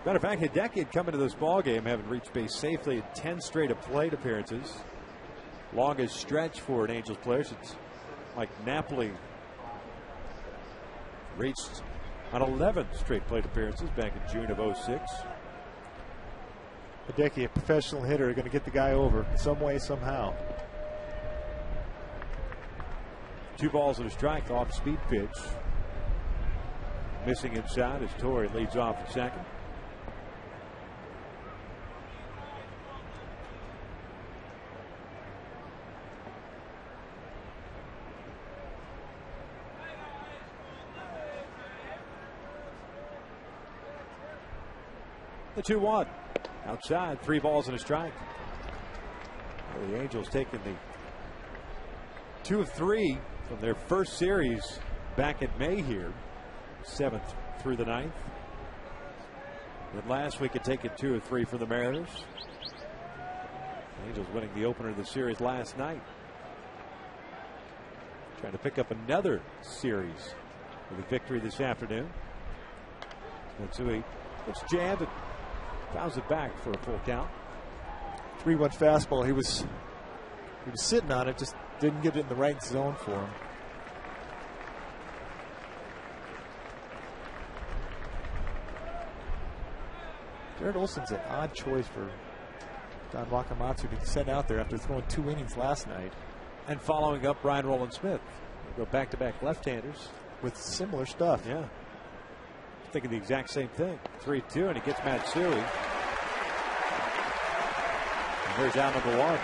Matter of fact, Hideki had come into this ball game having reached base safely in 10 straight plate appearances. Longest stretch for an Angels player since Mike Napoli reached on 11 straight plate appearances back in June of 2006. Hideki, a professional hitter, going to get the guy over some way, somehow. 2 balls and a strike, off speed pitch. Missing inside as Torrey leads off at second. The 2-1. Outside, 3 balls and a strike. Well, the Angels taking the 2 of 3 from their first series back in May here. 7th through the 9th. And last week had taken 2 of 3 from the Mariners. The Angels winning the opener of the series last night. Trying to pick up another series with a victory this afternoon. Matsui gets jammed and fouls it back for a full count. 3-1 fastball. He was sitting on it, just didn't get it in the right zone for him. Garrett Olson's an odd choice for Don Wakamatsu to send out there after throwing 2 innings last night. And following up Ryan Rowland-Smith. Go back-to-back left-handers. With similar stuff. Yeah. Thinking the exact same thing. 3-2, and he gets Matsui. And here's out number 1.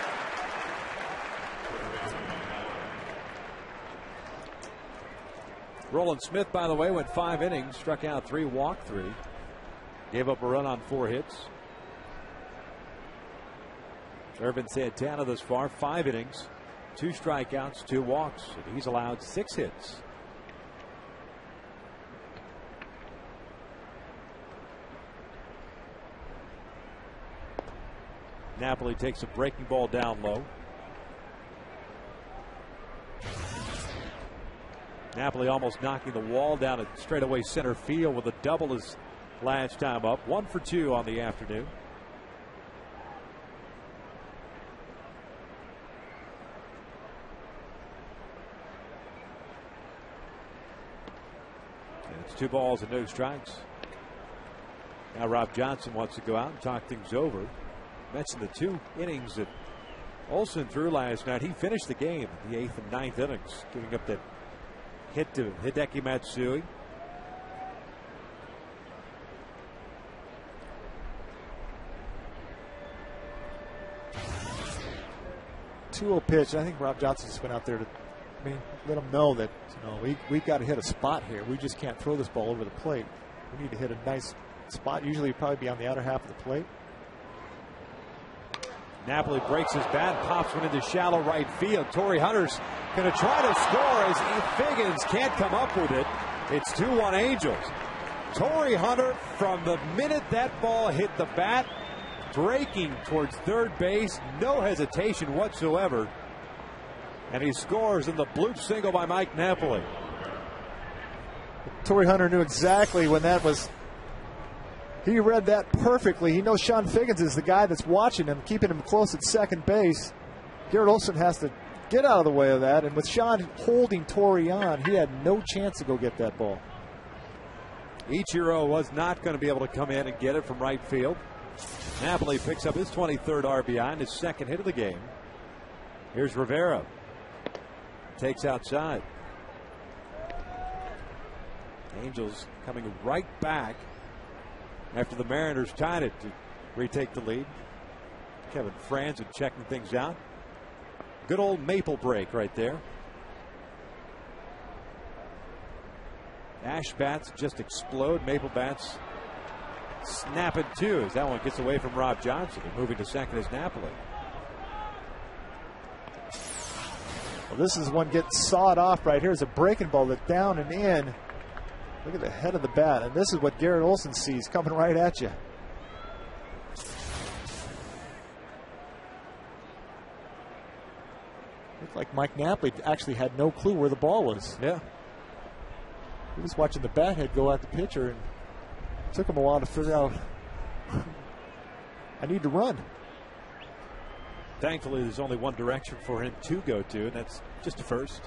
Rowland-Smith, by the way, went 5 innings, struck out 3, walked 3. Gave up a run on 4 hits. Irvin Santana thus far, 5 innings, 2 strikeouts, 2 walks, and he's allowed 6 hits. Napoli takes a breaking ball down low. Napoli almost knocking the wall down at straightaway center field with a double his last time up. 1 for 2 on the afternoon. And it's 2 balls and no strikes. Now Rob Johnson wants to go out and talk things over. Mentioned the 2 innings that Olson threw last night. He finished the game in the 8th and 9th innings, giving up that hit to Hideki Matsui. 2-0 pitch. I think Rob Johnson just went out there to let him know that we've got to hit a spot here. We just can't throw this ball over the plate. We need to hit a nice spot. Usually probably be on the outer half of the plate. Napoli breaks his bat, pops one into shallow right field. Torrey Hunter's going to try to score as Figgins can't come up with it. It's 2-1 Angels. Torrey Hunter, from the minute that ball hit the bat, breaking towards third base, no hesitation whatsoever. And he scores in the bloop single by Mike Napoli. Torrey Hunter knew exactly when that was. He read that perfectly. He knows Sean Figgins is the guy that's watching him, keeping him close at second base. Garrett Olson has to get out of the way of that. And with Sean holding Torrey on, he had no chance to go get that ball. Ichiro was not going to be able to come in and get it from right field. Napoli picks up his 23rd RBI and his 2nd hit of the game. Here's Rivera. Takes outside. Angels coming right back after the Mariners tied it to retake the lead. Kevin Franzen checking things out. Good old maple break right there. Ash bats just explode. Maple bats snap it too as that one gets away from Rob Johnson. And moving to second is Napoli. Well, this is one getting sawed off right here. It's a breaking ball that's down and in. Look at the head of the bat. And this is what Garrett Olson sees coming right at you. Looked like Mike Napoli actually had no clue where the ball was. Yeah. He was watching the bat head go at the pitcher, and it took him a while to figure out, I need to run. Thankfully, there's only one direction for him to go to, and that's just to first.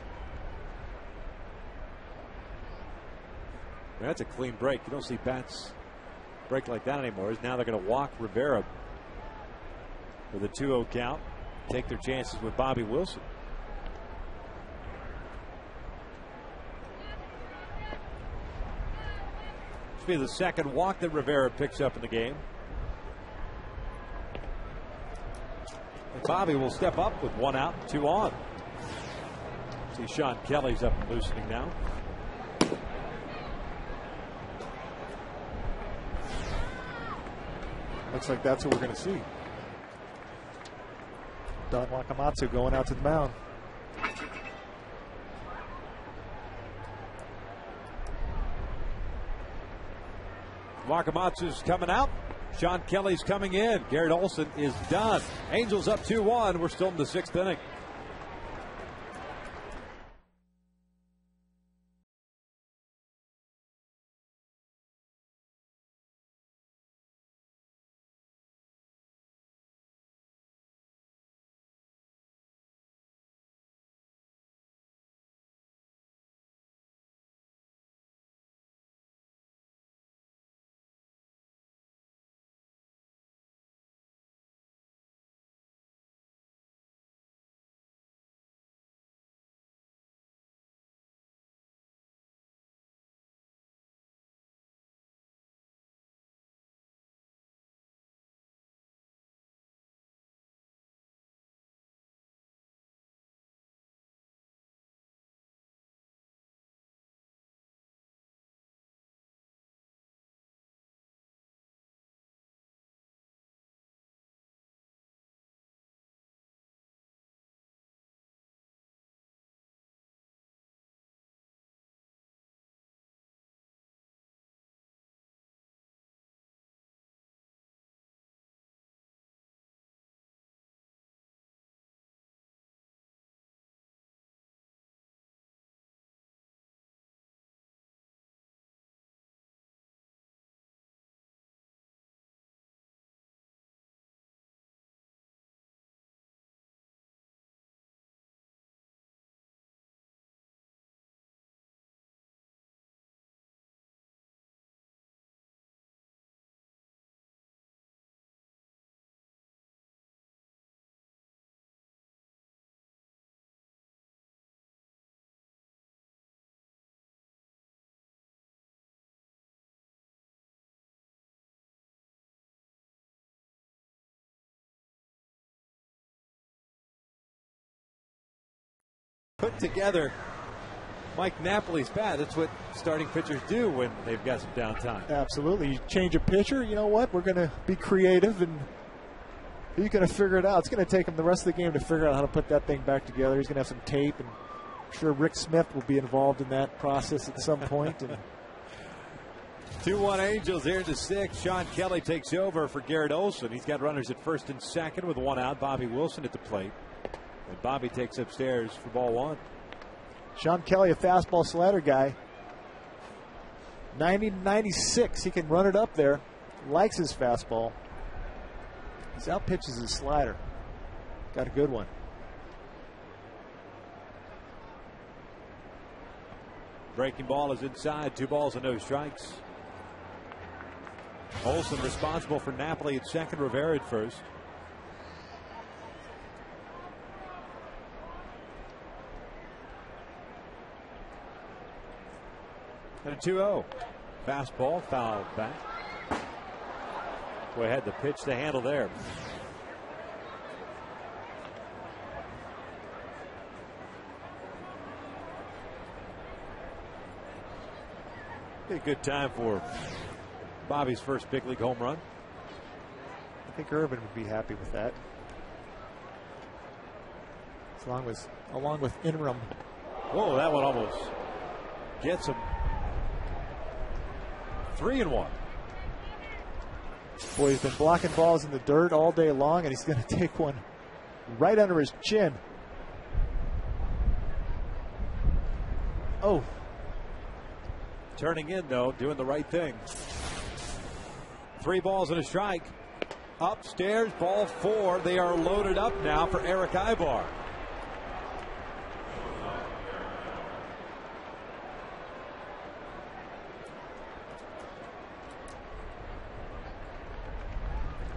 That's a clean break. You don't see bats break like that anymore. Now they're going to walk Rivera with a 2-0 count. Take their chances with Bobby Wilson. This will be the 2nd walk that Rivera picks up in the game. And Bobby will step up with 1 out, 2 on. See Sean Kelly's up and loosening now. Looks like that's what we're going to see. Don Wakamatsu going out to the mound. Wakamatsu's coming out. Sean Kelly's coming in. Garrett Olson is done. Angels up 2-1. We're still in the 6th inning. put together Mike Napoli's bat. That's what starting pitchers do when they've got some downtime. Absolutely. You change a pitcher, you know what? We're going to be creative, and he's going to figure it out. It's going to take him the rest of the game to figure out how to put that thing back together. He's going to have some tape, and I'm sure Rick Smith will be involved in that process at some point. And 2-1 Angels here in the sixth. Sean Kelly takes over for Garrett Olson. He's got runners at first and second with one out. Bobby Wilson at the plate. And Bobby takes upstairs for ball one. Sean Kelly, a fastball slider guy. 90 to 96. He can run it up there. Likes his fastball. He's outpitches his slider. Got a good one. Breaking ball is inside. 2 balls and no strikes. Olson responsible for Napoli at second, Rivera at first. And a 2-0. Fastball fouled back. Boy, had the pitch to handle there. Be a good time for Bobby's first big league home run. I think Irvin would be happy with that. Along with Inram. Whoa, that one almost gets him. 3-1. Boy, he's been blocking balls in the dirt all day long, and he's going to take one right under his chin. Oh. Turning in, though, doing the right thing. 3 balls and a strike. Upstairs, ball 4. They are loaded up now for Eric Ibar.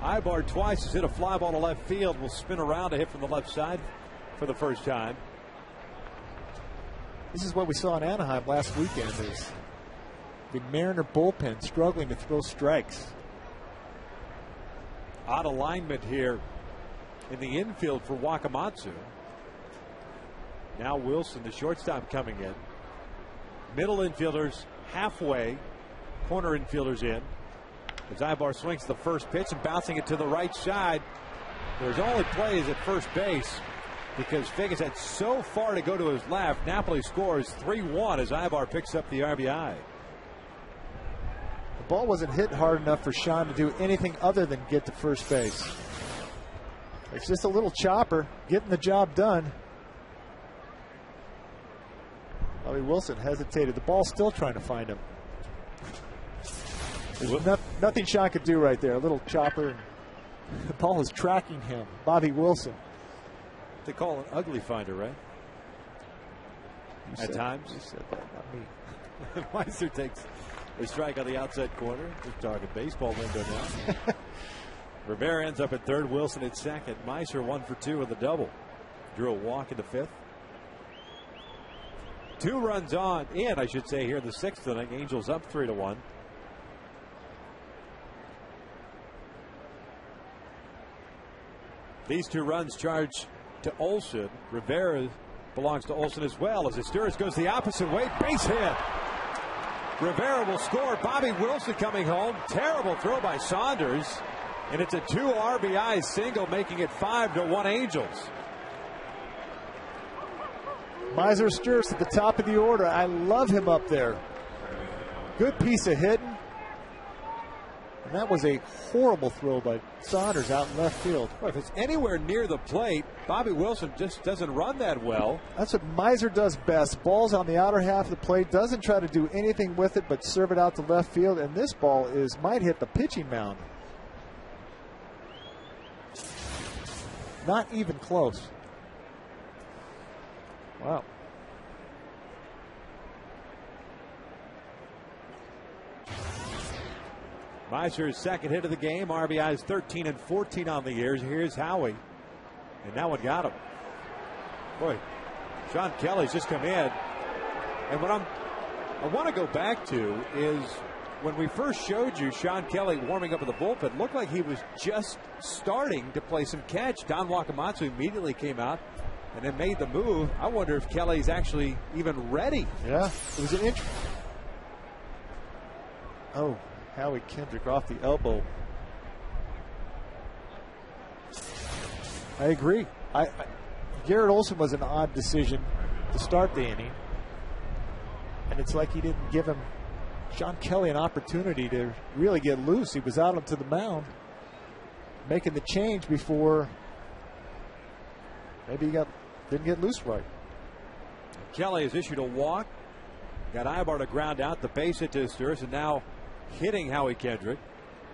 Ibar twice has hit a fly ball to left field. Will spin around to hit from the left side for the first time. This is what we saw in Anaheim last weekend. Is the Mariner bullpen struggling to throw strikes. Odd alignment here in the infield for Wakamatsu. Now Wilson, the shortstop, coming in. Middle infielders halfway. Corner infielders in. As Ibar swings the first pitch and bouncing it to the right side. There's only plays at first base because Figgins had so far to go to his left. Napoli scores 3-1 as Ibar picks up the RBI. The ball wasn't hit hard enough for Sean to do anything other than get to first base. It's just a little chopper getting the job done. Bobby Wilson hesitated. The ball's still trying to find him. There's nothing Sean could do right there. A little chopper. And the ball is tracking him. Bobby Wilson. They call it ugly finder, right? At times. You said that, not me. Meister takes a strike on the outside corner. We're talking baseball window now. Rivera ends up at third. Wilson at second. Meister 1 for 2 with a double. Drew a walk in the fifth. 2 runs on in, I should say, here in the sixth inning. Angels up 3-1. These 2 runs charged to Olson. Rivera belongs to Olson as well as Asturias goes the opposite way. Base hit. Rivera will score. Bobby Wilson coming home. Terrible throw by Saunders. And it's a 2 RBI single, making it 5-1 Angels. Miser Sturz at the top of the order. I love him up there. Good piece of hitting. And that was a horrible throw by Saunders out in left field. Well, if it's anywhere near the plate, Bobby Wilson just doesn't run that well. That's what Miser does best. Ball's on the outer half of the plate. Doesn't try to do anything with it but serve it out to left field. And this ball might hit the pitching mound. Not even close. Wow. Meiser's second hit of the game. RBIs 13 and 14 on the year. Here's Howie. And that one got him. Boy, Sean Kelly's just come in. And what I want to go back to is when we first showed you Sean Kelly warming up in the bullpen, it looked like he was just starting to play some catch. Don Wakamatsu immediately came out and then made the move. I wonder if Kelly's actually even ready. Yeah, it was an inch. Oh, Howie Kendrick off the elbow. I agree. Garrett Olson was an odd decision to start the inning. And it's like he didn't give Sean Kelly an opportunity to really get loose. He was out onto the mound making the change before maybe he didn't get loose right. Kelly has issued a walk. Got Ibar to ground out the base hit to Sturz, and now hitting Howie Kendrick.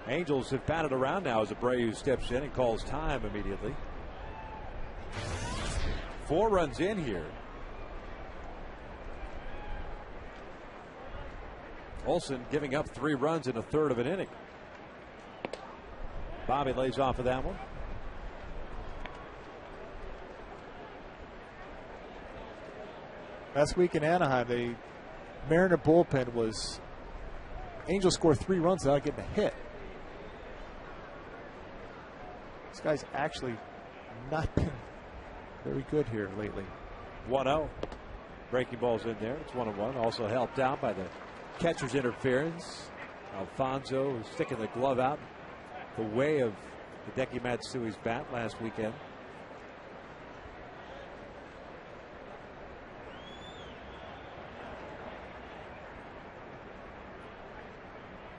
Angels have batted around now as Abreu steps in and calls time immediately. 4 runs in here. Olson giving up 3 runs in a third of an inning. Bobby lays off of that one. Last week in Anaheim, the Mariner bullpen was Angels scored 3 runs without getting a hit. This guy's actually not been very good here lately. 1-0. Breaking ball's in there. It's 1-1. Also helped out by the catcher's interference. Alfonso sticking the glove out the way of Hideki Matsui's bat last weekend.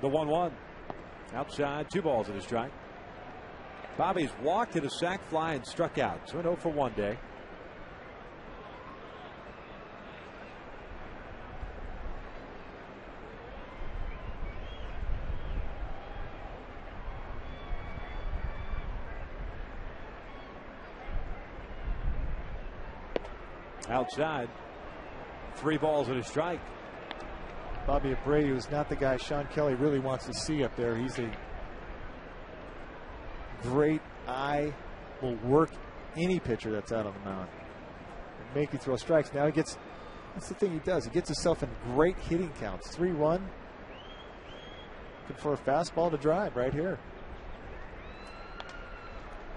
The 1-1. Outside, 2 balls and a strike. Bobby's walked, hit a sac fly, and struck out. So an 0 for 1 day. Outside, 3 balls and a strike. Bobby Abreu is not the guy Sean Kelly really wants to see up there. He's a great eye, will work any pitcher that's out on the mound and make you throw strikes. Now that's the thing he does. He gets himself in great hitting counts. 3-1. Looking for a fastball to drive right here.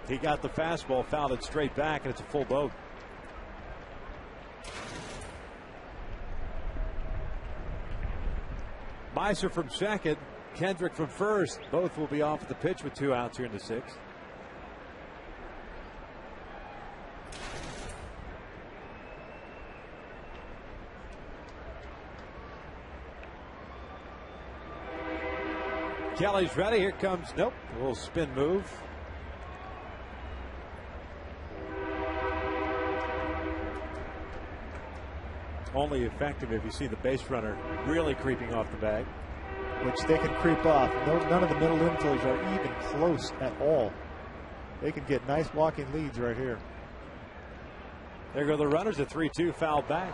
He got the fastball, fouled it straight back, and it's a full boat. Meiser from second, Kendrick from first. Both will be off the pitch with 2 outs here in the 6th. Kelly's ready. Here comes, nope, a little spin move. Only effective if you see the base runner really creeping off the bag. Which they can creep off. None of the middle infielders are even close at all. They can get nice walking leads right here. There go the runners. A 3-2 foul back.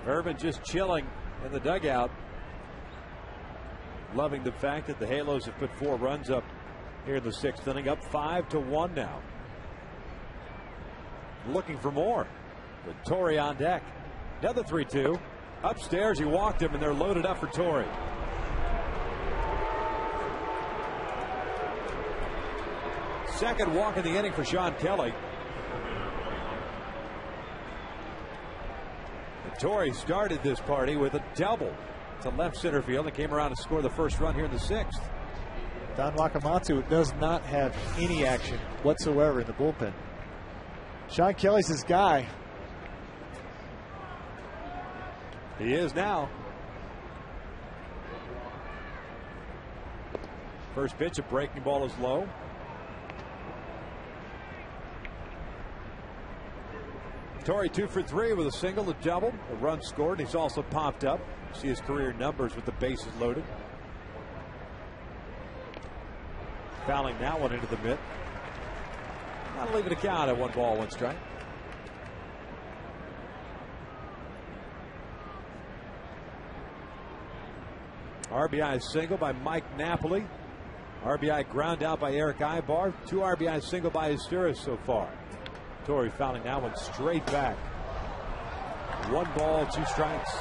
Irvin just chilling in the dugout, loving the fact that the Halos have put 4 runs up here in the 6th inning, up 5-1 now. Looking for more with Torrey on deck. Another 3-2. Upstairs, he walked him, and they're loaded up for Torrey. Second walk in the inning for Sean Kelly. Torrey started this party with a double to left center field and came around to score the first run here in the 6th. Don Wakamatsu does not have any action whatsoever in the bullpen. Sean Kelly's his guy. He is now. First pitch, a breaking ball is low. Torrey 2 for 3 with a single, a double, a run scored. He's also popped up. See his career numbers with the bases loaded. Fouling that one into the mitt. Not leaving a count at 1 ball, 1 strike. RBI single by Mike Napoli. RBI ground out by Eric Ibar. 2 RBI single by Asturias so far. Torrey fouling that one straight back. 1 ball, 2 strikes.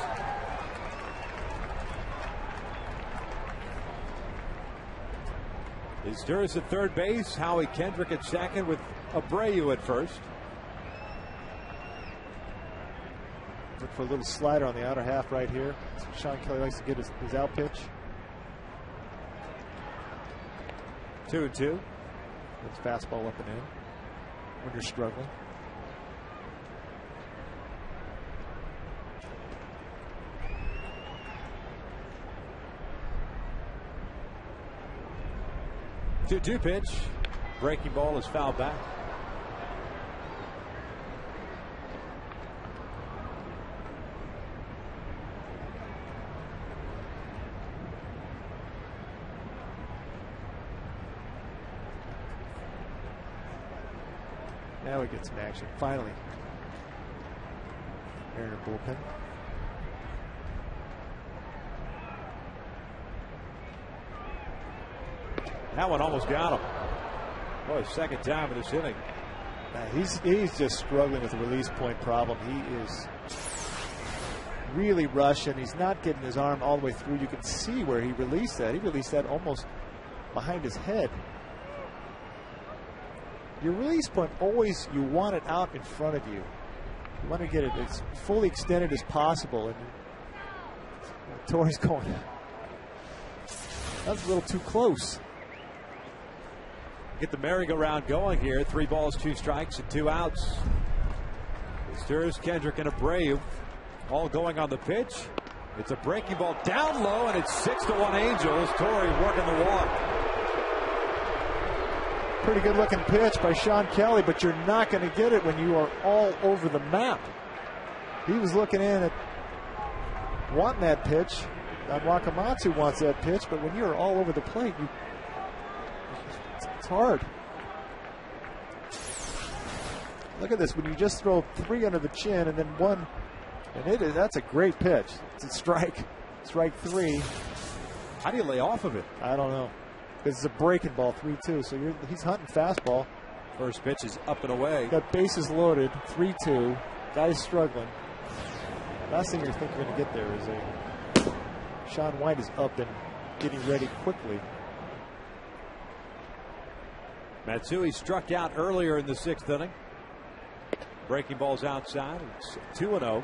Izturis at third base. Howie Kendrick at second with Abreu at first. Look for a little slider on the outer half right here. Sean Kelly likes to get his out pitch. 2-2. His fastball up and in when you're struggling. Two pitch. Breaking ball is fouled back. Now we get some action. Finally. Mariner bullpen. That one almost got him. Boy, second time in this inning. He's just struggling with the release point problem. He is really rushing. He's not getting his arm all the way through. You can see where he released that. He released that almost behind his head. Your release point, always you want it out in front of you. You want to get it as fully extended as possible. And Torrey's going, that's a little too close. Get the merry-go-round going here. 3 balls, 2 strikes, and 2 outs. Izturis, Kendrick, and Abreu all going on the pitch. It's a breaking ball down low, and it's 6-1 Angels. Torrey working the walk. Pretty good looking pitch by Sean Kelly, but you're not going to get it when you are all over the map. He was looking in at wanting that pitch. Wakamatsu wants that pitch, but when you're all over the plate, it's hard. Look at this. When you just throw 3 under the chin and then 1, and that's a great pitch. It's a strike. Strike 3. How do you lay off of it? I don't know. Because it's a breaking ball, 3-2. So he's hunting fastball. First pitch is up and away. Got bases loaded, 3-2. Guy's struggling. Last thing you think you're going to get there is Sean White is up and getting ready quickly. Matsui struck out earlier in the 6th inning. Breaking balls outside. It's 2-0.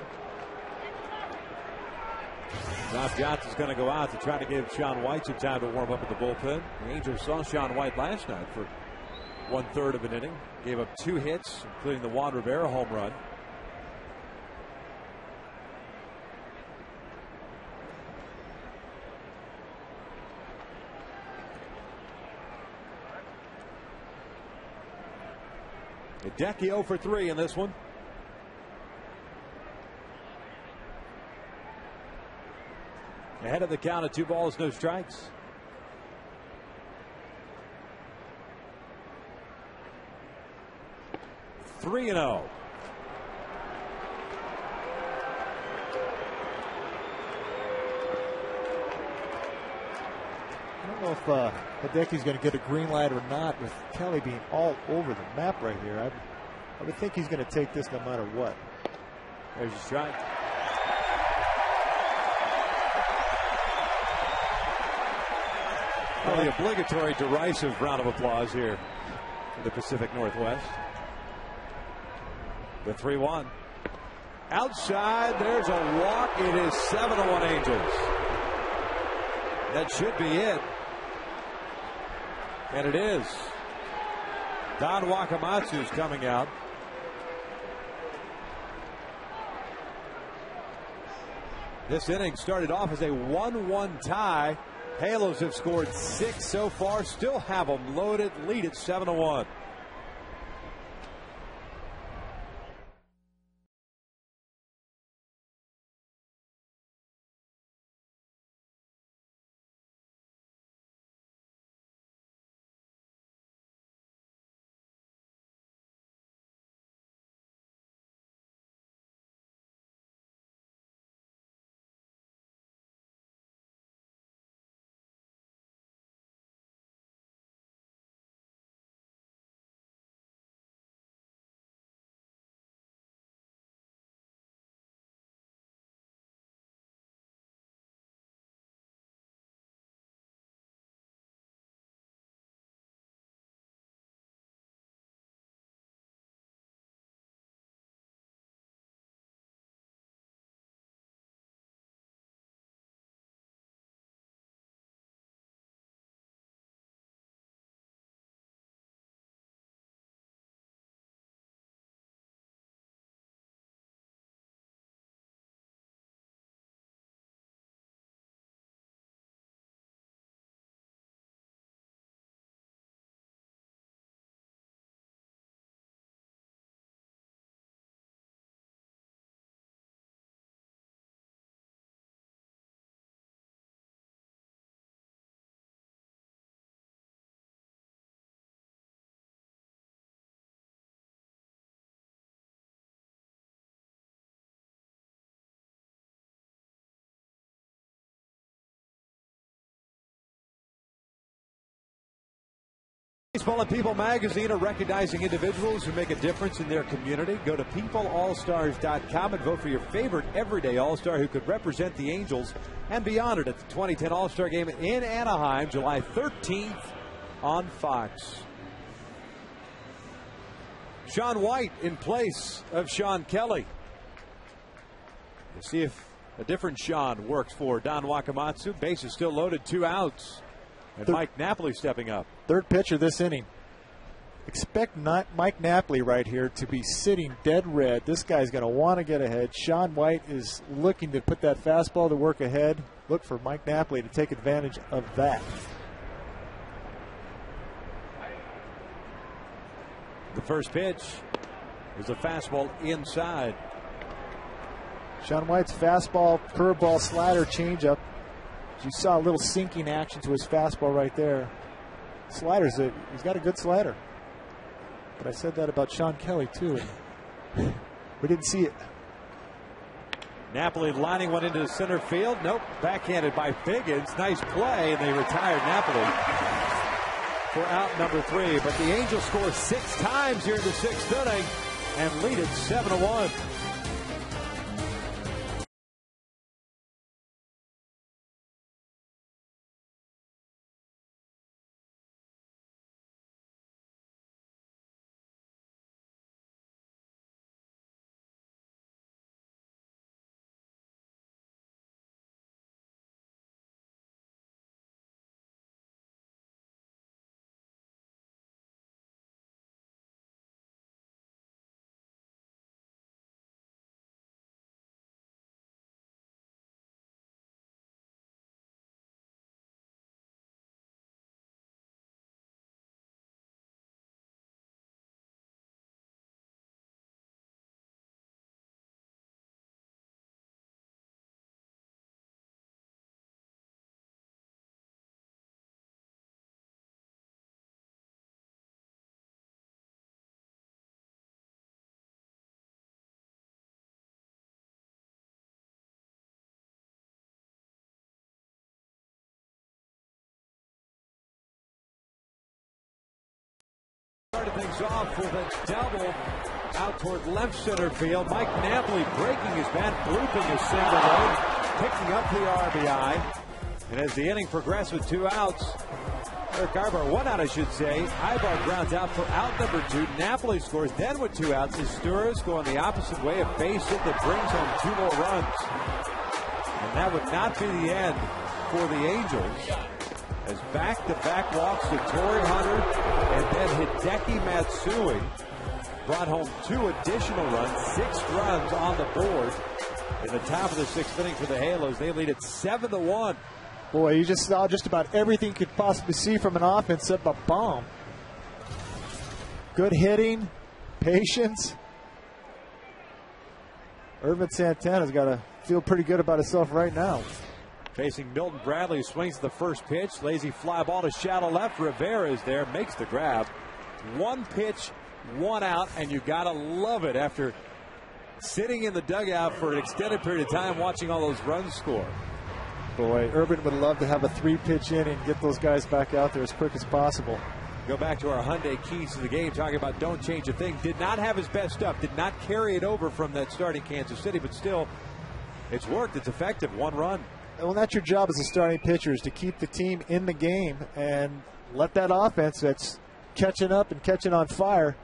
Josh Johnson's going to go out to try to give Sean White some time to warm up at the bullpen. The Angels saw Sean White last night for 1/3 of an inning. Gave up 2 hits, including the Juan Rivera home run. Hideki 0 for 3 in this one. Ahead of the count of 2 balls, no strikes. Three and 0. I don't know if Hideki's going to get a green light or not with Kelly being all over the map right here. I would think he's going to take this no matter what. There's your strike. Well, the obligatory derisive round of applause here in the Pacific Northwest. The 3-1. Outside, there's a walk. It is 7-1 Angels. That should be it. And it is. Don Wakamatsu is coming out. This inning started off as a 1-1 tie. Halos have scored 6 so far, still have them loaded, lead at 7-1. Baseball and People magazine are recognizing individuals who make a difference in their community. Go to peopleallstars.com and vote for your favorite everyday All-Star who could represent the Angels and be honored at the 2010 All-Star Game in Anaheim, July 13th on Fox. Sean White in place of Sean Kelly. We'll see if a different Sean works for Don Wakamatsu. Base is still loaded, 2 outs. And Mike Napoli stepping up. Third pitcher this inning. Expect Mike Napoli right here to be sitting dead red. This guy's going to want to get ahead. Sean White is looking to put that fastball to work ahead. Look for Mike Napoli to take advantage of that. The first pitch is a fastball inside. Sean White's fastball, curveball, slider, changeup. You saw a little sinking action to his fastball right there. He's got a good slider. But I said that about Sean Kelly, too. We didn't see it. Napoli lining one into center field. Nope. Backhanded by Figgins. Nice play, and they retired Napoli for out number 3. But the Angels score 6 times here in the 6th inning and lead it 7-1. Started things off with a double out toward left center field. Mike Napoli breaking his bat, blooping his single load, picking up the RBI. And as the inning progressed with 2 outs, Eric Garber, 1 out I should say, Ibar grounds out for out number 2. Napoli scores. Then with 2 outs, Isturas going the opposite way, a base hit that brings home 2 more runs. And that would not be the end for the Angels, as back-to-back walks to Torrey Hunter and then Hideki Matsui brought home 2 additional runs, 6 runs on the board in the top of the 6th inning for the Halos. They lead it 7-1. Boy, you just saw just about everything you could possibly see from an offense except a bomb. Good hitting, patience. Irvin Santana's got to feel pretty good about himself right now. Facing Milton Bradley, swings the first pitch. Lazy fly ball to shallow left. Rivera is there, makes the grab. 1 pitch, 1 out, and you gotta love it after sitting in the dugout for an extended period of time watching all those runs score. Boy, Urban would love to have a 3-pitch inning and get those guys back out there as quick as possible. Go back to our Hyundai keys to the game, talking about don't change a thing. Did not have his best stuff, did not carry it over from that starting Kansas City, but still, it's worked, it's effective. 1 run. Well, that's your job as a starting pitcher, is to keep the team in the game and let that offense that's catching up and catching on fire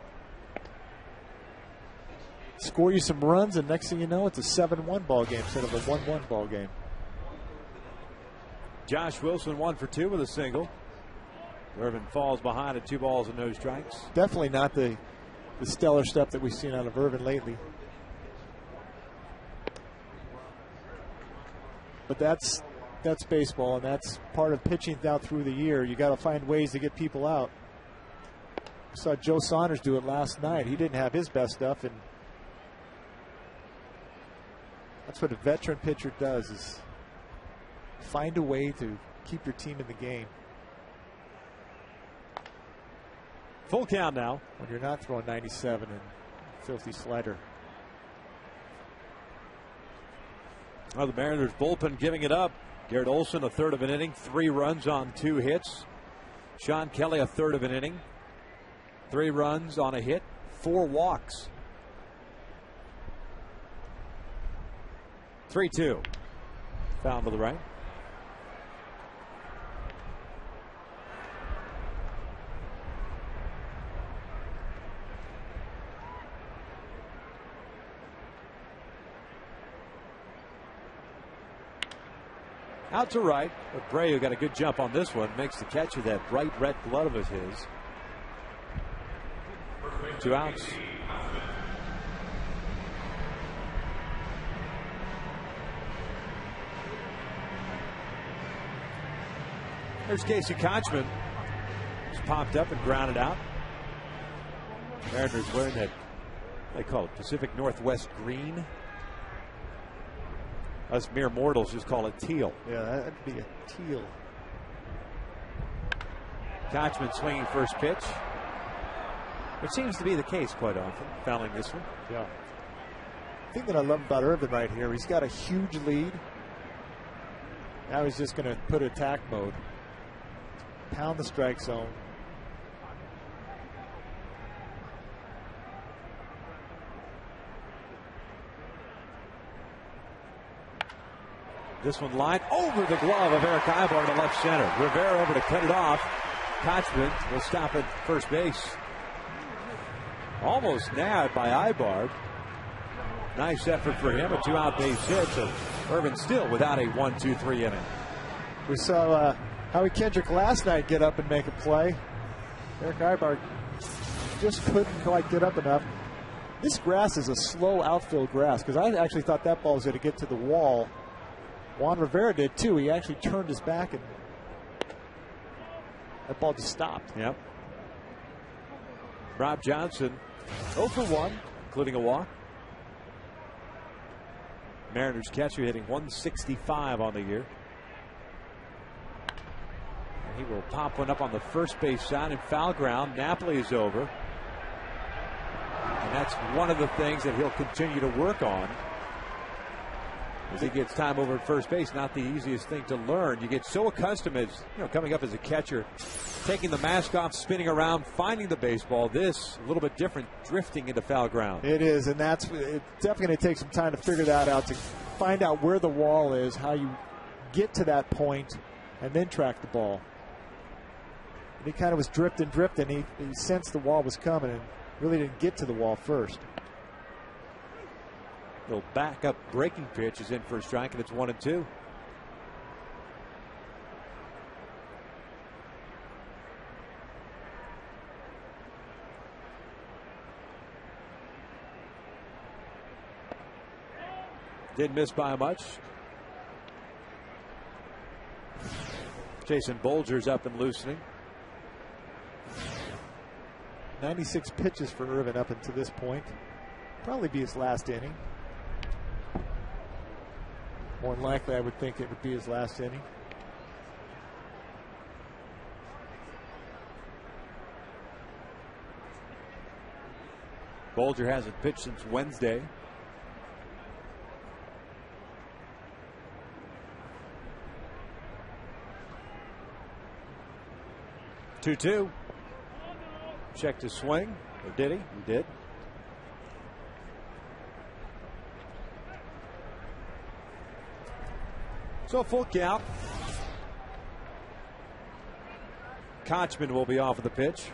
score you some runs, and next thing you know, it's a 7-1 ball game instead of a 1-1 ball game. Josh Wilson 1 for 2 with a single. Irvin falls behind at 2 balls and no strikes. Definitely not the stellar stuff that we've seen out of Irvin lately. But that's baseball, and that's part of pitching out through the year. You got to find ways to get people out. I saw Joe Saunders do it last night. He didn't have his best stuff, and that's what a veteran pitcher does, is find a way to keep your team in the game. Full count now. When you're not throwing 97 and filthy slider. Well, the Mariners bullpen giving it up. Garrett Olson, a third of an inning, 3 runs on 2 hits. Sean Kelly, a third of an inning. 3 runs on a hit, 4 walks. 3-2. Foul to the right. Out to right. Abreu got a good jump on this one. Makes the catch with that bright red glove of his. 2 outs. There's Casey Kochman. Just popped up and grounded out. Mariners wearing that, they call it Pacific Northwest green. Us mere mortals just call it teal. Yeah, that'd be a teal. Kochman swinging first pitch, which seems to be the case quite often, fouling this one. Yeah. The thing that I love about Irvin right here, he's got a huge lead. Now he's just going to put attack mode. Pound the strike zone. This one lined over the glove of Eric Ibar to left center. Rivera over to cut it off. Kochman will stop at first base. Almost nabbed by Ibar. Nice effort for him. A 2-out base hit. So Irvin still without a 1-2-3 inning. We saw Howie Kendrick last night get up and make a play. Eric Ibar just couldn't quite get up enough. This grass is a slow outfield grass because I actually thought that ball was going to get to the wall. Juan Rivera did too. He actually turned his back and that ball just stopped. Yep. Rob Johnson 0 for 1, including a walk. Mariners catcher hitting 165 on the year. And he will pop one up on the first base side in foul ground. Napoli is over. And that's one of the things that he'll continue to work on. As he gets time over at first base, not the easiest thing to learn. You get so accustomed as, coming up as a catcher, taking the mask off, spinning around, finding the baseball. This, a little bit different, drifting into foul ground. It is, and it's definitely going to take some time to figure that out, to find out where the wall is, how you get to that point, and then track the ball. And he kind of was drifting. He sensed the wall was coming and really didn't get to the wall first. Little backup breaking pitch is in for a strike, and it's 1-2. Didn't miss by much. Jason Bolger's up and loosening. 96 pitches for Irvin up until this point. Probably be his last inning. More than likely, I would think it would be his last inning. Bolger hasn't pitched since Wednesday. Two. Checked his swing. Or did he? He did. So a full count. Kochman will be off of the pitch.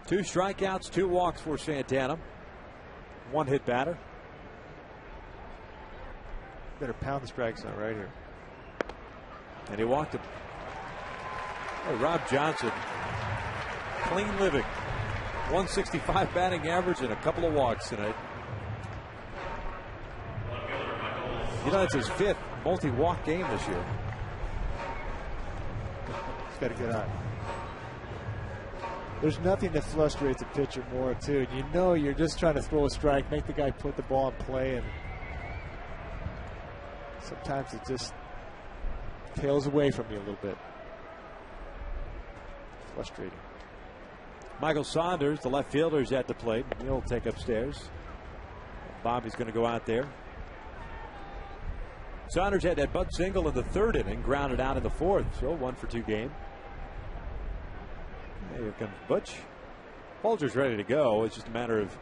2 strikeouts, 2 walks for Santana. 1 hit batter. Better pound the strike zone right here. And he walked him. Hey, Rob Johnson, clean living. 165 batting average and a couple of walks tonight. It's his 5th multi-walk game this year. He's got a good eye. There's nothing that frustrates a pitcher more, too. And you're just trying to throw a strike, make the guy put the ball in play, and sometimes it just tails away from you a little bit. Frustrating. Michael Saunders, the left fielder, is at the plate. He'll take upstairs. Bobby's going to go out there. Saunders had that bunt single in the 3rd inning, grounded out in the 4th, so 1 for 2 game. Here comes Butch. Folger's ready to go. It's just a matter of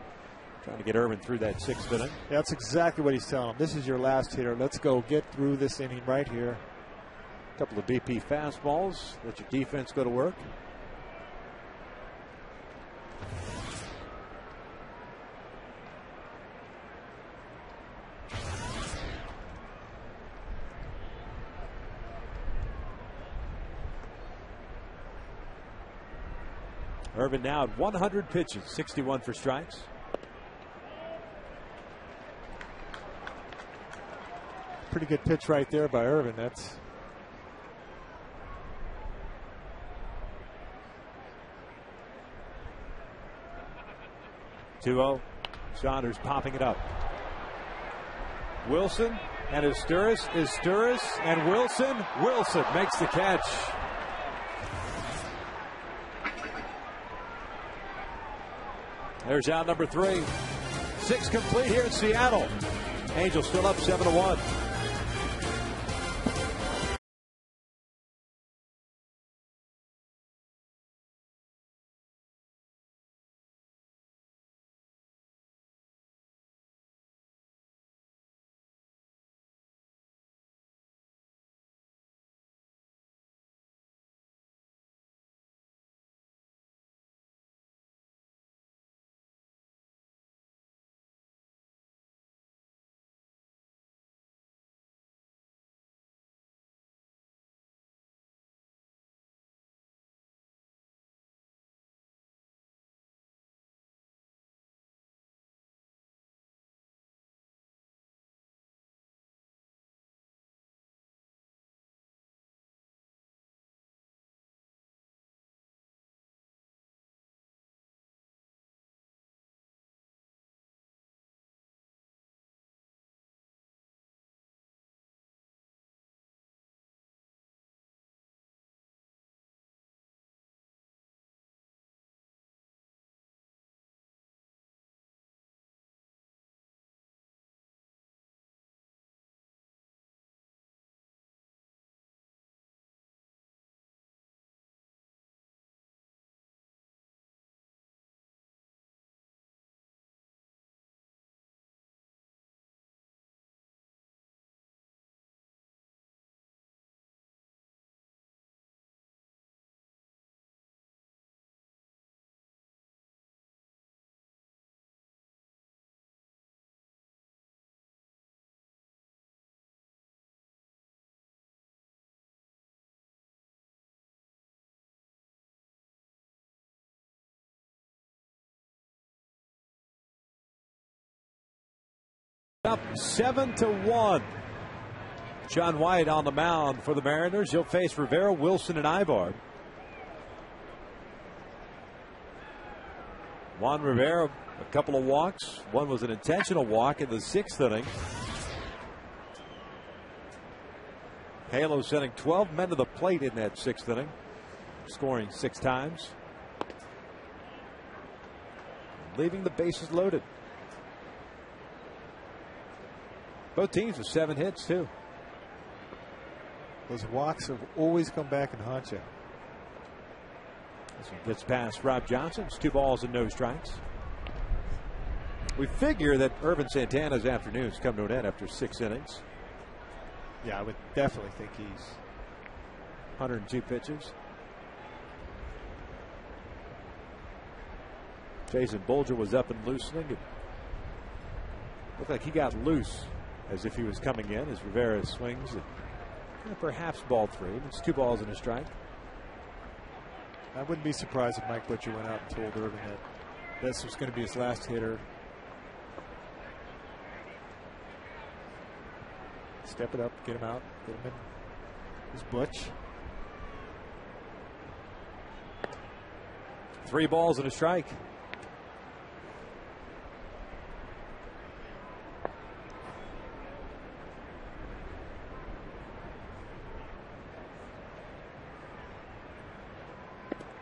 trying to get Irvin through that 6th inning. Yeah, that's exactly what he's telling him. This is your last hitter. Let's go get through this inning right here. A couple of BP fastballs. Let your defense go to work. Irvin now at 100 pitches, 61 for strikes. Pretty good pitch right there by Irvin. That's 2-0. Saunders popping it up. Wilson and Isturis, and Wilson. Wilson makes the catch. There's out number 3. 6 complete here in Seattle. Angels still up 7-1. Up 7-1. John White on the mound for the Mariners. He'll face Rivera, Wilson, and Ibar. Juan Rivera, a couple of walks. One was an intentional walk in the 6th inning. Halo sending 12 men to the plate in that 6th inning, scoring 6 times, leaving the bases loaded. Both teams with 7 hits, too. Those walks have always come back and haunt you. This one gets past Rob Johnson. It's 2 balls and no strikes. We figure that Irvin Santana's afternoon's come to an end after 6 innings. Yeah, I would definitely think he's 102 pitches. Jason Bolger was up and loosening. It looked like he got loose as if he was coming in as Rivera swings and perhaps ball 3. It's 2 balls and a strike. I wouldn't be surprised if Mike Butcher went out and told Irvin that this was going to be his last hitter. Step it up, get him out, get him in. Here's Butch. 3 balls and a strike.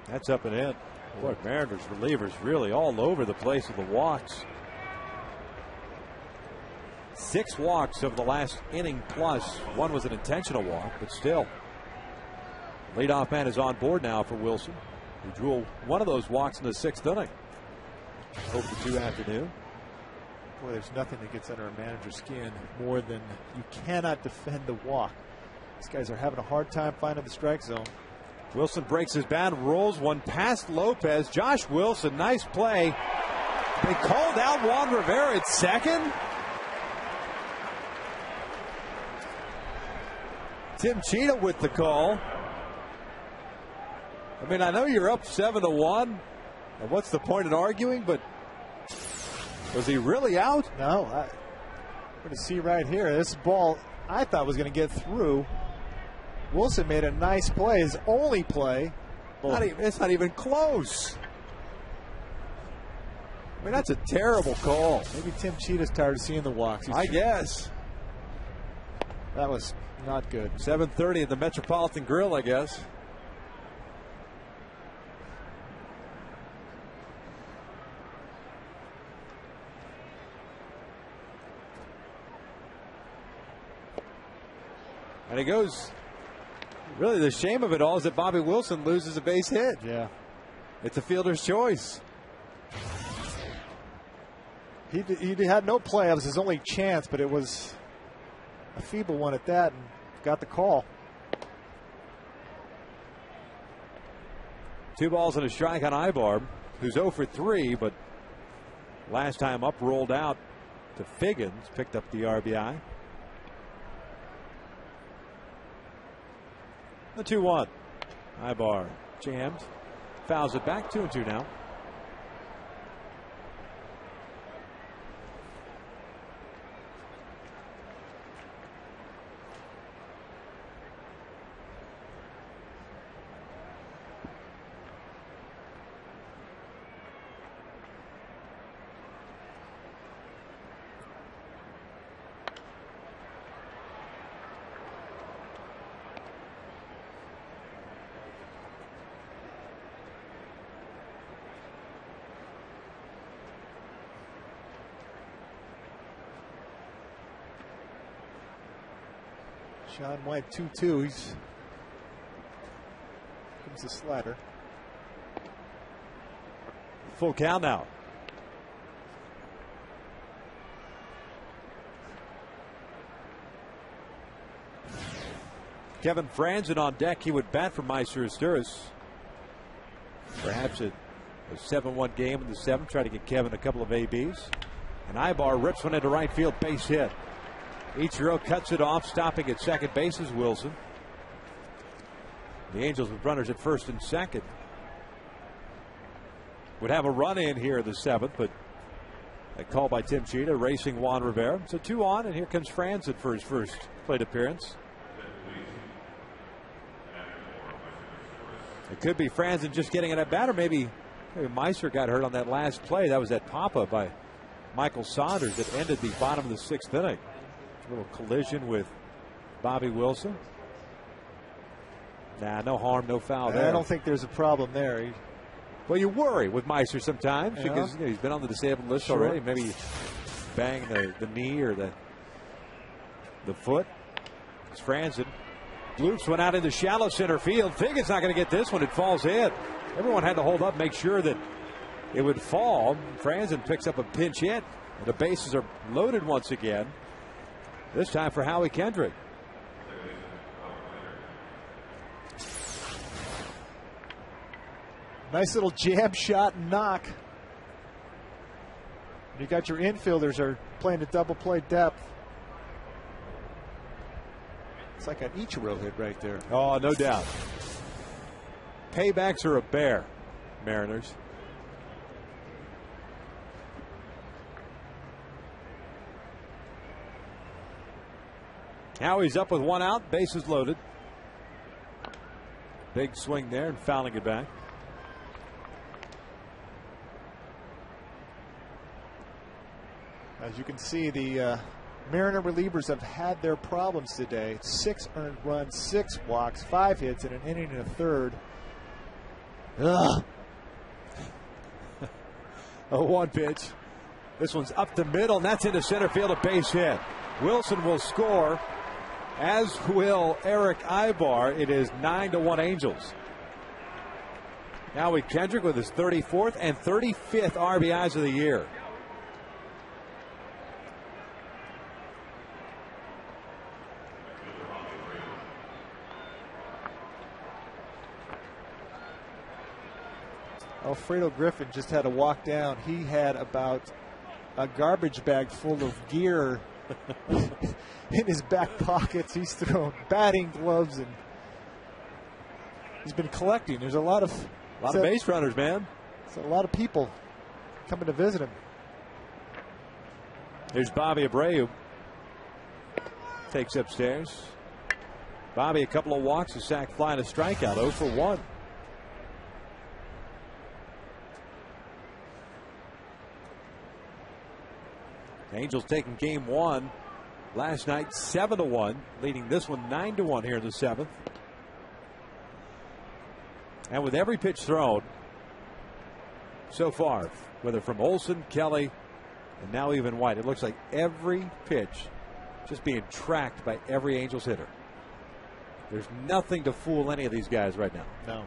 That's up and in. Boy, Mariners relievers really all over the place with the walks. 6 walks over the last inning plus. One was an intentional walk, but still. Leadoff man is on board now for Wilson. He drew one of those walks in the 6th inning. 0-2 afternoon. Boy, there's nothing that gets under a manager's skin more than you cannot defend the walk. These guys are having a hard time finding the strike zone. Wilson breaks his bat, rolls one past Lopez. Josh Wilson, nice play. They called out Juan Rivera at second. Tim Cheetah with the call. I mean, I know you're up 7-1, and what's the point in arguing, but was he really out? No, I'm going to see right here. This ball I thought was going to get through. Wilson made a nice play, his only play. It's not even close. I mean, that's a terrible call. Maybe Tim Cheetah's tired of seeing the walks. I guess. That was not good. 7:30 at the Metropolitan Grill, I guess. And it goes. Really, the shame of it all is that Bobby Wilson loses a base hit. Yeah. It's a fielder's choice. He had no play. It was his only chance, but it was a feeble one at that, and got the call. 2 balls and a strike on Ibarb, who's 0 for 3, but last time up rolled out to Figgins, picked up the RBI. The 2-1. Ibar jammed, fouls it back. 2-2 now. Sean White 2-2. He's comes the slider. Full count now. Kevin Franzen on deck. He would bat for Meister Asturis. Perhaps a 7-1 game in the 7th. Try to get Kevin a couple of ABs. And Ibar rips one into right field. Base hit. Ichiro cuts it off, stopping at second base is Wilson. The Angels with runners at first and second would have a run in here in the 7th, but a call by Tim Cheetah racing Juan Rivera. So 2 on, and here comes Franzen for his first plate appearance. It could be Franzen just getting it at bat, or maybe Meister got hurt on that last play. That was that pop-up by Michael Saunders that ended the bottom of the 6th inning. A little collision with Bobby Wilson. Nah, no harm, no foul there. I don't think there's a problem there. Well, you worry with Meister sometimes because he's been on the disabled list already. Maybe bang the knee or the foot. It's Franzen. Loops went out into shallow center field. Figgins not going to get this one. It falls in. Everyone had to hold up, make sure that it would fall. Franzen picks up a pinch hit. And the bases are loaded once again. This time for Howie Kendrick. Nice little jab shot and knock. You got your infielders are playing a double play depth. It's like an Ichiro hit right there. Oh, no doubt. Paybacks are a bear, Mariners. Howie's up with 1 out, bases loaded. Big swing there and fouling it back. As you can see, the Mariner relievers have had their problems today. 6 earned runs, 6 walks, 5 hits in an inning and a third. Ugh. A 1 pitch. This one's up the middle, and that's into center field, a base hit. Wilson will score, as will Eric Ibar. It is 9-1 Angels. Now with Kendrick with his 34th and 35th RBIs of the year. Alfredo Griffin just had to walk down. He had about a garbage bag full of gear in his back pockets. He's thrown batting gloves, and he's been collecting. There's a lot of base runners, man. It's a lot of people coming to visit him. Here's Bobby Abreu. Takes upstairs. Bobby, a couple of walks, a sac fly, and a strikeout. 0 for 1. Angels taking game 1 last night 7-1, leading this one 9-1 here in the 7th. And with every pitch thrown so far, whether from Olsen, Kelly, and now even White, it looks like every pitch just being tracked by every Angels hitter. There's nothing to fool any of these guys right now. No.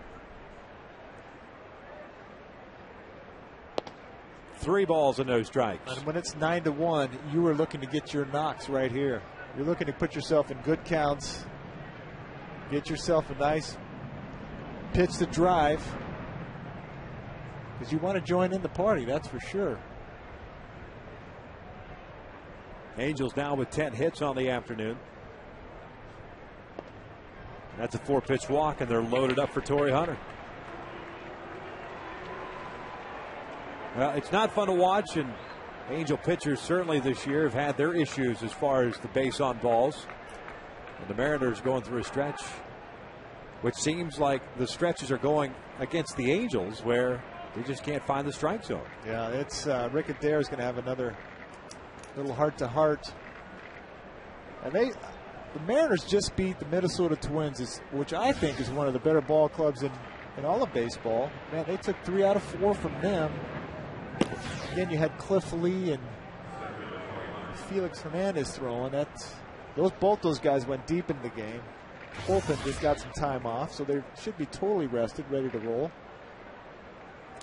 3 balls and no strikes. And when it's 9-1, you are looking to get your knocks right here. You're looking to put yourself in good counts, get yourself a nice pitch to drive, because you want to join in the party, that's for sure. Angels now with 10 hits on the afternoon. That's a 4-pitch walk, and they're loaded up for Torrey Hunter. Well, it's not fun to watch, and Angel pitchers certainly this year have had their issues as far as the base on balls. And the Mariners going through a stretch, which seems like the stretches are going against the Angels, where they just can't find the strike zone. Yeah, it's Rick Adair is going to have another little heart-to-heart. And the Mariners just beat the Minnesota Twins, which I think is one of the better ball clubs in all of baseball. Man, they took 3 out of 4 from them. Then you had Cliff Lee and Felix Hernandez throwing. Both those guys went deep in the game. Bullpen just got some time off, so they should be totally rested, ready to roll.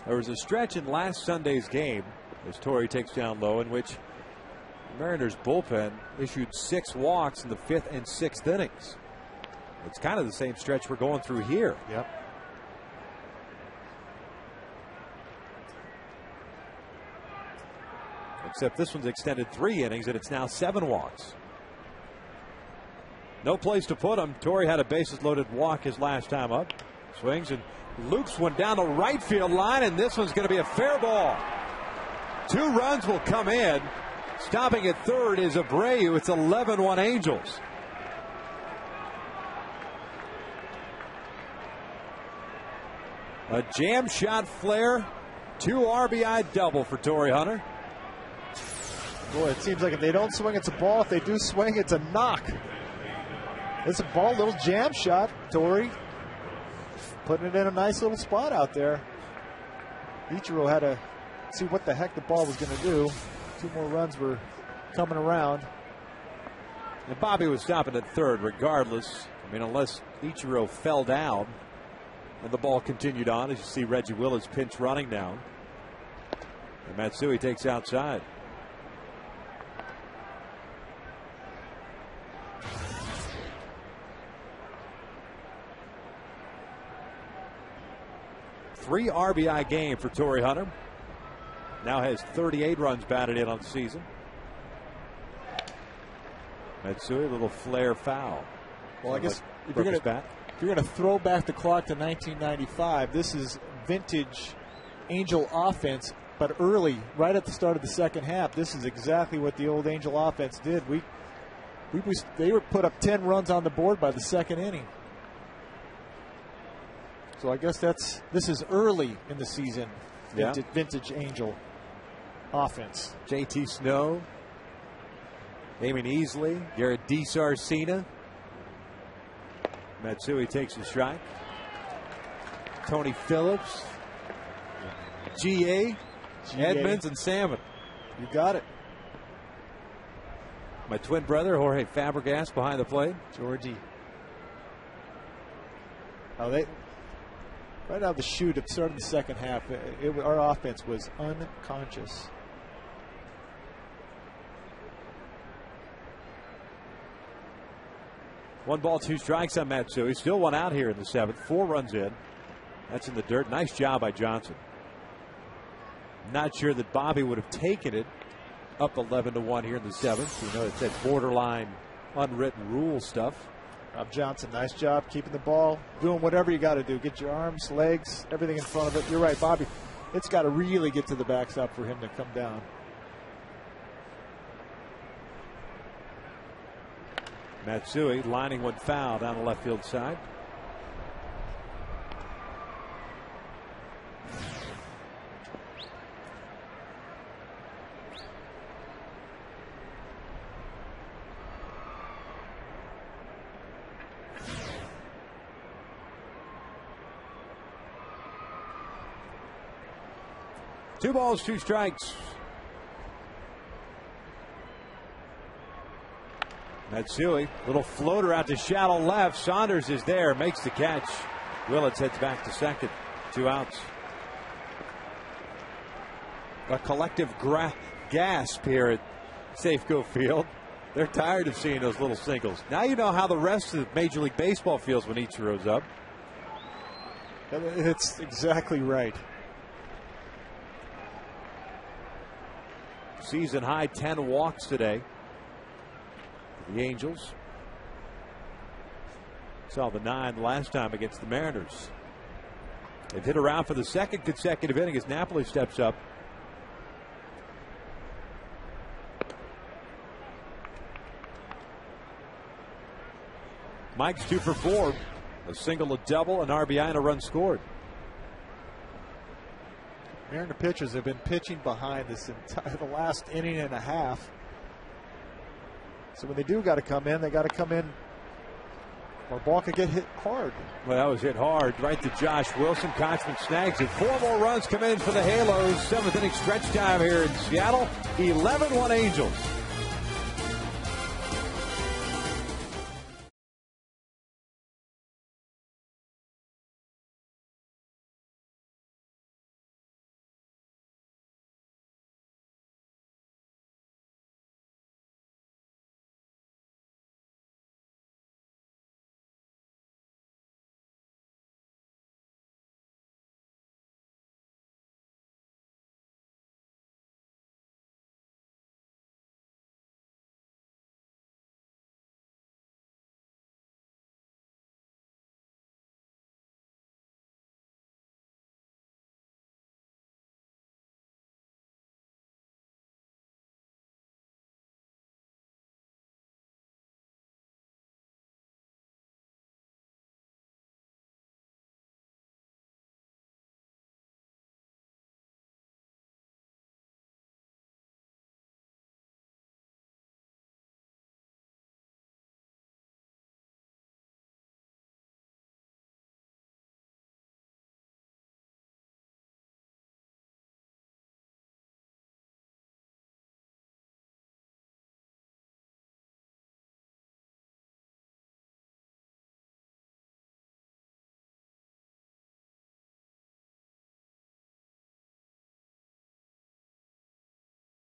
There was a stretch in last Sunday's game, as Torrey takes down low, in which the Mariners bullpen issued 6 walks in the 5th and 6th innings. It's kind of the same stretch we're going through here. Yep. Except this one's extended 3 innings, and it's now 7 walks. No place to put him. Torrey had a bases-loaded walk his last time up. Swings and loops one down the right field line, and this one's going to be a fair ball. 2 runs will come in. Stopping at third is Abreu. It's 11-1 Angels. A jam shot flare. 2 RBI double for Torrey Hunter. Boy, it seems like if they don't swing, it's a ball. If they do swing, it's a knock. It's a ball, little jam shot. Torrey putting it in a nice little spot out there. Ichiro had to see what the heck the ball was going to do. 2 more runs were coming around. And Bobby was stopping at third regardless. I mean, unless Ichiro fell down and the ball continued on. As you see Reggie Willis pinch running down. And Matsui takes outside. Three RBI game for Torrey Hunter. Now has 38 runs batted in on the season. Matsui, a little flare foul. Well, I guess if you're going to throw back the clock to 1995, this is vintage Angel offense, but early, right at the start of the second half. This is exactly what the old Angel offense did. They were put up 10 runs on the board by the second inning. So I guess this is early in the season. Vintage Angel offense. JT Snow, Damon Easley, Garrett DiSarcina. Matsui takes a strike. Tony Phillips, GA, Edmonds, and Salmon. You got it. My twin brother, Jorge Fabregas, behind the plate. Georgie. Right out of the chute, it started the second half. Our offense was unconscious. One ball, two strikes on Matsui. Still one out here in the seventh. 4 runs in. That's in the dirt. Nice job by Johnson. Not sure that Bobby would have taken it up 11-1 here in the seventh. You know, it's that borderline unwritten rule stuff. Rob Johnson, nice job keeping the ball, doing whatever you got to do. Get your arms, legs, everything in front of it. You're right, Bobby. It's got to really get to the backstop for him to come down. Matsui lining one foul down the left field side. Two balls, two strikes. Matsui, little floater out to shallow left. Saunders is there, makes the catch. Willits heads back to second. 2 outs. A collective gasp here at Safeco Field. They're tired of seeing those little singles. Now you know how the rest of Major League Baseball feels when Ichiro's up. It's exactly right. Season high 10 walks today. The Angels saw the 9 last time against the Mariners. They've hit around for the second consecutive inning as Napoli steps up. Mike's 2 for 4. A single, a double, an RBI, and a run scored. Mariner pitchers have been pitching behind the last inning and a half. So when they do got to come in, they got to come in, or ball could get hit hard. Well, that was hit hard right to Josh Wilson. Kochman snags it. 4 more runs come in for the Halos. 7th inning stretch time here in Seattle. 11-1 Angels.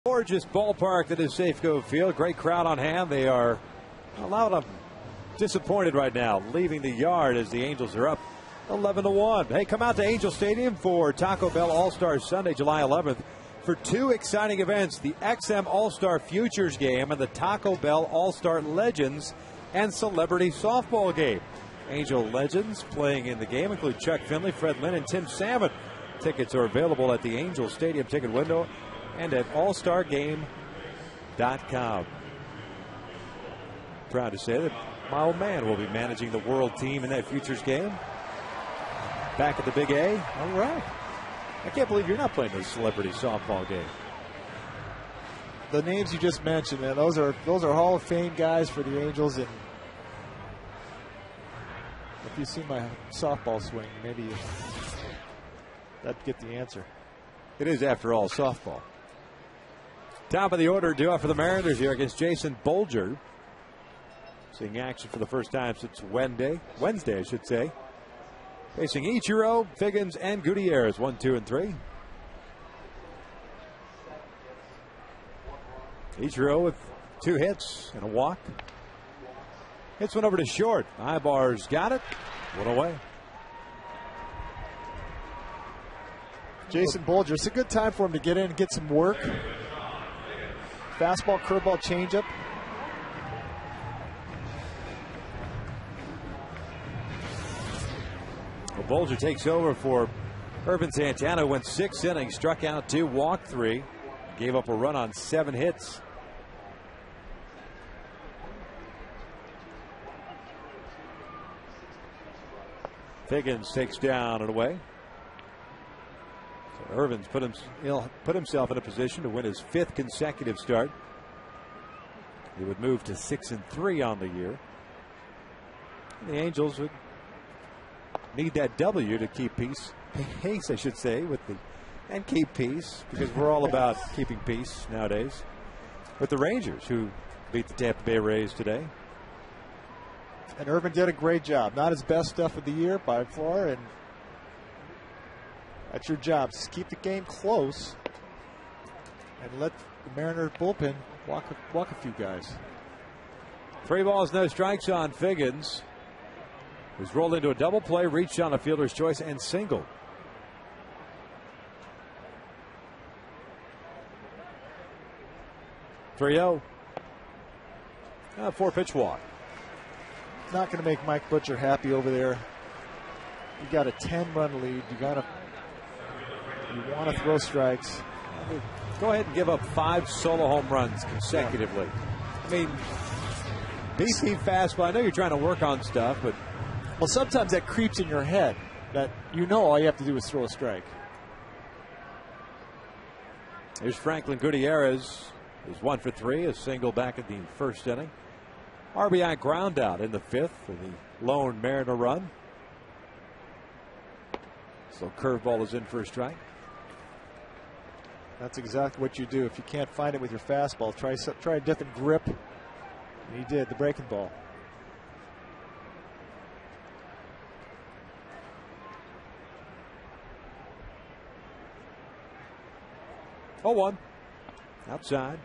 Gorgeous ballpark that is Safeco Field. Great crowd on hand. They are a lot disappointed right now, leaving the yard as the Angels are up 11-1. Hey, come out to Angel Stadium for Taco Bell All-Star Sunday, July 11th, for 2 exciting events: the XM All-Star Futures Game and the Taco Bell All-Star Legends and Celebrity Softball Game. Angel legends playing in the game include Chuck Finley, Fred Lynn, and Tim Salmon. Tickets are available at the Angel Stadium ticket window and at allstargame.com. Proud to say that my old man will be managing the world team in that futures game. Back at the Big A. All right. I can't believe you're not playing the celebrity softball game. The names you just mentioned, man, those are Hall of Fame guys for the Angels. And if you see my softball swing, maybe that'd get the answer. It is, after all, softball. Top of the order due up for the Mariners here against Jason Bolger. Seeing action for the first time since Wednesday, I should say. Facing Ichiro, Figgins, and Gutierrez. 1, 2, and 3. Ichiro with 2 hits and a walk. Hits one over to short. Ibar's got it. 1 away. Jason Bolger, it's a good time for him to get in and get some work. Fastball, curveball, changeup. Well, Bolger takes over for Irvin Santana, who went 6 innings, struck out 2, walked 3, gave up a run on 7 hits. Figgins takes down and away. So Irvin's put himself in a position to win his 5th consecutive start. He would move to 6 and 3 on the year. And the Angels would need that W to keep pace, I should say, and keep peace, because we're all about keeping peace nowadays. With the Rangers, who beat the Tampa Bay Rays today. And Irvin did a great job. Not his best stuff of the year by far, and that's your job. Just keep the game close and let the Mariners bullpen walk a few guys. 3 balls, no strikes on Figgins, who's rolled into a double play, reached on a fielder's choice, and singled. (3-0). 4-pitch walk. Not going to make Mike Butcher happy over there. You got a 10-run lead. You want to throw strikes. Go ahead and give up 5 solo home runs consecutively. I mean, BP fastball. I know you're trying to work on stuff, but well, sometimes that creeps in your head that all you have to do is throw a strike. Here's Franklin Gutierrez. He's 1 for 3, a single back at the 1st inning. RBI ground out in the 5th for the lone Mariner run. So curveball is in for a strike. That's exactly what you do. If you can't find it with your fastball, try a different grip. And he did, the breaking ball. Oh, 1 outside.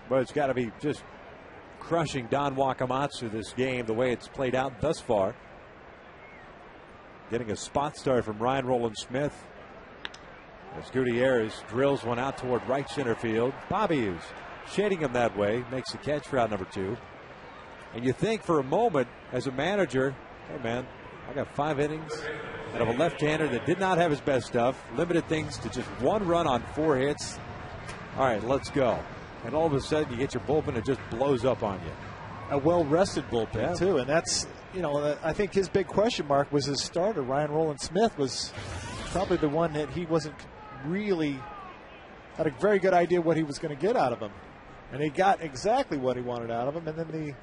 But it's got to be just crushing Don Wakamatsu this game, the way it's played out thus far. Getting a spot start from Ryan Rowland-Smith. As Gutierrez drills one out toward right center field. Bobby is shading him that way, makes the catch for out number 2. And you think for a moment, as a manager, hey man, I got 5 innings out of a left-hander that did not have his best stuff, limited things to just 1 run on 4 hits. All right, let's go. And all of a sudden, you get your bullpen, it just blows up on you. A well-rested bullpen, too. And that's, I think his big question mark was his starter. Ryan Rowland-Smith was probably the one that he wasn't really, had a very good idea what he was going to get out of him. And he got exactly what he wanted out of him. And then the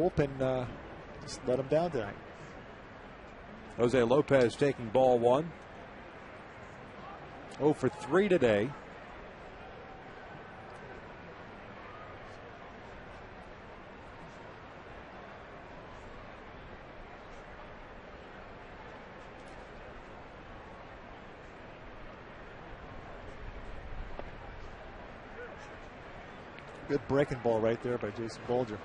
bullpen just let him down tonight. Jose Lopez taking ball 1. 0 for 3 today. Good breaking ball right there by Jason Bolger.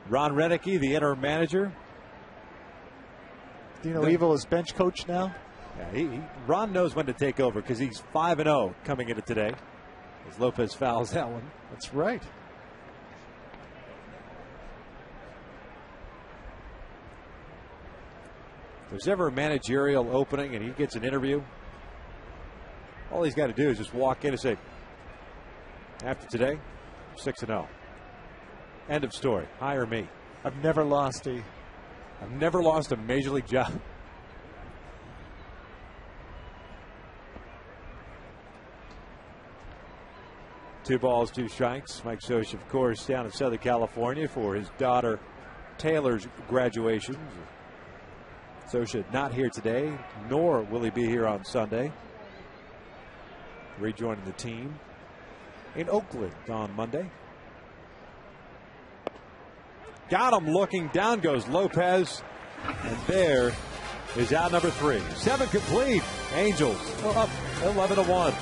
Ron Renicky, the interim manager. Dino Evo is bench coach now. Yeah, Ron knows when to take over because he's 5-0 coming into today. As Lopez fouls that one. That's right. If there's ever a managerial opening and he gets an interview, all he's got to do is just walk in and say, after today, 6-0. End of story. Hire me. I've never lost a major league job. Two balls, 2 strikes. Mike Soch, of course, down in Southern California for his daughter Taylor's graduation. Socha not here today, nor will he be here on Sunday. Rejoining the team in Oakland on Monday. Got him looking. Down goes Lopez. And there is out number 3. 7 complete. Angels up 11-1.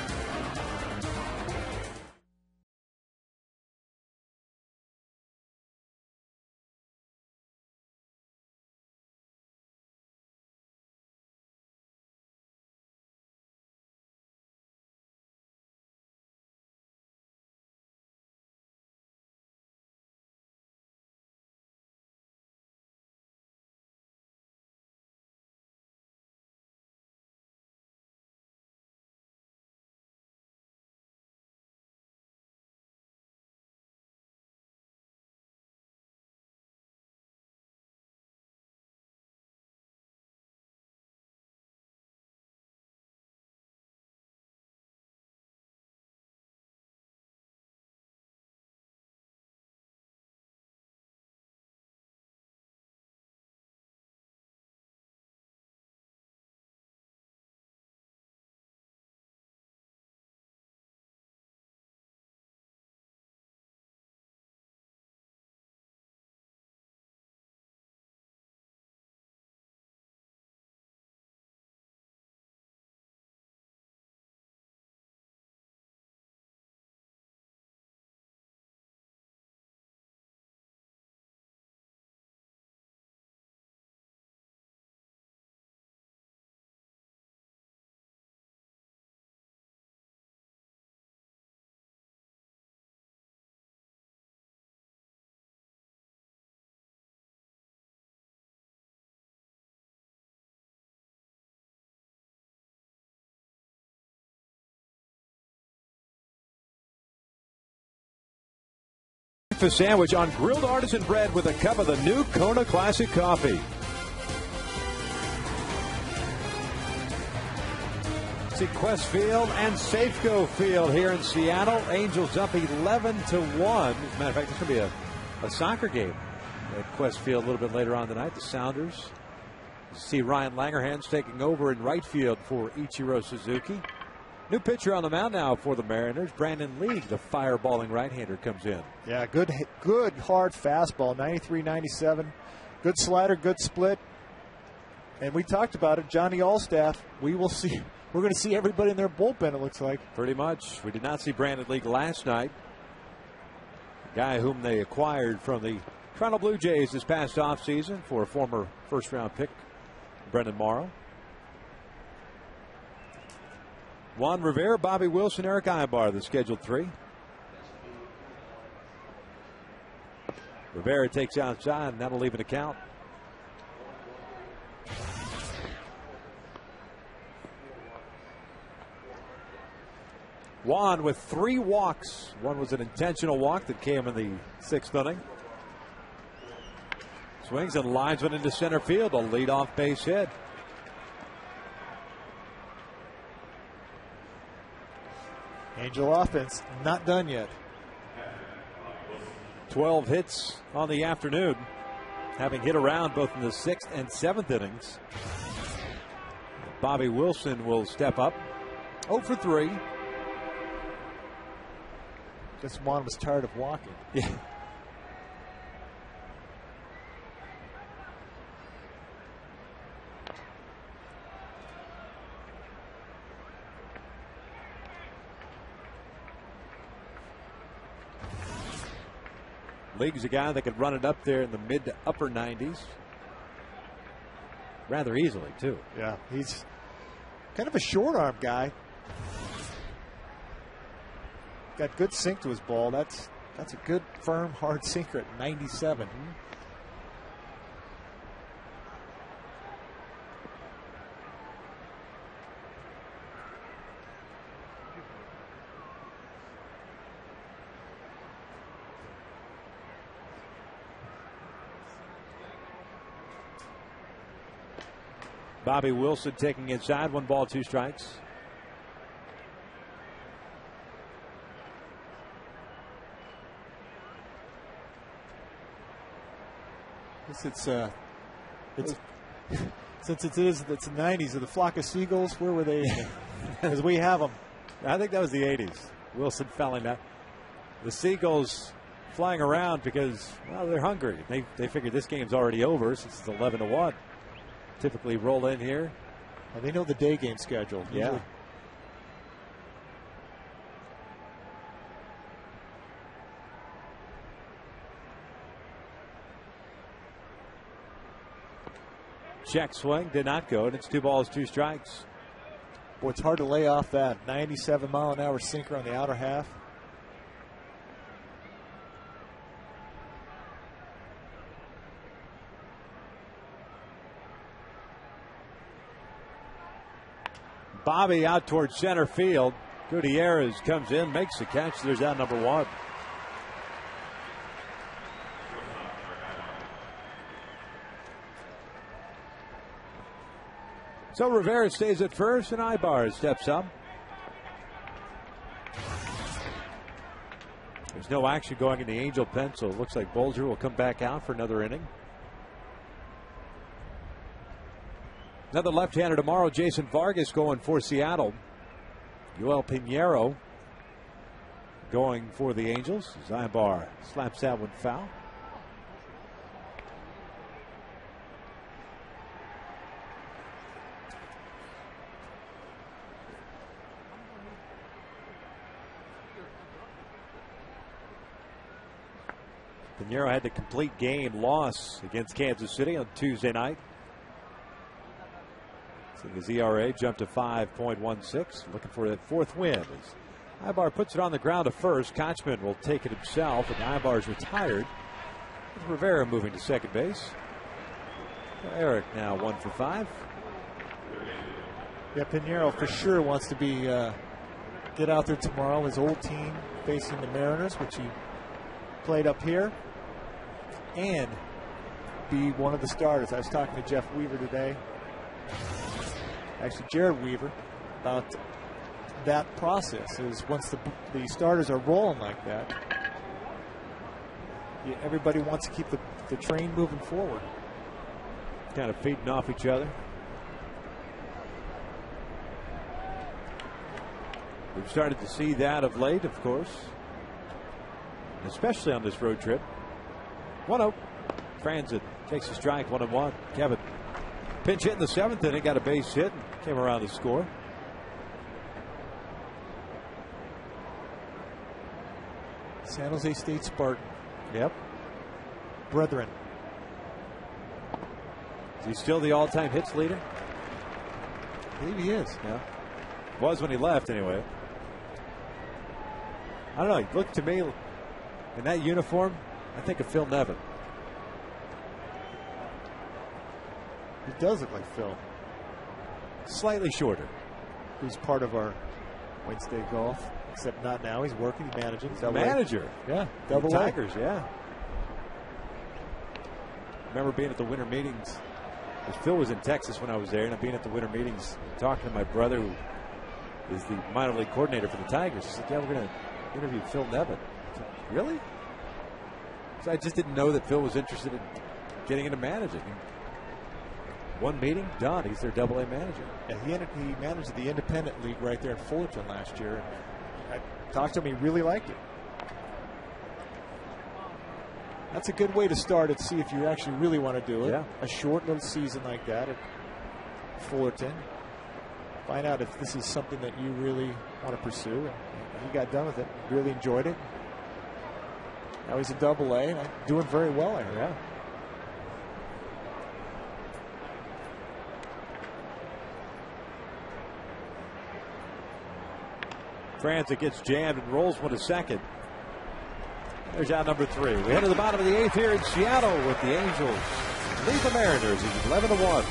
Breakfast sandwich on grilled artisan bread with a cup of the new Kona Classic coffee. See Quest Field and Safeco Field here in Seattle. Angels up 11-1. As a matter of fact, it's going to be a soccer game at Quest Field a little bit later on tonight. The Sounders see Ryan Langerhans taking over in right field for Ichiro Suzuki. New pitcher on the mound now for the Mariners. Brandon Lee, the fireballing right-hander, comes in. Yeah, good hard fastball, 93-97. Good slider, good split. And we talked about it, Johnny Allstaff. We're going to see everybody in their bullpen, it looks like. Pretty much. We did not see Brandon Lee last night. A guy whom they acquired from the Toronto Blue Jays this past offseason for a former first-round pick, Brendan Morrow. Juan Rivera, Bobby Wilson, Eric Ibar, the scheduled 3. Rivera takes outside, and that'll leave an account. Juan with 3 walks. One was an intentional walk that came in the 6th inning. Swings and lines one into center field. A leadoff base hit. Angel offense not done yet. 12 hits on the afternoon, having hit around both in the 6th and 7th innings. Bobby Wilson will step up. 0 for 3. Guess Juan was tired of walking. Yeah. League's a guy that could run it up there in the mid to upper 90s. Rather easily, too. Yeah, he's kind of a short arm guy. Got good sink to his ball. That's a good, firm, hard sinker at 97. Bobby Wilson taking inside. 1 ball, 2 strikes. It's Since it's the 90s, of the flock of seagulls, where were they? Because we have them. I think that was the 80s. Wilson fouling that. The Seagulls flying around because, well, they're hungry. They figured this game's already over since it's 11-1. Typically roll in here. Well, they know the day game schedule. Yeah. Usually. Check swing did not go, and it's 2 balls, 2 strikes. Boy, it's hard to lay off that 97-mile-an-hour sinker on the outer half. Bobby out towards center field. Gutierrez comes in, makes the catch. There's out number 1. So Rivera stays at first, and Ibar steps up. There's no action going in the Angel pen, so it looks like Bolger will come back out for another inning. Another left-hander tomorrow, Jason Vargas going for Seattle. Yoel Pinheiro going for the Angels. Ibar slaps that one foul. Pinheiro had the complete game loss against Kansas City on Tuesday night. So his ERA jumped to 5.16. Looking for that 4th win. As Ibar puts it on the ground to first, Kochman will take it himself, and Ibar's retired. With Rivera moving to second base. Eric now 1 for 5. Yeah, Pinheiro for sure wants to be get out there tomorrow. His old team facing the Mariners, which he played up here, and be one of the starters. I was talking to Jeff Weaver today, actually Jared Weaver, about that process. Is once the starters are rolling like that, everybody wants to keep the train moving forward. Kind of feeding off each other. We've started to see that of late, of course, especially on this road trip. 1-0. Franzen takes a strike, 1-1. Kevin pinch hit in the 7th inning, got a base hit, and came around to score. San Jose State Spartan. Yep. Brethren. Is he still the all-time hits leader? I believe he is. Yeah. Was when he left, anyway. I don't know. He looked to me in that uniform, I think of Phil Nevin. He does look like Phil. Slightly shorter. Who's part of our Wednesday golf, except not now. He's working, he's managing. Manager. Yeah. Double Tigers, yeah. Remember being at the winter meetings. Phil was in Texas when I was there, and I'm being at the winter meetings talking to my brother, who is the minor league coordinator for the Tigers. He said, yeah, we're going to interview Phil Nevin. I said, really? So I just didn't know that Phil was interested in getting into managing. One meeting, done. He's their Double-A manager. Yeah, he managed the independent league right there in Fullerton last year. I talked to him. He really liked it. That's a good way to start it. See if you actually really want to do it. Yeah. A short little season like that at Fullerton. Find out if this is something that you really want to pursue. And he got done with it. Really enjoyed it. Now he's a Double-A and doing very well. I heard. Yeah. Franzen gets jammed and rolls one to second. There's out number 3. We head to the bottom of the 8th here in Seattle with the Angels lead the Mariners 11-1.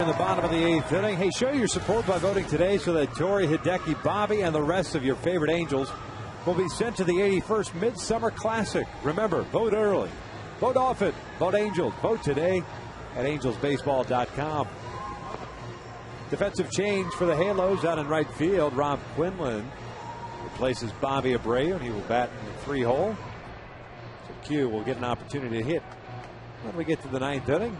In the bottom of the 8th inning. Hey, show your support by voting today so that Tori, Hideki, Bobby, and the rest of your favorite Angels will be sent to the 81st Midsummer Classic. Remember, vote early, vote often, vote Angels. Vote today at angelsbaseball.com. Defensive change for the Halos out in right field. Rob Quinlan replaces Bobby Abreu, and he will bat in the 3-hole. So Q will get an opportunity to hit when we get to the 9th inning.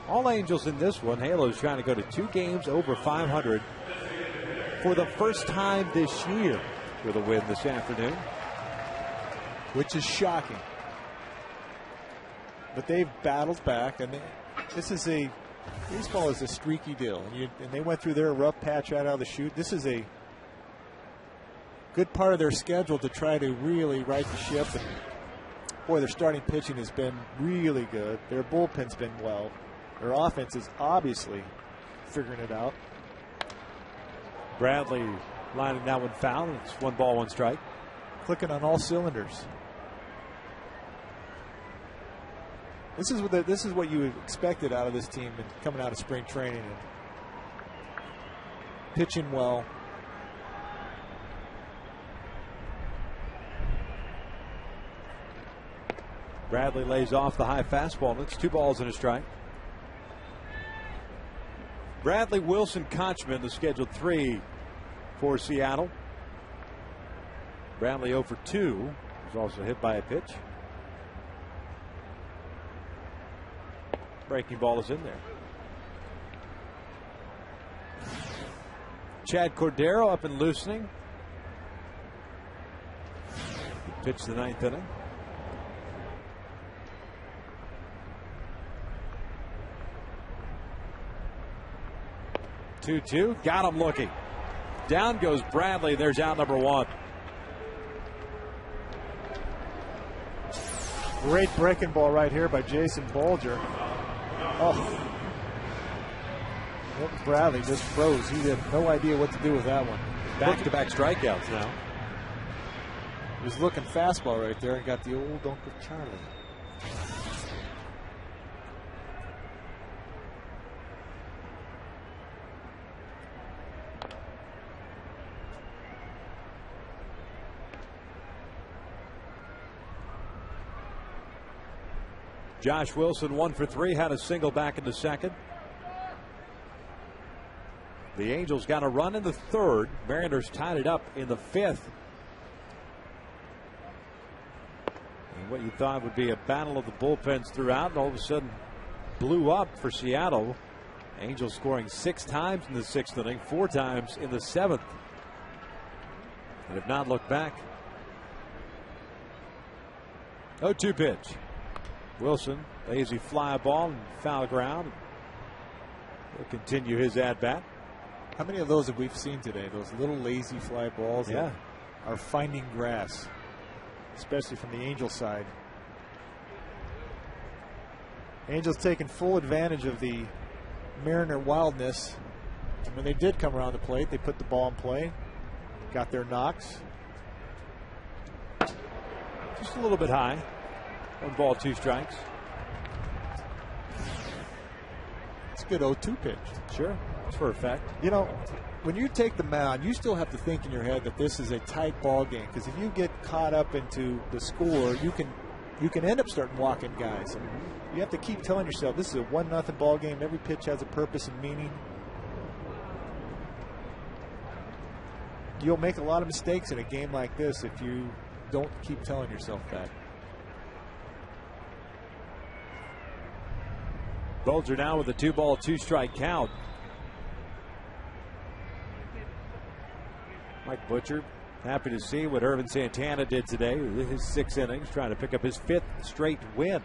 All Angels in this one. Halos trying to go to 2 games over 500 for the first time this year with a win this afternoon. Which is shocking. But they've battled back, and baseball is a streaky deal. And they went through their rough patch right out of the chute. This is a good part of their schedule to try to really right the ship. And boy, their starting pitching has been really good. Their bullpen's been well. Their offense is obviously figuring it out. Bradley lining that one foul. It's 1 ball, 1 strike. Clicking on all cylinders. This is what you expected out of this team coming out of spring training. And pitching well. Bradley lays off the high fastball. It's 2 balls and a strike. Bradley, Wilson, Kochman, the scheduled 3 for Seattle. Bradley 0 for 2. Was also hit by a pitch. Breaking ball is in there. Chad Cordero up and loosening. He pitched the 9th inning. Two. Got him looking. Down goes Bradley. There's out number 1. Great breaking ball right here by Jason Bolger. Oh. Bradley just froze. He had no idea what to do with that one. Back-to-back strikeouts now. He was looking fastball right there and got the old Uncle Charlie. Josh Wilson 1 for 3, had a single back in the 2nd. The Angels got a run in the 3rd. Mariners tied it up in the 5th. And what you thought would be a battle of the bullpens throughout, and all of a sudden blew up for Seattle. Angels scoring 6 times in the 6th inning, 4 times in the 7th. And have not looked back. 0-2 pitch. Wilson, lazy fly ball and foul ground. He'll continue his at-bat. How many of those have we seen today? Those little lazy fly balls that are finding grass, especially from the Angel side. Angels taking full advantage of the Mariner wildness. And when they did come around the plate, they put the ball in play, got their knocks. Just a little bit high. 1 ball, 2 strikes. It's a good 0-2 pitch. Sure, it's for effect. You know, when you take the mound, you still have to think in your head that this is a tight ball game, because if you get caught up into the score, you can end up starting walking guys. And you have to keep telling yourself this is a 1-0 ball game. Every pitch has a purpose and meaning. You'll make a lot of mistakes in a game like this if you don't keep telling yourself that. Bolger now with a 2 ball, 2 strike count. Mike Butcher happy to see what Irvin Santana did today with his 6 innings, trying to pick up his 5th straight win.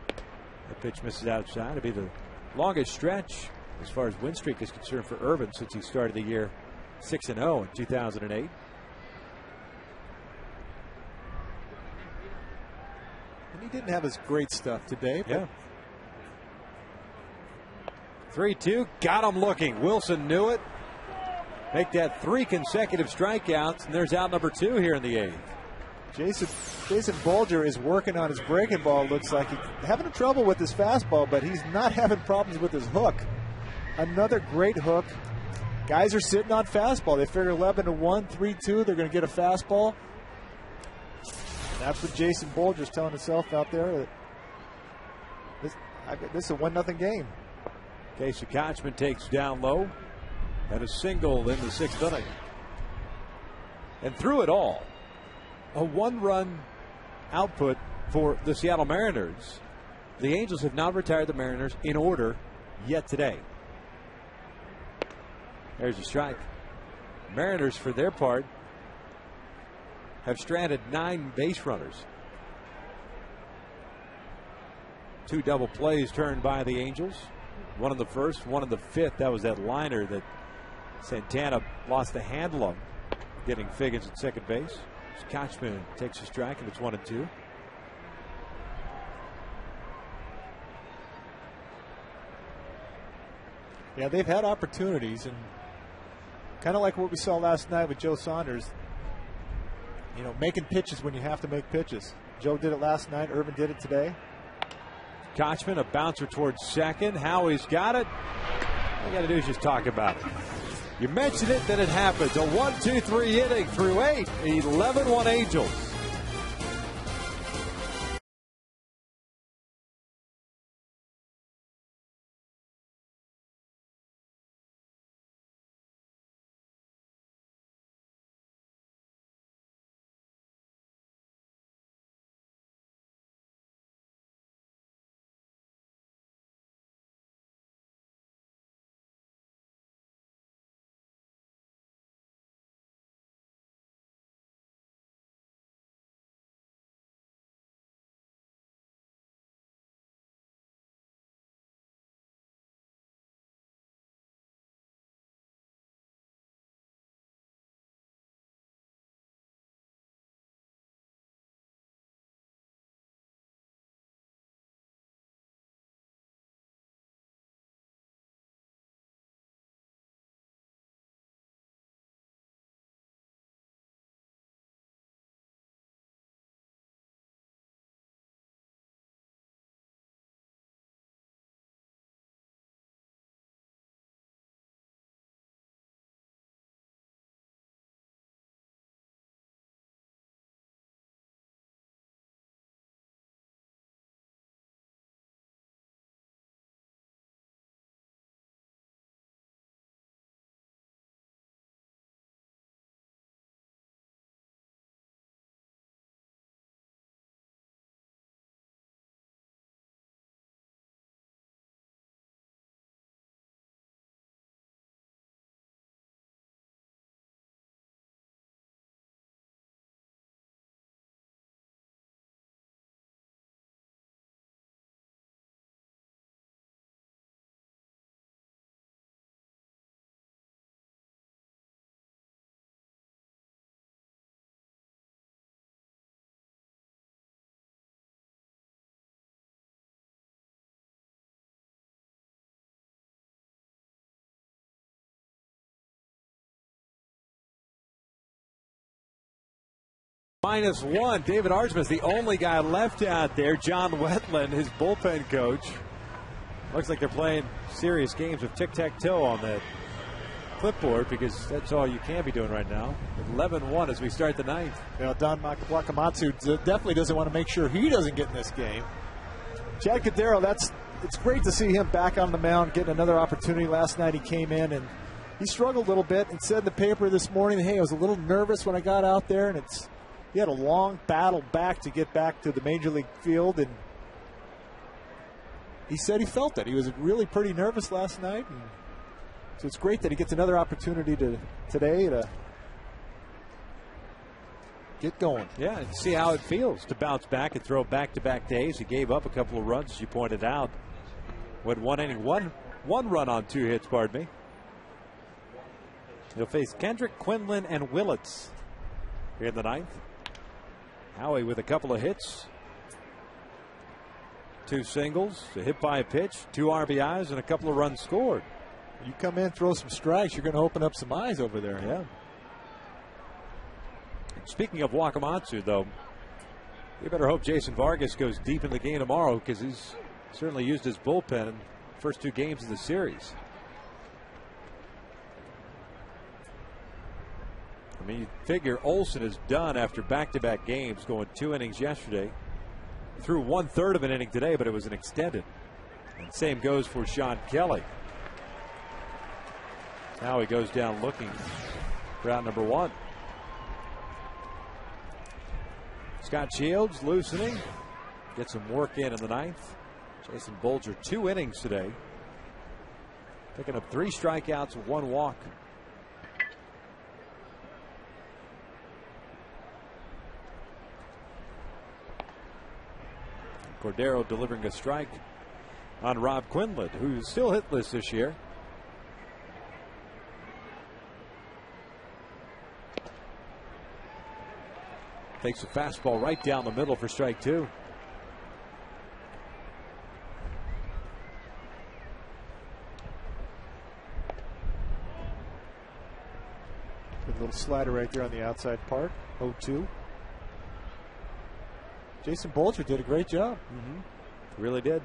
The pitch misses outside. It'll be the longest stretch as far as win streak is concerned for Irvin since he started the year 6-0 in 2008. And he didn't have his great stuff today. Yeah. 3-2, got him looking. Wilson knew it. Make that 3 consecutive strikeouts, and there's out number 2 here in the 8th. Jason Bolger is working on his breaking ball. Looks like he's having trouble with his fastball, but he's not having problems with his hook. another great hook. Guys are sitting on fastball. They figure 11-1, 3-2. They're going to get a fastball. That's what Jason Bolger's telling himself out there. This is a 1-0 game. Casey Kochman takes down low. And a single in the 6th inning. And through it all, a 1-run output for the Seattle Mariners. The Angels have not retired the Mariners in order yet today. There's a strike. Mariners, for their part, have stranded 9 base runners. 2 double plays turned by the Angels. One in the 1st, one in the 5th. That was that liner that Santana lost the handle on, getting Figgins at second base. Kochman takes a strike, and it's 1-2. Yeah, they've had opportunities, and kind of like what we saw last night with Joe Saunders, you know, making pitches when you have to make pitches. Joe did it last night. Irvin did it today. Kochman, a bouncer towards second. Howie's got it. All you got to do is just talk about it. You mentioned it, then it happens. A 1-2-3 inning through 8. 11-1 Angels. -1. David Archman's the only guy left out there. John Wetland, his bullpen coach. Looks like they're playing serious games with tic-tac-toe on that clipboard, because that's all you can be doing right now. 11-1 as we start the 9th. You know, Don Wakamatsu definitely doesn't want to make sure he doesn't get in this game. Chad Cadero, it's great to see him back on the mound, getting another opportunity. Last night he came in and he struggled a little bit and said in the paper this morning, hey, I was a little nervous when I got out there, and he had a long battle back to get back to the major league field, and he said he felt that. He was really pretty nervous last night, and so it's great that he gets another opportunity today to get going. Yeah, and see how it feels to bounce back and throw back-to-back days. He gave up a couple of runs, as you pointed out. Went 1 inning, one run on 2 hits, pardon me. He'll face Kendrick, Quinlan, and Willits here in the 9th. Howie with a couple of hits, 2 singles, a hit by a pitch, 2 RBIs, and a couple of runs scored. You come in, throw some strikes, you're going to open up some eyes over there. Yeah. Speaking of Wakamatsu, though, you better hope Jason Vargas goes deep in the game tomorrow, because he's certainly used his bullpen in the first 2 games of the series. I mean, you figure Olsen is done after back-to-back games, going 2 innings yesterday. Threw 1/3 of an inning today, but it was an extended. And same goes for Sean Kelly. Now he goes down looking for out number 1. Scott Shields loosening. Get some work in the 9th. Jason Bolger 2 innings today. Picking up 3 strikeouts and 1 walk. Cordero delivering a strike on Rob Quinlan, who's still hitless this year. Takes a fastball right down the middle for strike 2. Good little slider right there on the outside part. 0-2. Jason Bolger did a great job. Really did.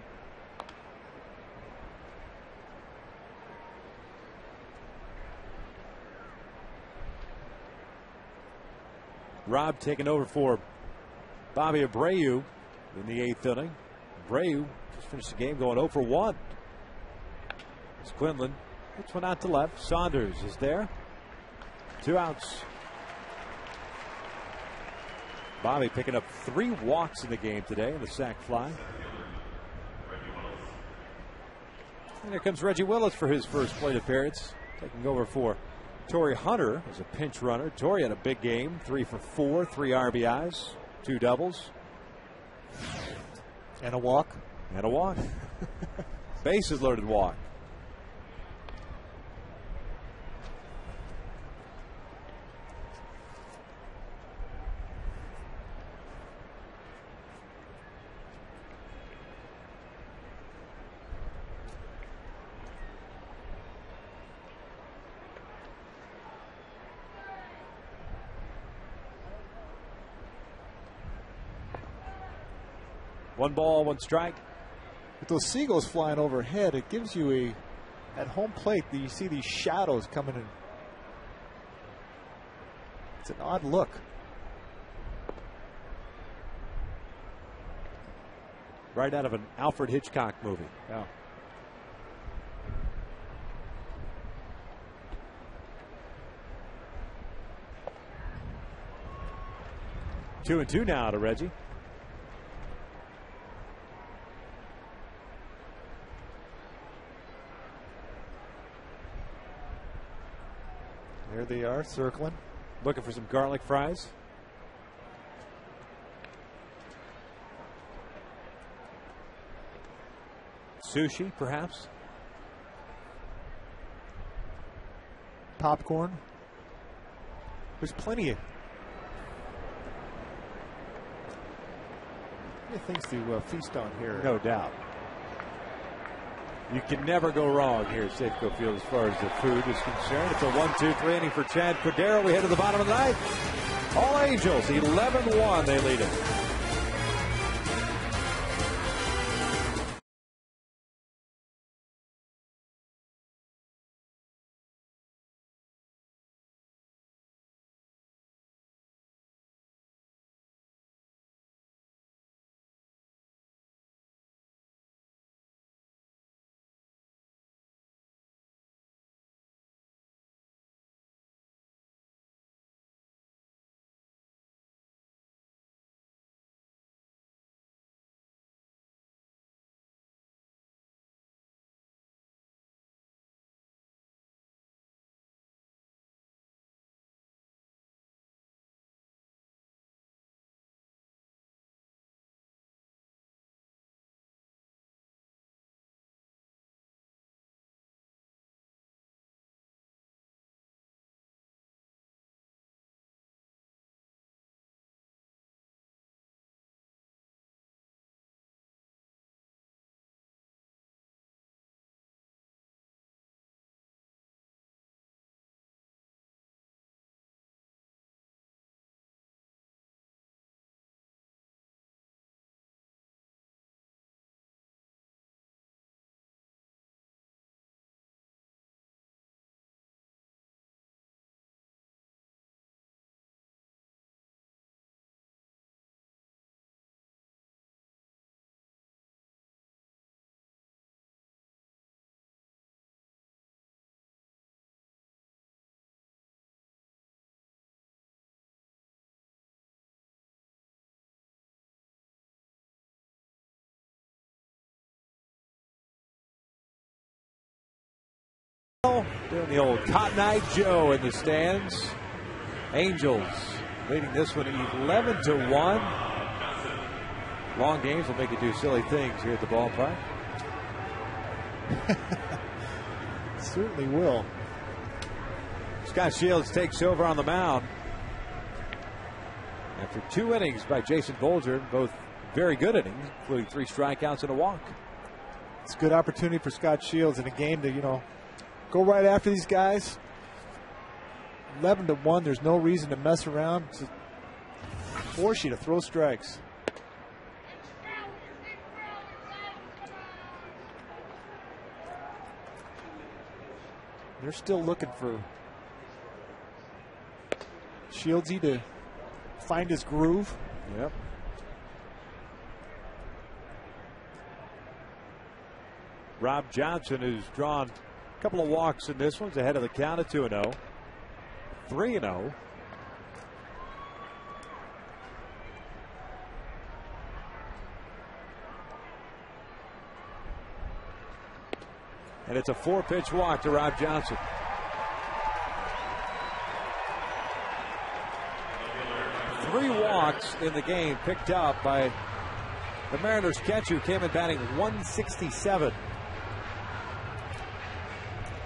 Rob taking over for Bobby Abreu in the 8th inning. Abreu just finished the game going 0 for 1. It's Quinlan. Hits one out to left. Saunders is there. 2 outs. Bobby picking up 3 walks in the game today in the sac fly. And here comes Reggie Willis for his first plate appearance, taking over for Torrey Hunter as a pinch runner. Torrey had a big game, 3 for 4, 3 RBIs, 2 doubles. And a walk. And a walk. Bases loaded walk. One ball, 1 strike. With those seagulls flying overhead, it gives you at home plate, you see these shadows coming in. It's an odd look. Right out of an Alfred Hitchcock movie. Yeah. Two and two now to Reggie. There they are, circling. Looking for some garlic fries. Sushi, perhaps. Popcorn. There's plenty of things to feast on here. No doubt. You can never go wrong here at Safeco Field as far as the food is concerned. It's a 1-2-3 inning for Chad Cordero. We head to the bottom of the ninth. All Angels, 11-1, they lead it. Doing the old Cotton Eye Joe in the stands. Angels leading this one 11-1. Long games will make you do silly things here at the ballpark. Certainly will. Scott Shields takes over on the mound after 2 innings by Jason Bolger, both very good innings, including 3 strikeouts and a walk. It's a good opportunity for Scott Shields in a game to, go right after these guys. 11-1. There's no reason to mess around. To force you to throw strikes. They're still looking for Shieldsy to find his groove. Yep. Rob Johnson, who's drawn a couple of walks in this one, is ahead of the count at 2-0. 3-0. And it's a 4-pitch walk to Rob Johnson. Three walks in the game picked up by the Mariners catcher, who came in batting 167.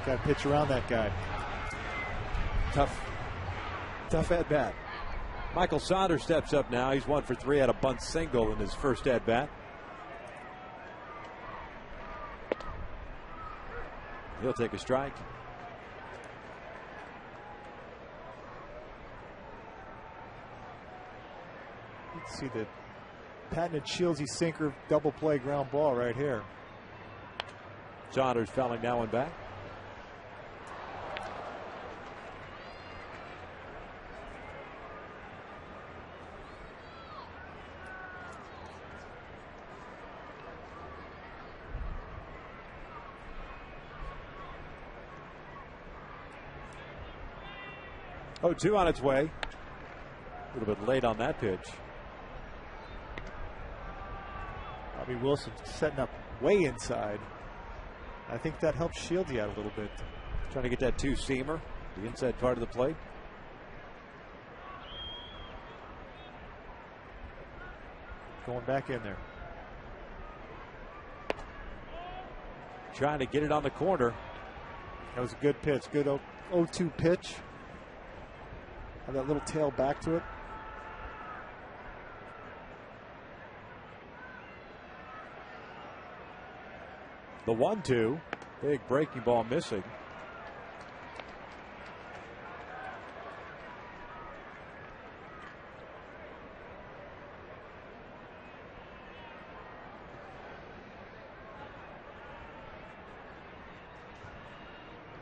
Got to pitch around that guy. Tough at bat. Michael Saunders steps up now. He's 1 for 3, had a bunt single in his first at bat. He'll take a strike. Let's see the patented Shieldsy sinker double play ground ball right here. Saunders fouling that one back. Oh, 2 on its way. A little bit late on that pitch. Bobby Wilson setting up way inside. I think that helps Shieldsy out a little bit. Trying to get that 2-seamer, the inside part of the plate. Going back in there. Trying to get it on the corner. That was a good pitch. Good 0-2 pitch. Have that little tail back to it. The 1-2. Big breaking ball missing.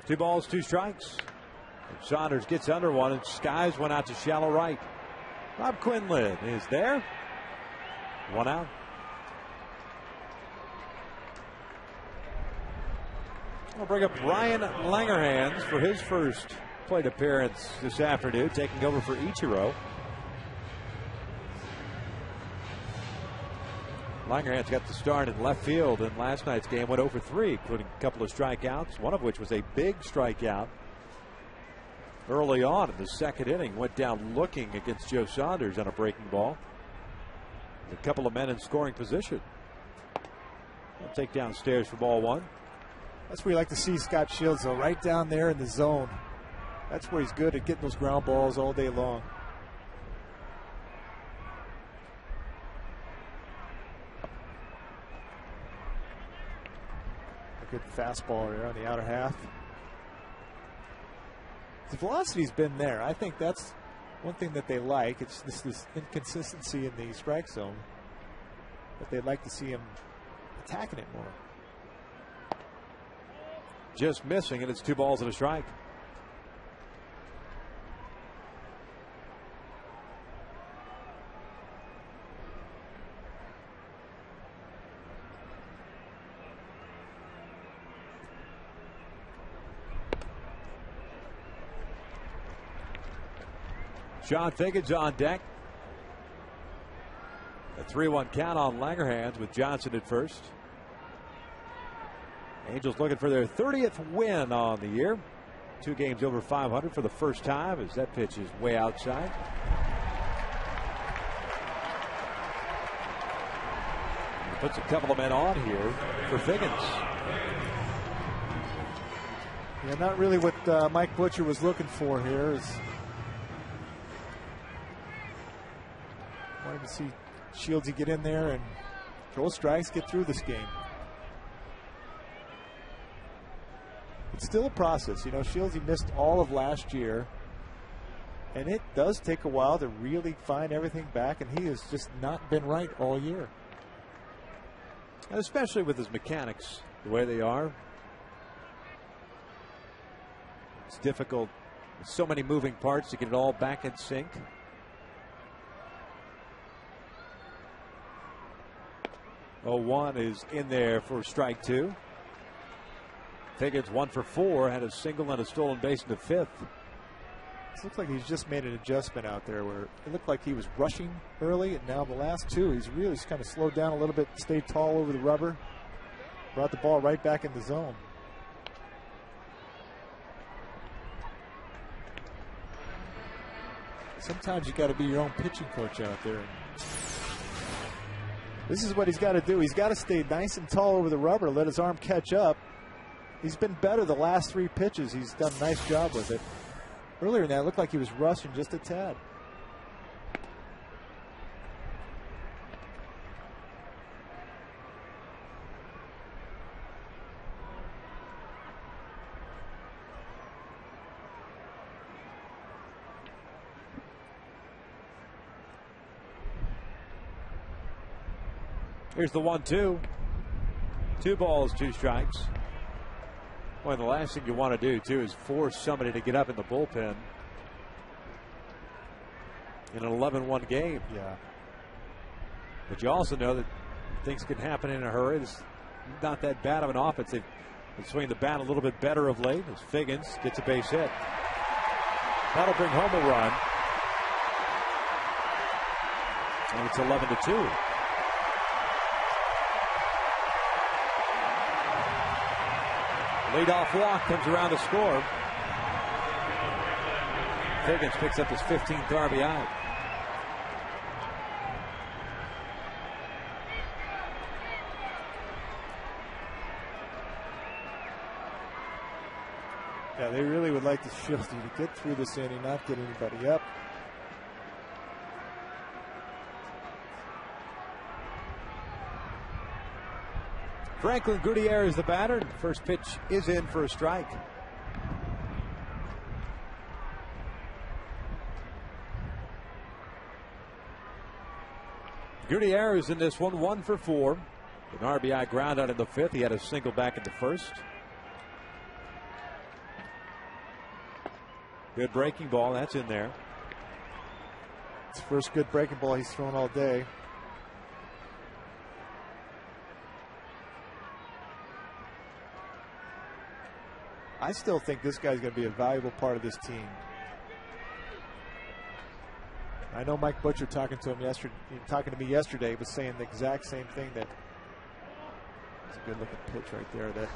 Two balls, 2 strikes. And Saunders gets under one, and Skies went out to shallow right. Rob Quinlan is there. 1 out. I'll bring up Ryan Langerhans for his first plate appearance this afternoon, taking over for Ichiro. Langerhans got the start in left field in last night's game, went 0 for 3, including a couple of strikeouts, one of which was a big strikeout early on in the second inning. Went down looking against Joe Saunders on a breaking ball. A couple of men in scoring position. They'll take downstairs for ball 1. That's where you like to see Scott Shields, though, right down there in the zone. That's where he's good at getting those ground balls all day long. A good fastball there on the outer half. The velocity's been there. I think that's one thing that they like. It's this inconsistency in the strike zone. But they'd like to see him attacking it more. Just missing, and it's 2 balls and a strike. Sean Figgins on deck. A 3-1 count on Langerhans with Johnson at first. Angels looking for their 30th win on the year. 2 games over 500 for the first time as that pitch is way outside. He puts a couple of men on here for Figgins. Yeah, not really what Mike Butcher was looking for here. Wanted to see Shieldsy get in there and throw strikes, get through this game. It's still a process. You know, Shieldsy missed all of last year, and it does take a while to really find everything back, and he has just not been right all year. And especially with his mechanics, the way they are. It's difficult. So many moving parts to get it all back in sync. Oh, 1 is in there for strike 2. Figgins 1 for 4, had a single and a stolen base in the 5th. It looks like he's just made an adjustment out there where it looked like he was rushing early, and now the last 2, he's really kind of slowed down a little bit, stayed tall over the rubber, brought the ball right back in the zone. Sometimes you got to be your own pitching coach out there. This is what he's got to do. He's got to stay nice and tall over the rubber, let his arm catch up. He's been better the last 3 pitches. He's done a nice job with it. Earlier in that, it looked like he was rushing just a tad. Here's the 1-2. 2 balls, 2 strikes. Well, the last thing you want to do, too, is force somebody to get up in the bullpen in an 11-1 game. Yeah. But you also know that things can happen in a hurry. It's not that bad of an offense. They've been swinging the bat a little bit better of late as Figgins gets a base hit. That'll bring home a run. And it's 11-2. Leadoff walk comes around to score. Figgins picks up his 15th RBI. Yeah, they really would like the Shieldsy to get through this inning, not get anybody up. Franklin Gutierrez the batter. First pitch is in for a strike. Gutierrez in this one, 1 for 4. An RBI ground out in the 5th. He had a single back in the 1st. Good breaking ball. That's in there. It's the first good breaking ball he's thrown all day. I still think this guy's going to be a valuable part of this team. I know Mike Butcher talking to me yesterday was saying the exact same thing. That it's a good looking pitch right there. That,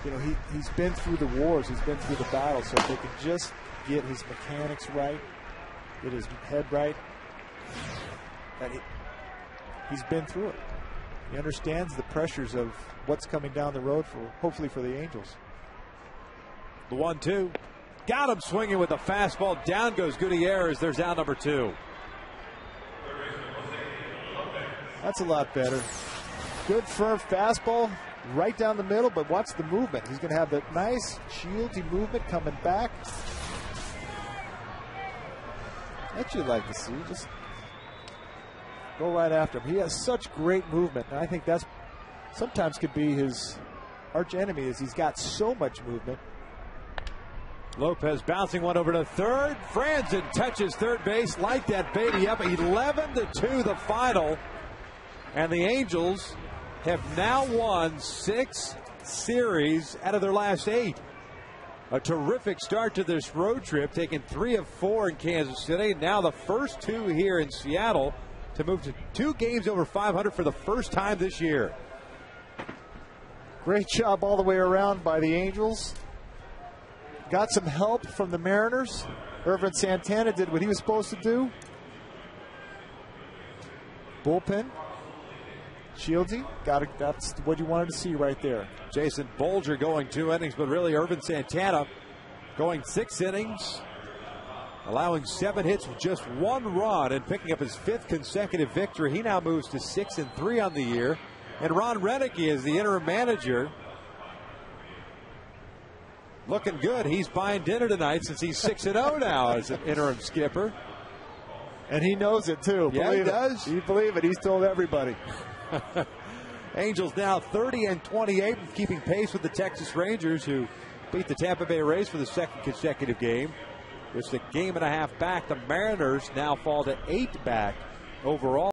you know, he's been through the wars, he's been through the battle. So if they can just get his mechanics right, get his head right, that he's been through it. He understands the pressures of what's coming down the road for, hopefully, for the Angels. The 1-2. Got him swinging with a fastball. Down goes Gutierrez. There's out number 2. That's a lot better. Good firm fastball right down the middle, but watch the movement. He's going to have that nice Shieldsy movement coming back. That you'd like to see. Just go right after him. He has such great movement, and I think that's sometimes could be his arch enemy, is he's got so much movement. Lopez bouncing one over to third. Franzen touches third base, light that baby up. 11-2 the final, and the Angels have now won 6 series out of their last 8. A terrific start to this road trip, taking 3 of 4 in Kansas City. Now the first 2 here in Seattle to move to 2 games over 500 for the first time this year. Great job all the way around by the Angels. Got some help from the Mariners. Irvin Santana did what he was supposed to do. Bullpen. Shieldsy, that's what you wanted to see right there. Jason Bolger going 2 innings, but really Irvin Santana going 6 innings, allowing 7 hits with just 1 run and picking up his 5th consecutive victory. He now moves to 6-3 on the year. And Ron Renneke is the interim manager. Looking good. He's buying dinner tonight since he's 6-0 now as an interim skipper. And he knows it too. Yeah, he does. You believe it. He's told everybody. Angels now 30-28, keeping pace with the Texas Rangers, who beat the Tampa Bay Rays for the 2nd consecutive game. It's a game and a half back. The Mariners now fall to 8 back overall.